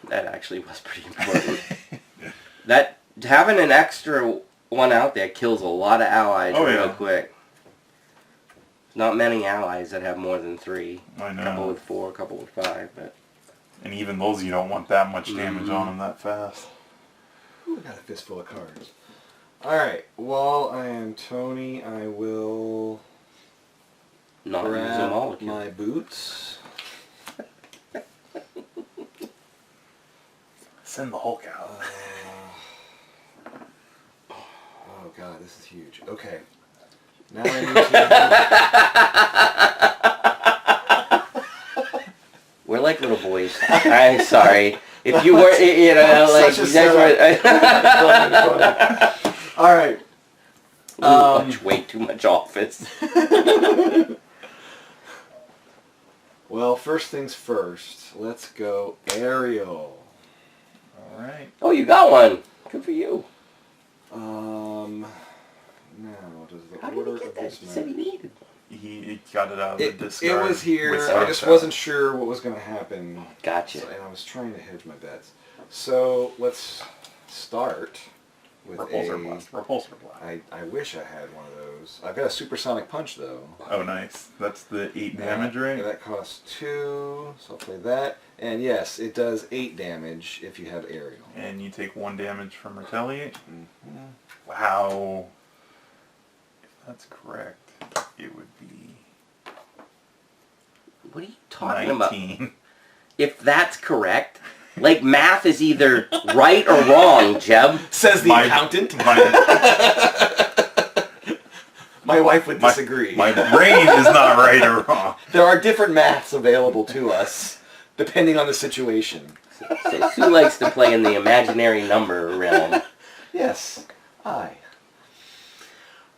Speaker 2: That actually was pretty important. That having an extra one out there kills a lot of allies real quick. Not many allies that have more than 3.
Speaker 1: I know.
Speaker 2: A couple with 4, a couple with 5, but...
Speaker 1: And even those, you don't want that much damage on them that fast.
Speaker 3: Ooh, I got a fistful of cards. Alright, while I am Tony, I will
Speaker 2: not use a
Speaker 3: grab
Speaker 2: molecule.
Speaker 3: my boots.
Speaker 1: Send the Hulk out.
Speaker 3: Oh god, this is huge. Okay. Now I need to...
Speaker 2: We're like little boys. I'm sorry. If you were, you know, like...
Speaker 3: Alright.
Speaker 2: Way too much office.
Speaker 3: Well, first things first. Let's go Ariel.
Speaker 1: Alright.
Speaker 2: Oh, you got one. Good for you.
Speaker 3: Now, does the
Speaker 2: How did
Speaker 3: order
Speaker 2: he get
Speaker 3: of
Speaker 2: that?
Speaker 3: this
Speaker 2: He said he
Speaker 3: matter?
Speaker 2: needed one.
Speaker 1: He got it out of the
Speaker 3: It
Speaker 1: discard.
Speaker 3: was here.
Speaker 1: with
Speaker 3: I just
Speaker 1: Starfell.
Speaker 3: wasn't sure what was going to happen.
Speaker 2: Gotcha.
Speaker 3: And I was trying to hedge my bets. So let's start with
Speaker 1: Repulsor Blast. Repulsor Blast.
Speaker 3: I wish I had one of those. I've got a Supersonic Punch though.
Speaker 1: Oh, nice. That's the 8 damage, right?
Speaker 3: And that costs 2, so I'll play that. And yes, it does 8 damage if you have Aerial.
Speaker 1: And you take 1 damage from Retaliate.
Speaker 3: Mm-hmm.
Speaker 1: Wow. If that's correct, it would be
Speaker 2: What are you talking
Speaker 1: 19.
Speaker 2: about? If that's correct, like math is either right or wrong, Jeb.
Speaker 3: Says the accountant. My wife would disagree.
Speaker 1: My brain is not right or wrong.
Speaker 3: There are different maths available to us, depending on the situation.
Speaker 2: So Sue likes to play in the imaginary number realm.
Speaker 3: Yes, I.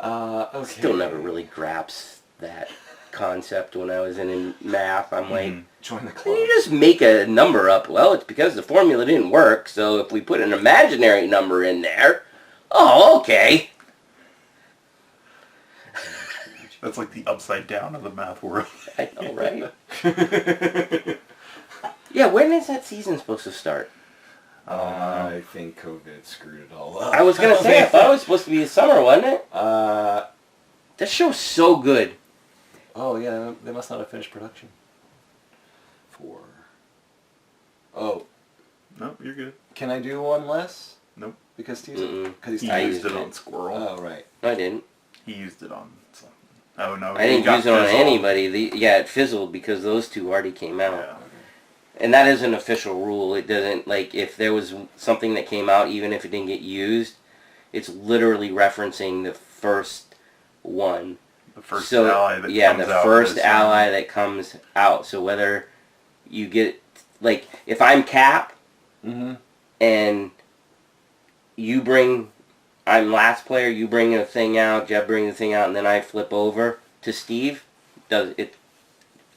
Speaker 3: Okay.
Speaker 2: Still never really grasps that concept when I was in math. I'm like,
Speaker 3: Join the
Speaker 2: "Can
Speaker 3: club.
Speaker 2: you just make a number up?" Well, it's because the formula didn't work, so if we put an imaginary number in there, oh, okay.
Speaker 1: That's like the upside down of the math world.
Speaker 2: I know, right? Yeah, when is that season supposed to start?
Speaker 3: I think COVID screwed it all up.
Speaker 2: I was going to say, I thought it was supposed to be summer, wasn't it?
Speaker 3: Uh,
Speaker 2: That show's so good.
Speaker 3: oh yeah, they must not have finished production. 4. Oh,
Speaker 1: No, you're good.
Speaker 3: can I do one less?
Speaker 1: Nope.
Speaker 3: Because he's
Speaker 2: Mm-mm.
Speaker 3: because
Speaker 1: He
Speaker 3: he's
Speaker 1: used it on Squirrel.
Speaker 3: Oh right.
Speaker 2: I didn't.
Speaker 1: He used it on something. Oh no,
Speaker 2: I didn't use it on anybody. Yeah, it fizzled because those 2 already came out.
Speaker 1: Yeah.
Speaker 2: And that is an official rule. It doesn't, like, if there was something that came out, even if it didn't get used, it's literally referencing the first one.
Speaker 1: The first ally that comes out.
Speaker 2: the first ally that comes out. So whether you get, like, if I'm Cap, and you bring, I'm last player, you bring a thing out, Jeb brings a thing out, and then I flip over to Steve,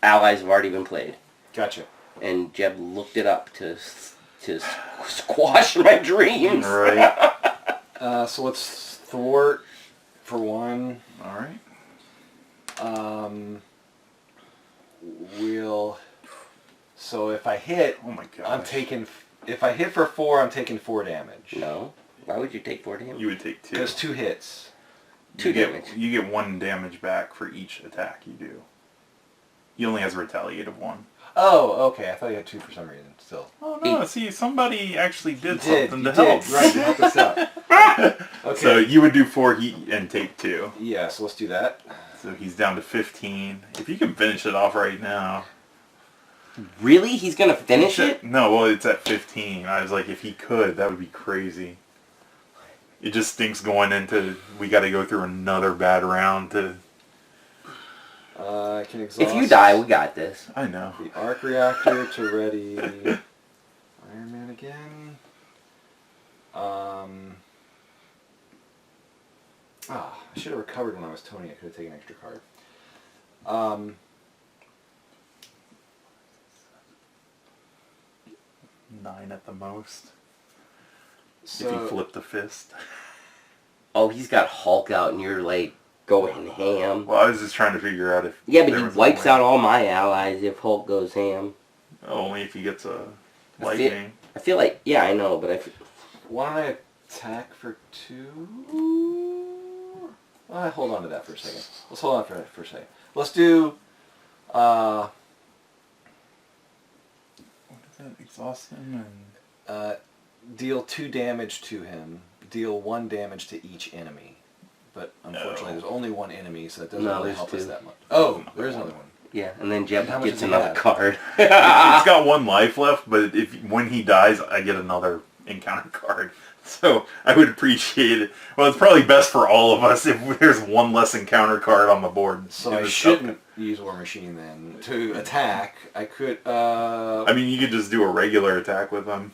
Speaker 2: allies have already been played.
Speaker 3: Gotcha.
Speaker 2: And Jeb looked it up to squash my dreams.
Speaker 1: Right.
Speaker 3: So let's thwart for 1.
Speaker 1: All right.
Speaker 3: So if I hit,
Speaker 1: Oh my god.
Speaker 3: I'm taking. If I hit for 4, I'm taking 4 damage.
Speaker 2: No. Why would you take 4 damage?
Speaker 1: You would take 2.
Speaker 3: Because 2 hits.
Speaker 2: Two damage.
Speaker 1: You get 1 damage back for each attack you do. He only has a retaliate of 1.
Speaker 3: Oh, okay. I thought you had 2 for some reason. Still.
Speaker 1: Oh no! See, somebody actually did
Speaker 3: You
Speaker 1: something
Speaker 3: you
Speaker 1: to help.
Speaker 3: Right, you helped us out. Okay.
Speaker 1: So you would do 4 heat and take 2.
Speaker 3: Yeah, so let's do that.
Speaker 1: So he's down to 15. If you can finish it off right now.
Speaker 2: Really? He's gonna finish it?
Speaker 1: No, well, it's at 15. I was like, if he could, that would be crazy. It just stinks going into, we got to go through another bad round to...
Speaker 3: I can exhaust.
Speaker 2: If you die, we got this.
Speaker 1: I know.
Speaker 3: The arc reactor to ready. Iron Man again. I should have recovered when I was Tony. I could have taken an extra card.
Speaker 1: 9 at the most.
Speaker 3: So,
Speaker 1: if you flip the fist.
Speaker 2: Oh, he's got Hulk out, and you're like going ham.
Speaker 1: Well, I was just trying to figure out if...
Speaker 2: Yeah, but he wipes out all my allies if Hulk goes ham.
Speaker 1: Only if he gets a lightning.
Speaker 2: I feel like, yeah, I know, but
Speaker 3: why don't I attack for 2? Hold on to that for a second. Let's hold on for a second. Let's do...
Speaker 1: What is that? Exhaust him and...
Speaker 3: deal 2 damage to him. Deal 1 damage to each enemy. But unfortunately, there's only 1 enemy, so that doesn't really help us that much. Oh, there is another one.
Speaker 2: Yeah, and then Jeb
Speaker 3: How much
Speaker 2: gets
Speaker 3: does he
Speaker 2: another
Speaker 3: have?
Speaker 2: card.
Speaker 1: It's got 1 life left, but when he dies, I get another encounter card. So I would appreciate it. Well, it's probably best for all of us if there's 1 less encounter card on the board.
Speaker 3: So I shouldn't use War Machine then. To attack, I could...
Speaker 1: I mean, you could just do a regular attack with him.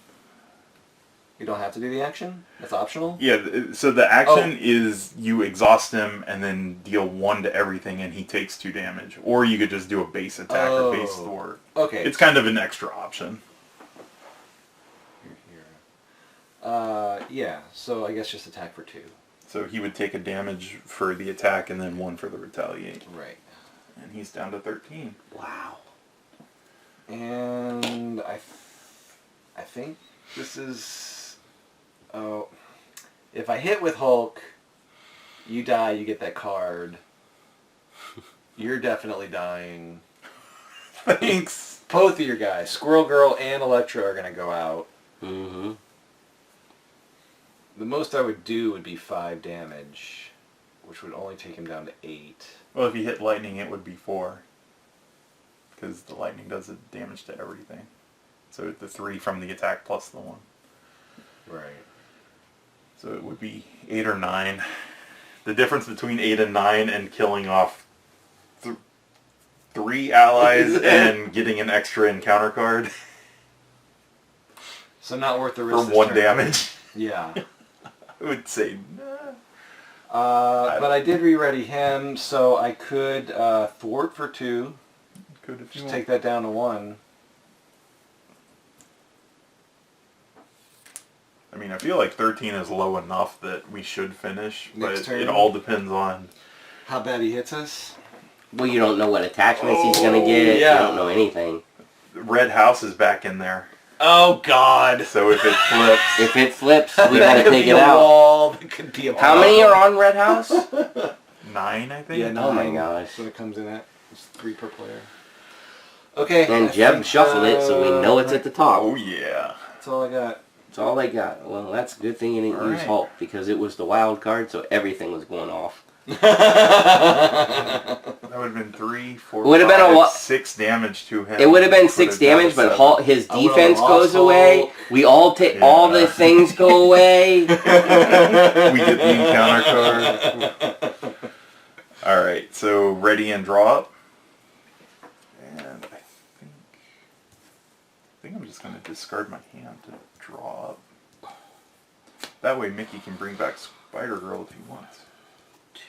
Speaker 3: You don't have to do the action? That's optional?
Speaker 1: Yeah, so the action is you exhaust him and then deal 1 to everything and he takes 2 damage. Or you could just do a base attack or base thwart.
Speaker 3: Okay.
Speaker 1: It's kind of an extra option.
Speaker 3: Yeah, so I guess just attack for 2.
Speaker 1: So he would take a damage for the attack and then 1 for the retaliate.
Speaker 3: Right.
Speaker 1: And he's down to 13.
Speaker 2: Wow.
Speaker 3: And I think this is... Oh, if I hit with Hulk, you die, you get that card. You're definitely dying.
Speaker 1: Thanks.
Speaker 3: Both of your guys, Squirrel Girl and Elektra, are going to go out.
Speaker 2: Mm-hmm.
Speaker 3: The most I would do would be 5 damage, which would only take him down to 8.
Speaker 1: Well, if you hit lightning, it would be 4. Because the lightning does the damage to everything. So the 3 from the attack plus the 1.
Speaker 3: Right.
Speaker 1: So it would be 8 or 9. The difference between 8 and 9 and killing off 3 allies and getting an extra encounter card.
Speaker 3: So not worth the risk.
Speaker 1: For 1 damage.
Speaker 3: Yeah.
Speaker 1: I would say,
Speaker 3: but I did re-ready him, so I could thwart for 2.
Speaker 1: Could if you
Speaker 3: Just take that down to 1.
Speaker 1: I mean, I feel like 13 is low enough that we should finish,
Speaker 3: Next
Speaker 1: but
Speaker 3: turn.
Speaker 1: it all depends on...
Speaker 3: How bad he hits us?
Speaker 2: Well, you don't know what attachments he's going to get.
Speaker 3: yeah.
Speaker 2: You don't know anything.
Speaker 1: Red House is back in there.
Speaker 3: Oh, God.
Speaker 1: So if it flips...
Speaker 2: If it flips, we
Speaker 3: That
Speaker 2: got to
Speaker 3: could
Speaker 2: take
Speaker 3: be
Speaker 2: it
Speaker 3: a
Speaker 2: out.
Speaker 3: wall. That could be a
Speaker 2: How
Speaker 3: wall.
Speaker 2: many are on Red House?
Speaker 1: 9, I think?
Speaker 3: Yeah, 9.
Speaker 2: Oh my gosh.
Speaker 3: So it comes in at 3 per player. Okay.
Speaker 2: And
Speaker 3: I
Speaker 2: Jeb
Speaker 3: think,
Speaker 2: shuffled it, so we know it's at the top.
Speaker 1: Oh, yeah.
Speaker 3: That's all I got.
Speaker 2: That's all they got. Well, that's a good thing you didn't use
Speaker 1: Alright.
Speaker 2: Hulk, because it was the wild card, so everything was going off.
Speaker 1: That would have been 3, 4,
Speaker 2: It would have been
Speaker 1: 5, 6 damage to him.
Speaker 2: It would have been 6
Speaker 1: Would have done
Speaker 2: damage, but
Speaker 1: 7.
Speaker 2: Hulk, his
Speaker 3: I would've
Speaker 2: defense
Speaker 3: lost
Speaker 2: goes away.
Speaker 3: Hulk.
Speaker 2: We all take all the
Speaker 1: Yeah.
Speaker 2: things go away.
Speaker 1: We get the encounter card. Alright, so ready and draw up. And I think I'm just going to discard my hand to draw up. That way Mickey can bring back Spider-Girl if he wants.
Speaker 2: 2,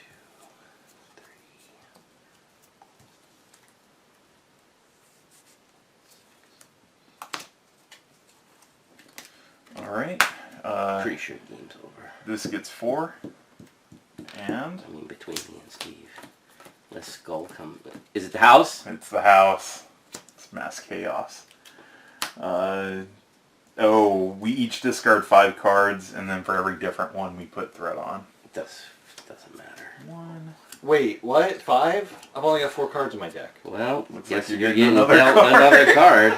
Speaker 2: 3.
Speaker 1: Alright.
Speaker 2: Pretty sure the game's over.
Speaker 1: This gets 4. And
Speaker 2: I mean, between me and Steve. Let Skull come. Is it the house?
Speaker 1: it's the house. It's mass chaos. We each discard 5 cards, and then for every different one we put threat on.
Speaker 2: Doesn't matter.
Speaker 1: 1,
Speaker 3: Wait, what? 5? I've only got 4 cards in my deck.
Speaker 2: Well,
Speaker 1: Looks
Speaker 2: guess
Speaker 1: like
Speaker 2: you're
Speaker 1: you're
Speaker 2: getting
Speaker 1: getting
Speaker 2: another card.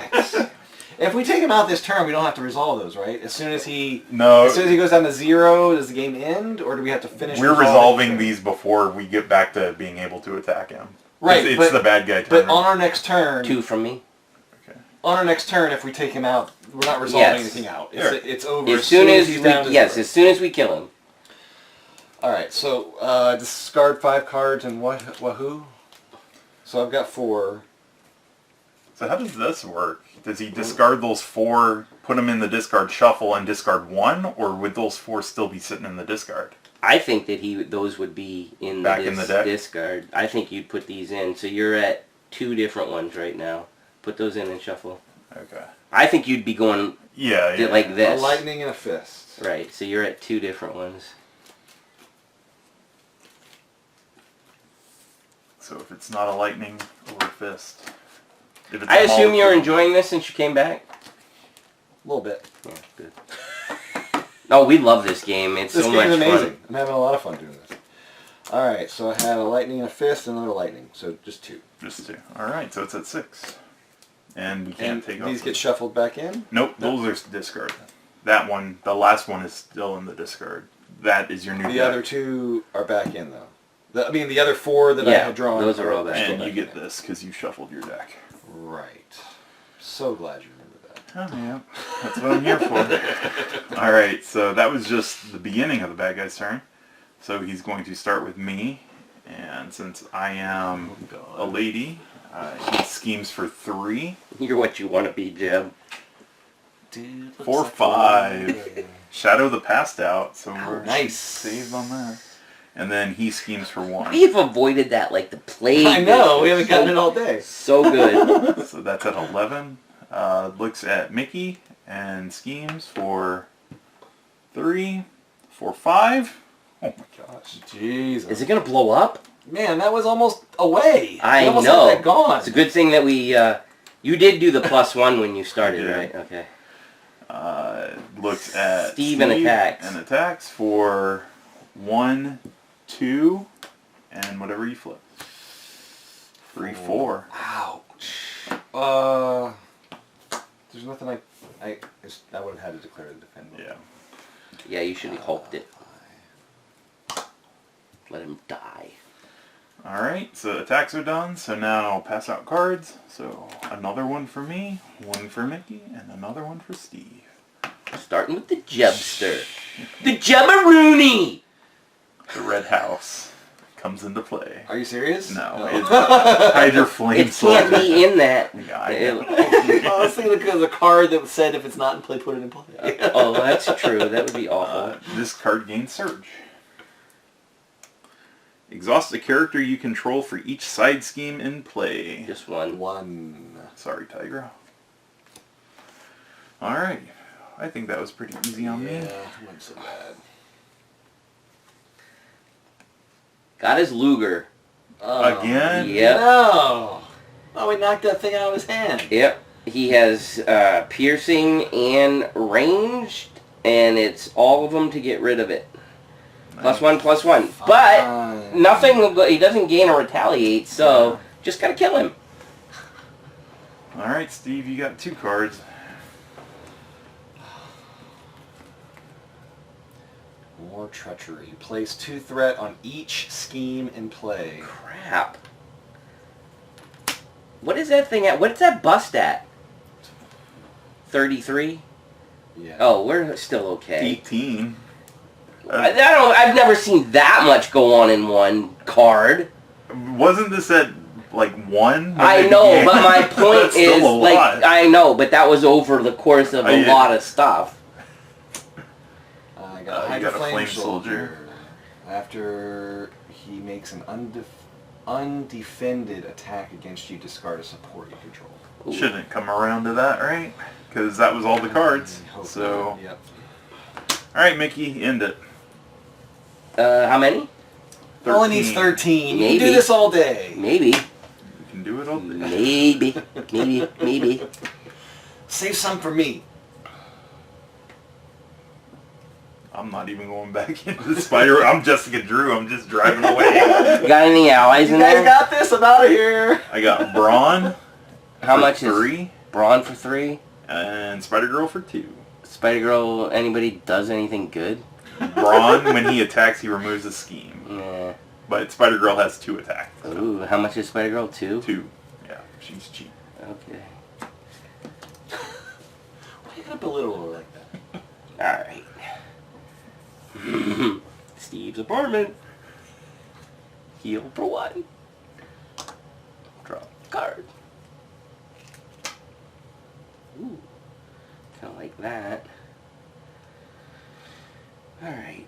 Speaker 3: If we take him out this turn, we don't have to resolve those, right? As soon as he
Speaker 1: No.
Speaker 3: as soon as he goes down to 0, does the game end, or do we have to finish?
Speaker 1: We're resolving these before we get back to being able to attack him.
Speaker 3: Right,
Speaker 1: It's the bad guy turn.
Speaker 3: But on our next turn,
Speaker 2: 2 from me.
Speaker 1: Okay.
Speaker 3: on our next turn, if we take him out, we're not resolving
Speaker 2: Yes.
Speaker 3: anything out.
Speaker 1: Sure.
Speaker 3: It's over.
Speaker 2: As soon as
Speaker 3: he's down to
Speaker 2: we, yes,
Speaker 3: 0.
Speaker 2: as soon as we kill him.
Speaker 3: All right, so discard 5 cards and wahoo. So I've got 4.
Speaker 1: So how does this work? Does he discard those 4, put them in the discard shuffle, and discard 1, or would those 4 still be sitting in the discard?
Speaker 2: I think that those would be in
Speaker 1: Back in the deck?
Speaker 2: discard. I think you'd put these in. So you're at 2 different ones right now. Put those in and shuffle.
Speaker 1: Okay.
Speaker 2: I think you'd be going
Speaker 1: Yeah.
Speaker 2: like
Speaker 3: A
Speaker 2: this.
Speaker 3: lightning and a fist.
Speaker 2: Right. So you're at 2 different ones.
Speaker 1: So if it's not a lightning or a fist. If it's
Speaker 2: I
Speaker 1: a
Speaker 2: assume you're
Speaker 1: molecule-
Speaker 2: enjoying this since you came back.
Speaker 3: A little bit.
Speaker 2: Yeah, good. Oh, we love this game. It's
Speaker 3: This
Speaker 2: so
Speaker 3: game
Speaker 2: much
Speaker 3: is amazing.
Speaker 2: fun.
Speaker 3: I'm having a lot of fun doing this. All right, so I had a lightning and a fist, and another lightning, so just 2.
Speaker 1: Just 2. Alright, so it's at 6. And we can't
Speaker 3: And
Speaker 1: take
Speaker 3: these
Speaker 1: off.
Speaker 3: get shuffled back in.
Speaker 1: Nope, those are discard. That one, the last one is still in the discard. That is your new
Speaker 3: The
Speaker 1: deck.
Speaker 3: other 2 are back in though. The other 4 that I
Speaker 2: Yeah,
Speaker 3: had drawn.
Speaker 2: those are all back
Speaker 3: still
Speaker 1: And you
Speaker 3: back
Speaker 1: get
Speaker 3: in.
Speaker 1: this because you shuffled your deck.
Speaker 3: Right. So glad you remember that.
Speaker 1: Oh, yeah. That's what I'm here for. Alright, so that was just the beginning of the bad guy's turn. So he's going to start with me. And since I am a lady, he schemes for 3.
Speaker 2: You're what you want to be, Jeb.
Speaker 3: Dude,
Speaker 1: 4, 5. Shadow the Passed Out. So we're
Speaker 3: nice.
Speaker 1: saved on that. And then he schemes for 1.
Speaker 2: We've avoided that like the plague.
Speaker 3: I know, we haven't gotten it all day.
Speaker 2: So good.
Speaker 1: So that's at 11. Looks at Mickey and schemes for 3, 4, 5. Oh my gosh.
Speaker 3: Jesus.
Speaker 2: Is it going to blow up?
Speaker 3: Man, that was almost away.
Speaker 2: I
Speaker 3: We almost
Speaker 2: know.
Speaker 3: had that gone.
Speaker 2: It's a good thing that we, you did do the +1 when you started,
Speaker 1: I did.
Speaker 2: right? Okay.
Speaker 1: Looks at
Speaker 2: Steve and attacks.
Speaker 1: And attacks for 1, 2, and whatever you flip. 3, 4.
Speaker 3: Ouch. There's nothing I would have had to declare the defend.
Speaker 1: Yeah.
Speaker 2: Yeah, you should have hoped it. Let him die.
Speaker 1: Alright, so attacks are done. So now pass out cards. So another one for me, one for Mickey, and another one for Steve.
Speaker 2: Starting with the Jebster. The Jebbaroonie!
Speaker 1: The Red House comes into play.
Speaker 3: Are you serious?
Speaker 1: No, it's Hydra Flame
Speaker 2: It can't
Speaker 1: Soldier.
Speaker 2: be in that.
Speaker 1: Yeah, I know.
Speaker 3: I was thinking because a card that said if it's not in play, put it in play.
Speaker 2: Oh, that's true. That would be awful.
Speaker 1: This card gains Surge. Exhaust a character you control for each side scheme in play.
Speaker 2: Just one.
Speaker 3: One.
Speaker 1: Sorry, Tigra. Alright. I think that was pretty easy on me.
Speaker 3: Yeah, it wasn't so bad.
Speaker 2: Got his Luger.
Speaker 1: Again?
Speaker 2: Yep.
Speaker 3: No. Oh, we knocked that thing out of his hand.
Speaker 2: Yep. He has piercing and ranged, and it's all of them to get rid of it. +1/+1. But nothing, he doesn't gain or retaliate, so just gotta kill him.
Speaker 1: Alright, Steve, you got 2 cards.
Speaker 3: More treachery. Place 2 threat on each scheme in play.
Speaker 2: Crap. What is that thing at? What is that bust at? 33?
Speaker 3: Yeah.
Speaker 2: Oh, we're still okay.
Speaker 1: 18.
Speaker 2: I've never seen that much go on in one card.
Speaker 1: Wasn't this at, like, 1?
Speaker 2: I know, but my point
Speaker 1: That's still
Speaker 2: is,
Speaker 1: a
Speaker 2: like,
Speaker 1: lot.
Speaker 2: I know, but that was over the course of a lot of stuff.
Speaker 3: I got a
Speaker 1: you
Speaker 3: Hydra
Speaker 1: got a
Speaker 3: Flame
Speaker 1: Flame
Speaker 3: Soldier.
Speaker 1: Soldier.
Speaker 3: After he makes an undefended attack against you, discard a support you control.
Speaker 2: Ooh.
Speaker 1: Shouldn't come around to that, right? Because that was all the cards.
Speaker 3: Hope
Speaker 1: So,
Speaker 3: not. Yep.
Speaker 1: alright, Mickey, end it.
Speaker 2: How many?
Speaker 3: Only needs 13. You can
Speaker 2: Maybe.
Speaker 3: do this all day.
Speaker 2: Maybe.
Speaker 1: You can do it all day.
Speaker 2: Maybe.
Speaker 3: Save some for me.
Speaker 1: I'm not even going back into the spider. I'm Jessica Drew. I'm just driving away.
Speaker 2: You got any allies
Speaker 3: You
Speaker 2: in
Speaker 3: guys
Speaker 2: there?
Speaker 3: got this. I'm out of here.
Speaker 1: I got Brawn.
Speaker 2: How
Speaker 1: for
Speaker 2: much
Speaker 1: 3,
Speaker 2: is Brawn for 3?
Speaker 1: and Spider-Girl for 2.
Speaker 2: Spider-Girl, anybody does anything good?
Speaker 1: Brawn, when he attacks, he removes a scheme.
Speaker 2: Yeah.
Speaker 1: But Spider-Girl has 2 attacks. So
Speaker 2: Ooh, how much is Spider-Girl? 2?
Speaker 1: 2. Yeah, she's cheap.
Speaker 2: Okay.
Speaker 3: Why you gotta belittle her like that?
Speaker 2: Alright. Steve's apartment. Heal for 1. Draw a card. Ooh. Kinda like that. Alright.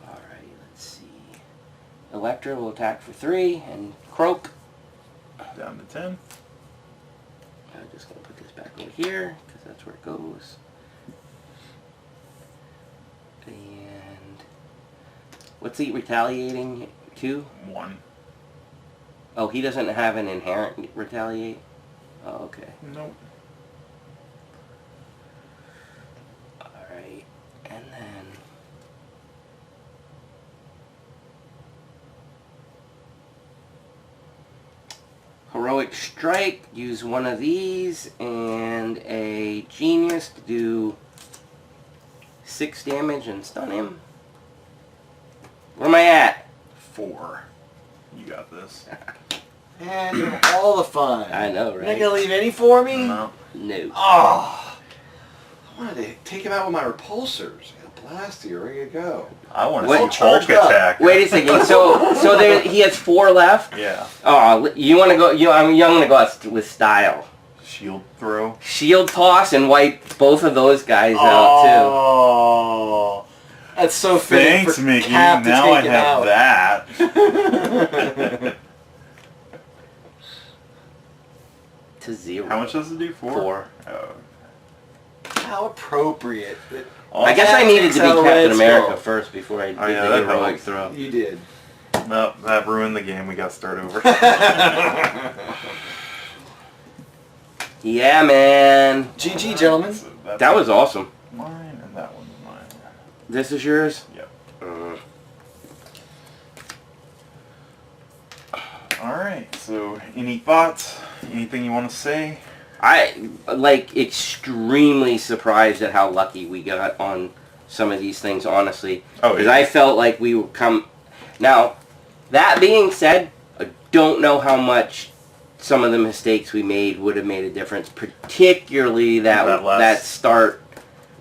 Speaker 2: Alright, let's see. Electra will attack for 3 and croak.
Speaker 1: Down to 10.
Speaker 2: I'm just going to put this back over here because that's where it goes. And what's he retaliating to?
Speaker 1: 1.
Speaker 2: Oh, he doesn't have an inherent retaliate? Oh, okay.
Speaker 1: Nope.
Speaker 2: Alright. And then Heroic Strike, use one of these and a Genius to do 6 damage and stun him. Where am I at?
Speaker 1: 4. You got this.
Speaker 3: And all the fun.
Speaker 2: I know,
Speaker 3: You're
Speaker 2: right?
Speaker 3: not gonna leave any for me?
Speaker 1: No.
Speaker 2: No.
Speaker 3: Oh, I wanted to take him out with my repulsors. I got a blast here, ready to go.
Speaker 1: I want to
Speaker 2: What?
Speaker 1: see Hulk
Speaker 3: Charged up.
Speaker 1: attack.
Speaker 2: Wait a second. So there, he has 4 left.
Speaker 1: Yeah.
Speaker 2: Oh, you want to go? I'm gonna go out with style.
Speaker 1: Shield throw.
Speaker 2: Shield toss and wipe both of those guys out
Speaker 3: Oh, that's so fitting
Speaker 1: Thanks,
Speaker 3: for
Speaker 1: Mickey.
Speaker 3: Cap to
Speaker 1: Now I
Speaker 3: take him
Speaker 1: have
Speaker 3: out.
Speaker 1: that.
Speaker 2: too. To 0.
Speaker 1: How much does it do? 4?
Speaker 2: 4.
Speaker 1: Oh.
Speaker 3: How appropriate.
Speaker 2: I guess I needed to be
Speaker 3: Cap takes out
Speaker 2: Captain
Speaker 3: Red
Speaker 2: America
Speaker 3: Skull.
Speaker 2: first before I did
Speaker 1: yeah,
Speaker 2: the
Speaker 1: that
Speaker 2: heroic
Speaker 1: helps.
Speaker 2: throw.
Speaker 3: You did.
Speaker 1: No, that ruined the game. We got to start over.
Speaker 2: Yeah, man.
Speaker 3: GG, gentlemen.
Speaker 1: So that's
Speaker 2: That was awesome.
Speaker 1: mine, and that one's mine.
Speaker 2: This is yours?
Speaker 1: Yep.
Speaker 2: Uh,
Speaker 1: Alright, so any thoughts? Anything you want to say?
Speaker 2: I, like, extremely surprised at how lucky we got on some of these things, honestly.
Speaker 1: Oh,
Speaker 2: Because
Speaker 1: yeah.
Speaker 2: I felt like we would come... Now, that being said, I don't know how much some of the mistakes we made would have made a difference. Particularly
Speaker 1: That last-
Speaker 2: that start...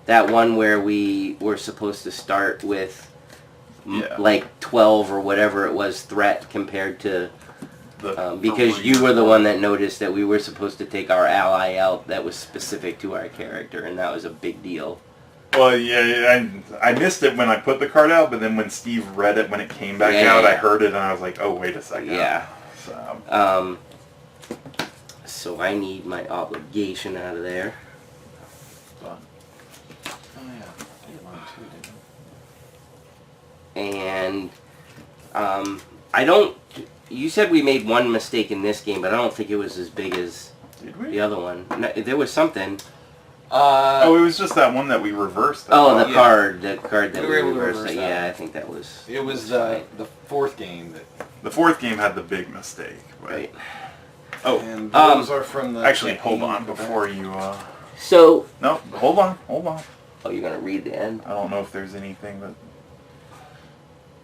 Speaker 2: That one where we were supposed to start with,
Speaker 1: Yeah.
Speaker 2: like, 12 or whatever it was threat compared to...
Speaker 1: The
Speaker 2: because
Speaker 1: 3
Speaker 2: you were the
Speaker 1: or
Speaker 2: one that noticed that we were supposed to take our ally out that was specific to our character, and that was a big deal.
Speaker 1: Well, yeah, I missed it when I put the card out, but then when Steve read it when it came back
Speaker 2: Yeah,
Speaker 1: out,
Speaker 2: yeah.
Speaker 1: I heard it and I was like, oh, wait a second.
Speaker 2: Yeah.
Speaker 1: So,
Speaker 2: So I need my obligation out of there.
Speaker 1: but,
Speaker 3: Oh, yeah. I did mine too, didn't
Speaker 2: And, I don't... You said we made one mistake in this game, but I don't think it was as big as
Speaker 1: did we?
Speaker 2: the other one. No, there was something.
Speaker 1: Oh, it was just that one that we reversed. I
Speaker 2: Oh,
Speaker 1: thought.
Speaker 2: the
Speaker 3: yeah.
Speaker 2: card that
Speaker 3: We
Speaker 2: we
Speaker 3: were able to
Speaker 2: reversed.
Speaker 3: reverse
Speaker 2: That.
Speaker 3: that.
Speaker 2: Yeah, I think that was...
Speaker 3: It was
Speaker 2: fine.
Speaker 3: the fourth game that.
Speaker 1: The 4th game had the big mistake. But,
Speaker 2: Right.
Speaker 1: Oh,
Speaker 3: And those are from the.
Speaker 1: actually,
Speaker 3: campaign
Speaker 1: hold on
Speaker 3: in the back.
Speaker 1: before you...
Speaker 2: So...
Speaker 1: No, hold on.
Speaker 2: Oh, you're going to read the end?
Speaker 1: I don't know if there's anything that...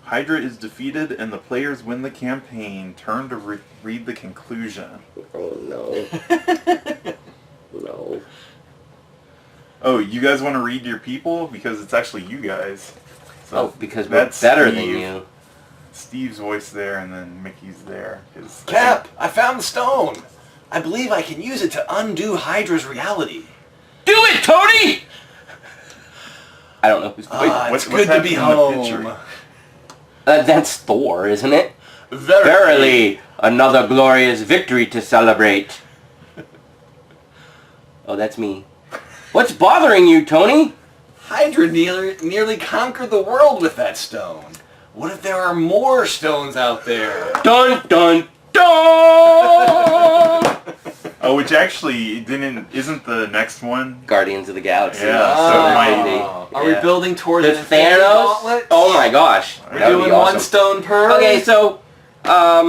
Speaker 1: Hydra is defeated and the players win the campaign. Turn to read the conclusion.
Speaker 2: Oh, no. No.
Speaker 1: Oh, you guys want to read your people? Because it's actually you guys. So
Speaker 2: Oh, because we're
Speaker 1: that's
Speaker 2: better than
Speaker 1: Steve.
Speaker 2: you.
Speaker 1: Steve's voice there, and then Mickey's there.
Speaker 3: Cap, I found the stone. I believe I can use it to undo Hydra's reality.
Speaker 2: Do it, Tony! I don't know who's voice.
Speaker 3: It's
Speaker 1: what's
Speaker 3: good to be
Speaker 1: happening in the
Speaker 3: home.
Speaker 1: picture?
Speaker 2: That's Thor, isn't it?
Speaker 3: Verily.
Speaker 2: Verily, another glorious victory to celebrate. Oh, that's me. What's bothering you, Tony?
Speaker 3: Hydra nearly conquered the world with that stone. What if there are more stones out there?
Speaker 2: Dun dun dun!
Speaker 1: Oh, which actually isn't the next one?
Speaker 2: Guardians of the Galaxy.
Speaker 1: Yeah,
Speaker 2: so it
Speaker 1: might
Speaker 2: be.
Speaker 3: Are we building towards
Speaker 2: the
Speaker 3: an Infinity
Speaker 2: Thanos?
Speaker 3: Gauntlet?
Speaker 2: Oh my gosh.
Speaker 3: We're
Speaker 2: That would
Speaker 3: doing
Speaker 2: be awesome.
Speaker 3: one stone per.
Speaker 2: Okay, so a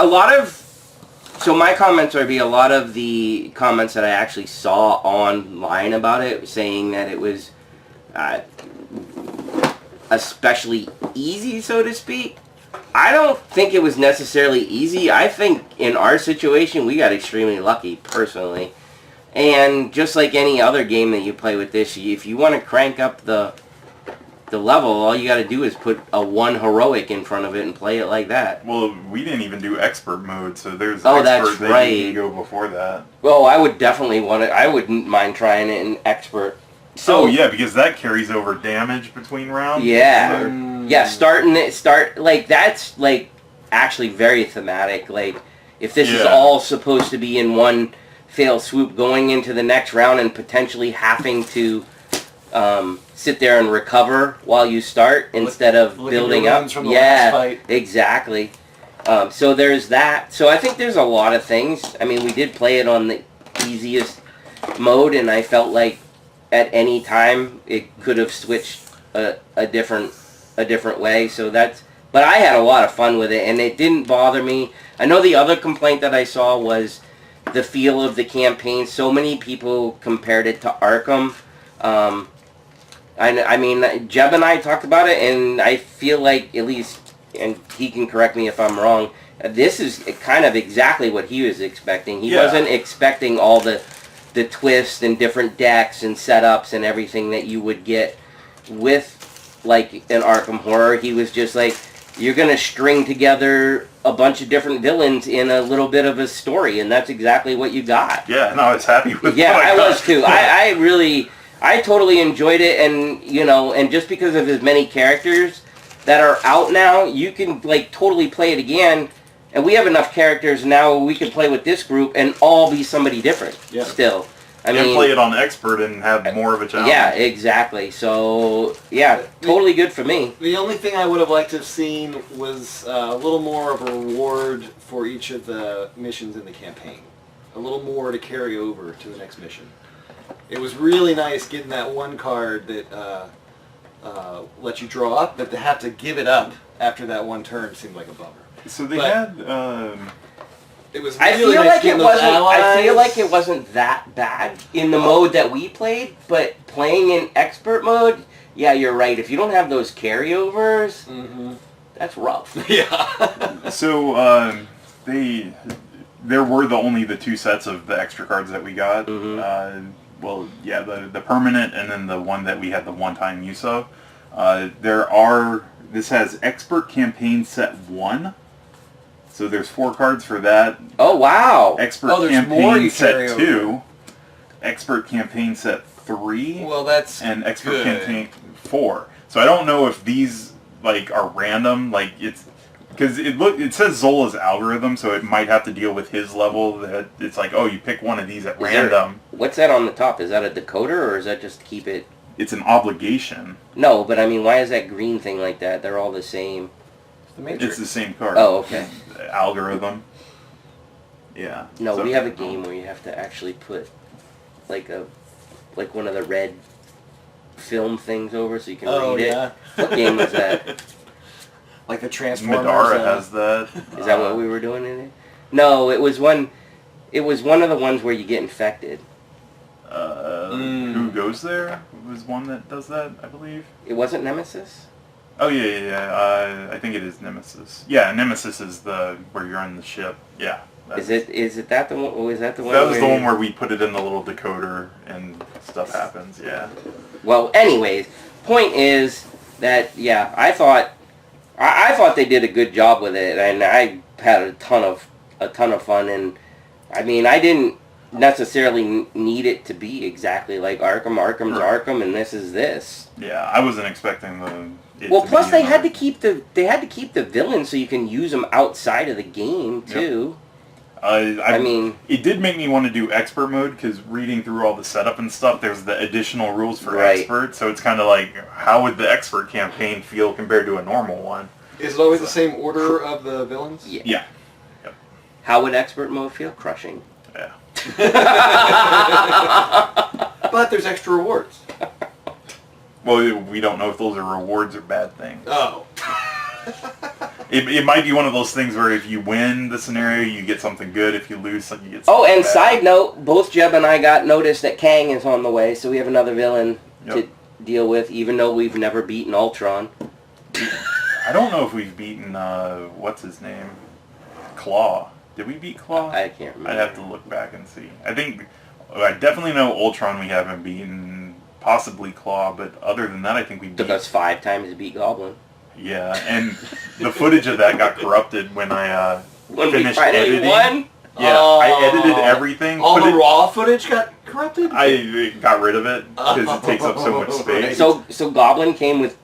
Speaker 2: lot of my comments would be a lot of the comments that I actually saw online about it, saying that it was especially easy, so to speak. I don't think it was necessarily easy. I think in our situation we got extremely lucky, personally. And just like any other game that you play with this, if you want to crank up the level, all you got to do is put a 1 heroic in front of it and play it like that.
Speaker 1: Well, we didn't even do expert mode, so there's
Speaker 2: Oh,
Speaker 1: expert
Speaker 2: that's
Speaker 1: that
Speaker 2: right.
Speaker 1: you can go before that.
Speaker 2: Well, I would definitely want it. I wouldn't mind trying it in expert. So
Speaker 1: yeah, because that carries over damage between rounds.
Speaker 2: yeah,
Speaker 1: So-
Speaker 2: yeah. That's like actually very thematic. Like if this is
Speaker 1: Yeah.
Speaker 2: all supposed to be in one fail swoop, going into the next round and potentially having to sit there and recover while you start instead of
Speaker 3: look at
Speaker 2: building
Speaker 3: your
Speaker 2: up.
Speaker 3: runs from the
Speaker 2: Yeah,
Speaker 3: last fight.
Speaker 2: exactly. So there's that. So I think there's a lot of things. I mean, we did play it on the easiest mode, and I felt like at any time it could have switched a different way. So but I had a lot of fun with it, and it didn't bother me. I know the other complaint that I saw was the feel of the campaign. So many people compared it to Arkham. I mean, Jeb and I talked about it, and I feel like, at least, and he can correct me if I'm wrong, this is kind of exactly what he was expecting. He wasn't expecting all the twists and different decks and setups and everything that you would get with, like, an Arkham Horror. He was just like, you're going to string together a bunch of different villains in a little bit of a story, and that's exactly what you got.
Speaker 1: Yeah, no, I was happy with
Speaker 2: Yeah,
Speaker 1: what
Speaker 2: I
Speaker 1: got.
Speaker 2: was too. I totally enjoyed it, and, you know, and just because of as many characters that are out now, you can, like, totally play it again, and we have enough characters now we can play with this group and all be somebody different still. I mean,
Speaker 1: play it on expert and have more of a challenge.
Speaker 2: yeah, exactly. So, yeah, totally good for me.
Speaker 3: The only thing I would have liked to have seen was a little more of a reward for each of the missions in the campaign. A little more to carry over to the next mission. It was really nice getting that one card that lets you draw up, but to have to give it up after that one turn seemed like a bummer.
Speaker 1: So they
Speaker 3: But-
Speaker 1: had...
Speaker 3: It was
Speaker 2: I
Speaker 3: really
Speaker 2: feel
Speaker 3: nice
Speaker 2: like it
Speaker 3: getting those
Speaker 2: wasn't. I feel
Speaker 3: allies.
Speaker 2: like it wasn't that bad in the mode that we played, but playing in expert mode, yeah, you're right. If you don't have those carryovers, that's rough.
Speaker 3: Yeah.
Speaker 1: So there were only the 2 sets of the extra cards that we got. Well, yeah, the permanent and then the one that we had the one-time use of. This has expert campaign set 1. So there's 4 cards for that.
Speaker 2: Oh wow!
Speaker 1: Expert
Speaker 3: there's more
Speaker 1: campaign
Speaker 3: you carry
Speaker 1: set
Speaker 3: over.
Speaker 1: 2. Expert campaign set 3.
Speaker 3: Well, that's
Speaker 1: and expert
Speaker 3: good.
Speaker 1: campaign 4. So I don't know if these like are random. Like it's because it says Zola's algorithm, so it might have to deal with his level. That it's like, oh, you pick one of these at random.
Speaker 2: What's that on the top? Is that a decoder or is that just to keep it?
Speaker 1: It's an obligation.
Speaker 2: No, but I mean, why is that green thing like that? They're all the same.
Speaker 3: The Matrix.
Speaker 1: It's the same card.
Speaker 2: Oh, okay.
Speaker 1: Algorithm. Yeah.
Speaker 2: No,
Speaker 1: So-
Speaker 2: we have a game where you have to actually put like one of the red film things over so you can read it. What game was that?
Speaker 3: Like the Transformers.
Speaker 1: Madara has that.
Speaker 2: Is that what we were doing in it? No, it was one. It was one of the ones where you get infected.
Speaker 1: Who goes there? Was one that does that, I believe.
Speaker 2: It wasn't Nemesis.
Speaker 1: Oh yeah. I think it is Nemesis. Yeah, Nemesis is the where you're on the ship. Yeah.
Speaker 2: Is it that the one? Was that the one?
Speaker 1: That was the
Speaker 2: where
Speaker 1: one where we put it in the little decoder and stuff happens. Yeah.
Speaker 2: Well, anyways, point is that I thought they did a good job with it, and I had a ton of fun. And I mean, I didn't necessarily need it to be exactly like Arkham. Arkham's Arkham, and this is this.
Speaker 1: Yeah, I wasn't expecting the.
Speaker 2: Well, plus they had to keep the villains so you can use them outside of the game too. I mean,
Speaker 1: it did make me want to do expert mode because reading through all the setup and stuff, there's the additional rules for
Speaker 2: Right.
Speaker 1: expert. So it's kind of like, how would the expert campaign feel compared to a normal one?
Speaker 3: Is it always the same order of the villains?
Speaker 2: yeah.
Speaker 1: Yeah.
Speaker 2: How would expert mode feel? Crushing.
Speaker 1: Yeah.
Speaker 3: But there's extra rewards.
Speaker 1: Well, we don't know if those are rewards or bad things.
Speaker 3: Oh.
Speaker 1: It might be one of those things where if you win the scenario, you get something good. If you lose, you get something
Speaker 2: Oh, and
Speaker 1: bad.
Speaker 2: side note, both Jeb and I got notice that Kang is on the way, so we have another villain to deal with, even though we've never beaten Ultron.
Speaker 1: I don't know if we've beaten, what's his name? Claw. Did we beat Claw?
Speaker 2: I can't remember.
Speaker 1: I'd have to look back and see. I definitely know Ultron we haven't beaten, possibly Claw, but other than that, I think we beat...
Speaker 2: Took us 5 times to beat Goblin.
Speaker 1: Yeah, and the footage of that got corrupted when I
Speaker 2: When
Speaker 1: finished
Speaker 2: we finally
Speaker 1: editing.
Speaker 2: won?
Speaker 1: Yeah, I edited everything.
Speaker 3: All
Speaker 1: put
Speaker 3: the
Speaker 1: it-
Speaker 3: raw footage got corrupted?
Speaker 1: I got rid of it because it takes up so much space.
Speaker 2: So Goblin came with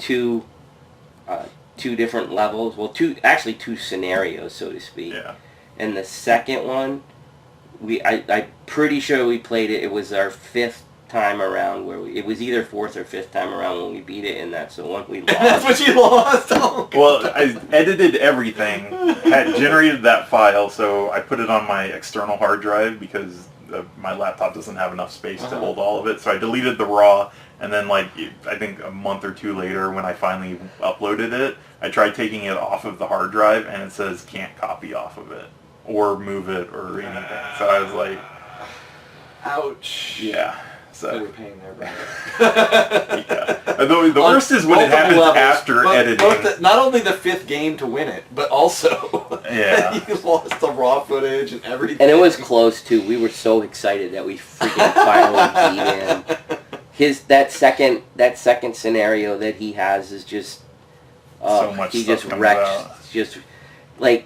Speaker 2: two different levels. Well, two scenarios, so to speak.
Speaker 1: Yeah.
Speaker 2: And the second one, I'm pretty sure we played it. It was our 5th time around it was either 4th or 5th time around when we beat it, and that's the one we lost.
Speaker 3: That's what you lost? Oh,
Speaker 1: Well, I edited everything, had generated that file, so I put it on my external hard drive because my laptop doesn't have enough space to hold all of it. So I deleted the raw, and then I think a month or 2 later when I finally uploaded it, I tried taking it off of the hard drive, and it says can't copy off of it or move it or anything. So I was like,
Speaker 3: ouch.
Speaker 1: yeah.
Speaker 3: So
Speaker 1: So
Speaker 3: you're paying there, brother.
Speaker 1: yeah. The worst is when it happens after editing.
Speaker 3: Not only the 5th game to win it, but also
Speaker 1: Yeah.
Speaker 3: you lost the raw footage and everything.
Speaker 2: And it was close too. We were so excited that we freaking finally beat him. That second scenario that he has is just
Speaker 1: So much
Speaker 2: he
Speaker 1: stuff
Speaker 2: just
Speaker 1: comes
Speaker 2: wrecks.
Speaker 1: out.
Speaker 2: Just like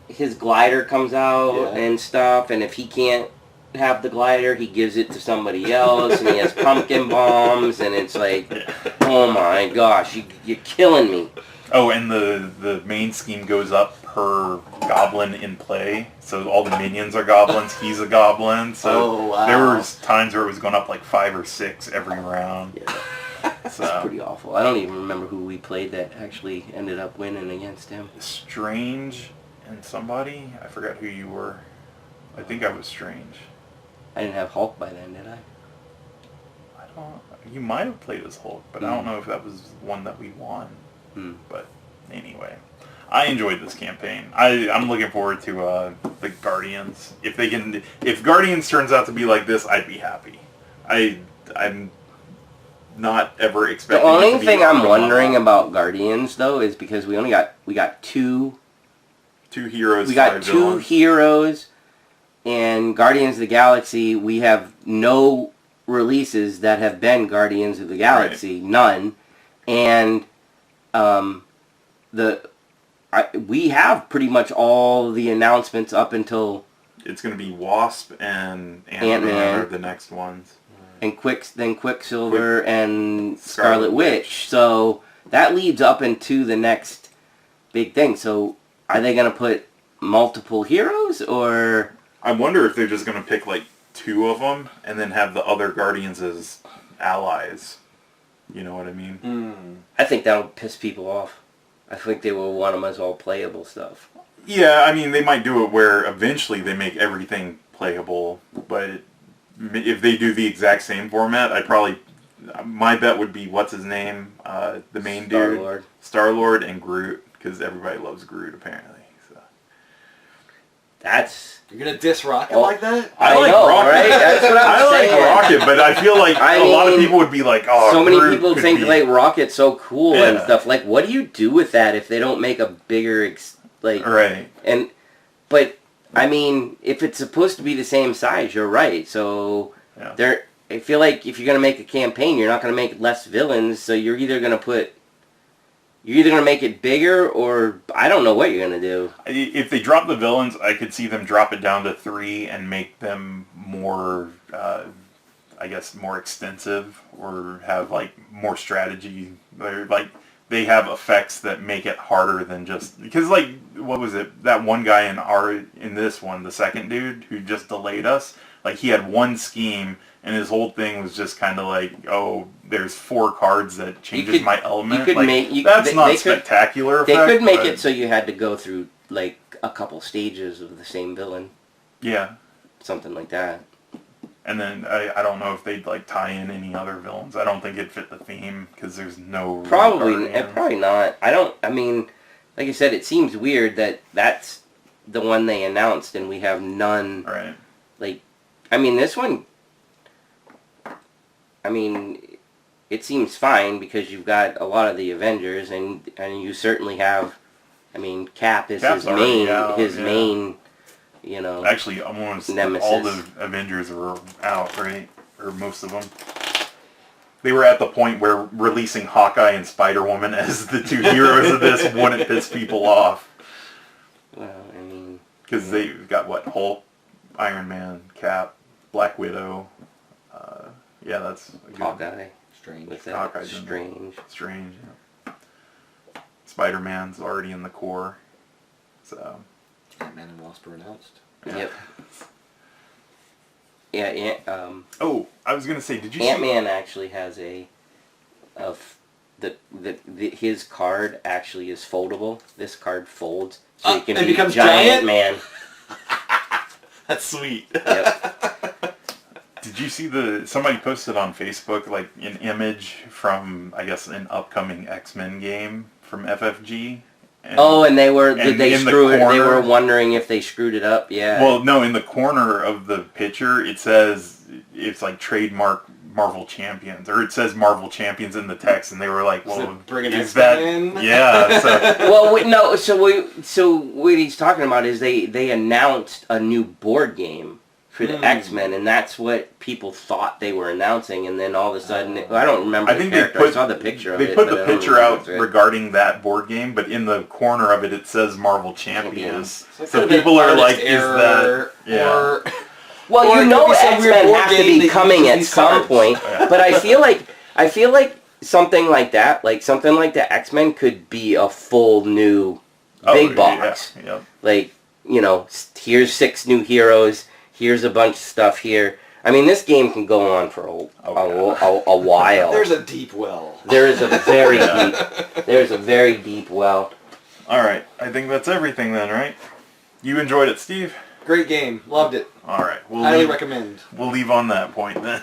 Speaker 2: his glider comes out and stuff, and if he can't have the glider, he gives it to somebody else, and he has pumpkin bombs, and it's like, oh my gosh, you're killing me.
Speaker 1: Oh, and the main scheme goes up per goblin in play, so all the minions are goblins, he's a goblin, so there was times where it was going up 5 or 6 every round.
Speaker 2: Yeah.
Speaker 1: So
Speaker 2: It's pretty awful. I don't even remember who we played that actually ended up winning against him.
Speaker 1: Strange and somebody, I forgot who you were. I think I was Strange.
Speaker 2: I didn't have Hulk by then, did I?
Speaker 1: I don't. You might have played as Hulk, but I don't know if that was one that we won. But anyway, I enjoyed this campaign. I'm looking forward to the Guardians. If Guardians turns out to be like this, I'd be happy. I'm not ever
Speaker 2: The
Speaker 1: expecting.
Speaker 2: only
Speaker 1: it to be
Speaker 2: thing I'm
Speaker 1: Arkham
Speaker 2: wondering
Speaker 1: Horror.
Speaker 2: about Guardians though is because we got two
Speaker 1: heroes.
Speaker 2: we got
Speaker 1: 5
Speaker 2: two
Speaker 1: villains.
Speaker 2: heroes, and Guardians of the Galaxy we have no releases that have been Guardians of the Galaxy, none, and we have pretty much all the announcements up until
Speaker 1: It's going to be Wasp and
Speaker 2: Ant-Man.
Speaker 1: Ant-Man are the next ones.
Speaker 2: and Quicksilver and Scarlet Witch. So that leads up into the next big thing. So are they going to put multiple heroes, or
Speaker 1: I wonder if they're just going to pick 2 of them and then have the other Guardians as allies. You know what I mean?
Speaker 2: I think that'll piss people off. I think they will want them as all playable stuff.
Speaker 1: Yeah, I mean, they might do it where eventually they make everything playable, but if they do the exact same format, my bet would be, what's his name? The main dude?
Speaker 2: Star-Lord.
Speaker 1: Star-Lord and Groot, because everybody loves Groot, apparently. So.
Speaker 3: You're gonna diss Rocket like that?
Speaker 2: I
Speaker 1: like
Speaker 2: know,
Speaker 1: Rocket.
Speaker 2: right? That's what I'm
Speaker 1: I
Speaker 2: saying.
Speaker 1: like Rocket, but I feel like a lot of people would be like, oh,
Speaker 2: so many
Speaker 1: Groot
Speaker 2: people
Speaker 1: could
Speaker 2: think
Speaker 1: be...
Speaker 2: Rocket's so cool and
Speaker 1: Yeah.
Speaker 2: stuff. What do you do with that if they don't make a bigger
Speaker 1: Right.
Speaker 2: But I mean, if it's supposed to be the same size, you're right. So I feel like if you're gonna make a campaign, you're not gonna make less villains. So you're either gonna make it bigger, or I don't know what you're gonna do.
Speaker 1: If they drop the villains, I could see them drop it down to 3 and make them more, more extensive, or have more strategy. Or they have effects that make it harder than just because like what was it that one guy in this one, the second dude who just delayed us, like he had one scheme and his whole thing was just kind of like, oh, there's 4 cards that changes my element.
Speaker 2: You could
Speaker 1: like, that's not spectacular.
Speaker 2: They could make it so you had to go through like a couple stages of the same villain.
Speaker 1: Yeah,
Speaker 2: something like that.
Speaker 1: And then I don't know if they'd like tie in any other villains. I don't think it'd fit the theme because there's no
Speaker 2: probably not. I mean, like I said, it seems weird that that's the one they announced and we have none.
Speaker 1: Right.
Speaker 2: Like, I mean, this one. I mean, it seems fine because you've got a lot of the Avengers and you certainly have. I mean, Cap's his main. You know,
Speaker 1: actually, almost
Speaker 2: Nemesis.
Speaker 1: All the Avengers were out, right? Or most of them. They were at the point where releasing Hawkeye and Spider-Woman as the 2 heroes of this wouldn't piss people off.
Speaker 2: Well, I mean...
Speaker 1: Because they've got, what, Hulk, Iron Man, Cap, Black Widow. Yeah, that's a good...
Speaker 2: Hawkeye.
Speaker 3: Strange.
Speaker 2: With that.
Speaker 1: Hawkeye's Strange, yeah. Spider-Man's already in the core. So...
Speaker 3: Ant-Man and Wasp are announced.
Speaker 2: Yeah. Yep. Yeah.
Speaker 1: Oh, I was gonna say, did you
Speaker 2: Ant-Man actually has his card actually is foldable. This card folds, so you can
Speaker 3: becomes
Speaker 2: Giant Man.
Speaker 1: That's sweet.
Speaker 2: Yep.
Speaker 1: Did you see somebody posted on Facebook like an image from I guess an upcoming X-Men game from FFG?
Speaker 2: And they were wondering if they screwed it up. Yeah.
Speaker 1: Well, no, in the corner of the picture it says it's like trademark Marvel Champions, or it says Marvel Champions in the text, and they were like, "Well, is that in?" Yeah. So.
Speaker 2: Well, no. So what he's talking about is they announced a new board game for the X-Men, and that's what people thought they were announcing, and then all of a sudden, I don't remember I saw the picture of it.
Speaker 1: They put the picture out regarding that board game, but in the corner of it says Marvel Champions. So people are like, is that... Yeah.
Speaker 2: Well, you know X-Men have to be coming at some point, but I feel like something like that, like something like the X-Men could be a full new big box.
Speaker 1: Yeah.
Speaker 2: Like, you know, here's 6 new heroes. Here's a bunch of stuff here. I mean, this game can go on for a while.
Speaker 3: There's a deep well.
Speaker 2: There is a very deep well.
Speaker 1: All right. I think that's everything then, right? You enjoyed it, Steve?
Speaker 3: Great game. Loved it.
Speaker 1: All right.
Speaker 3: Highly recommend.
Speaker 1: We'll leave on that point then.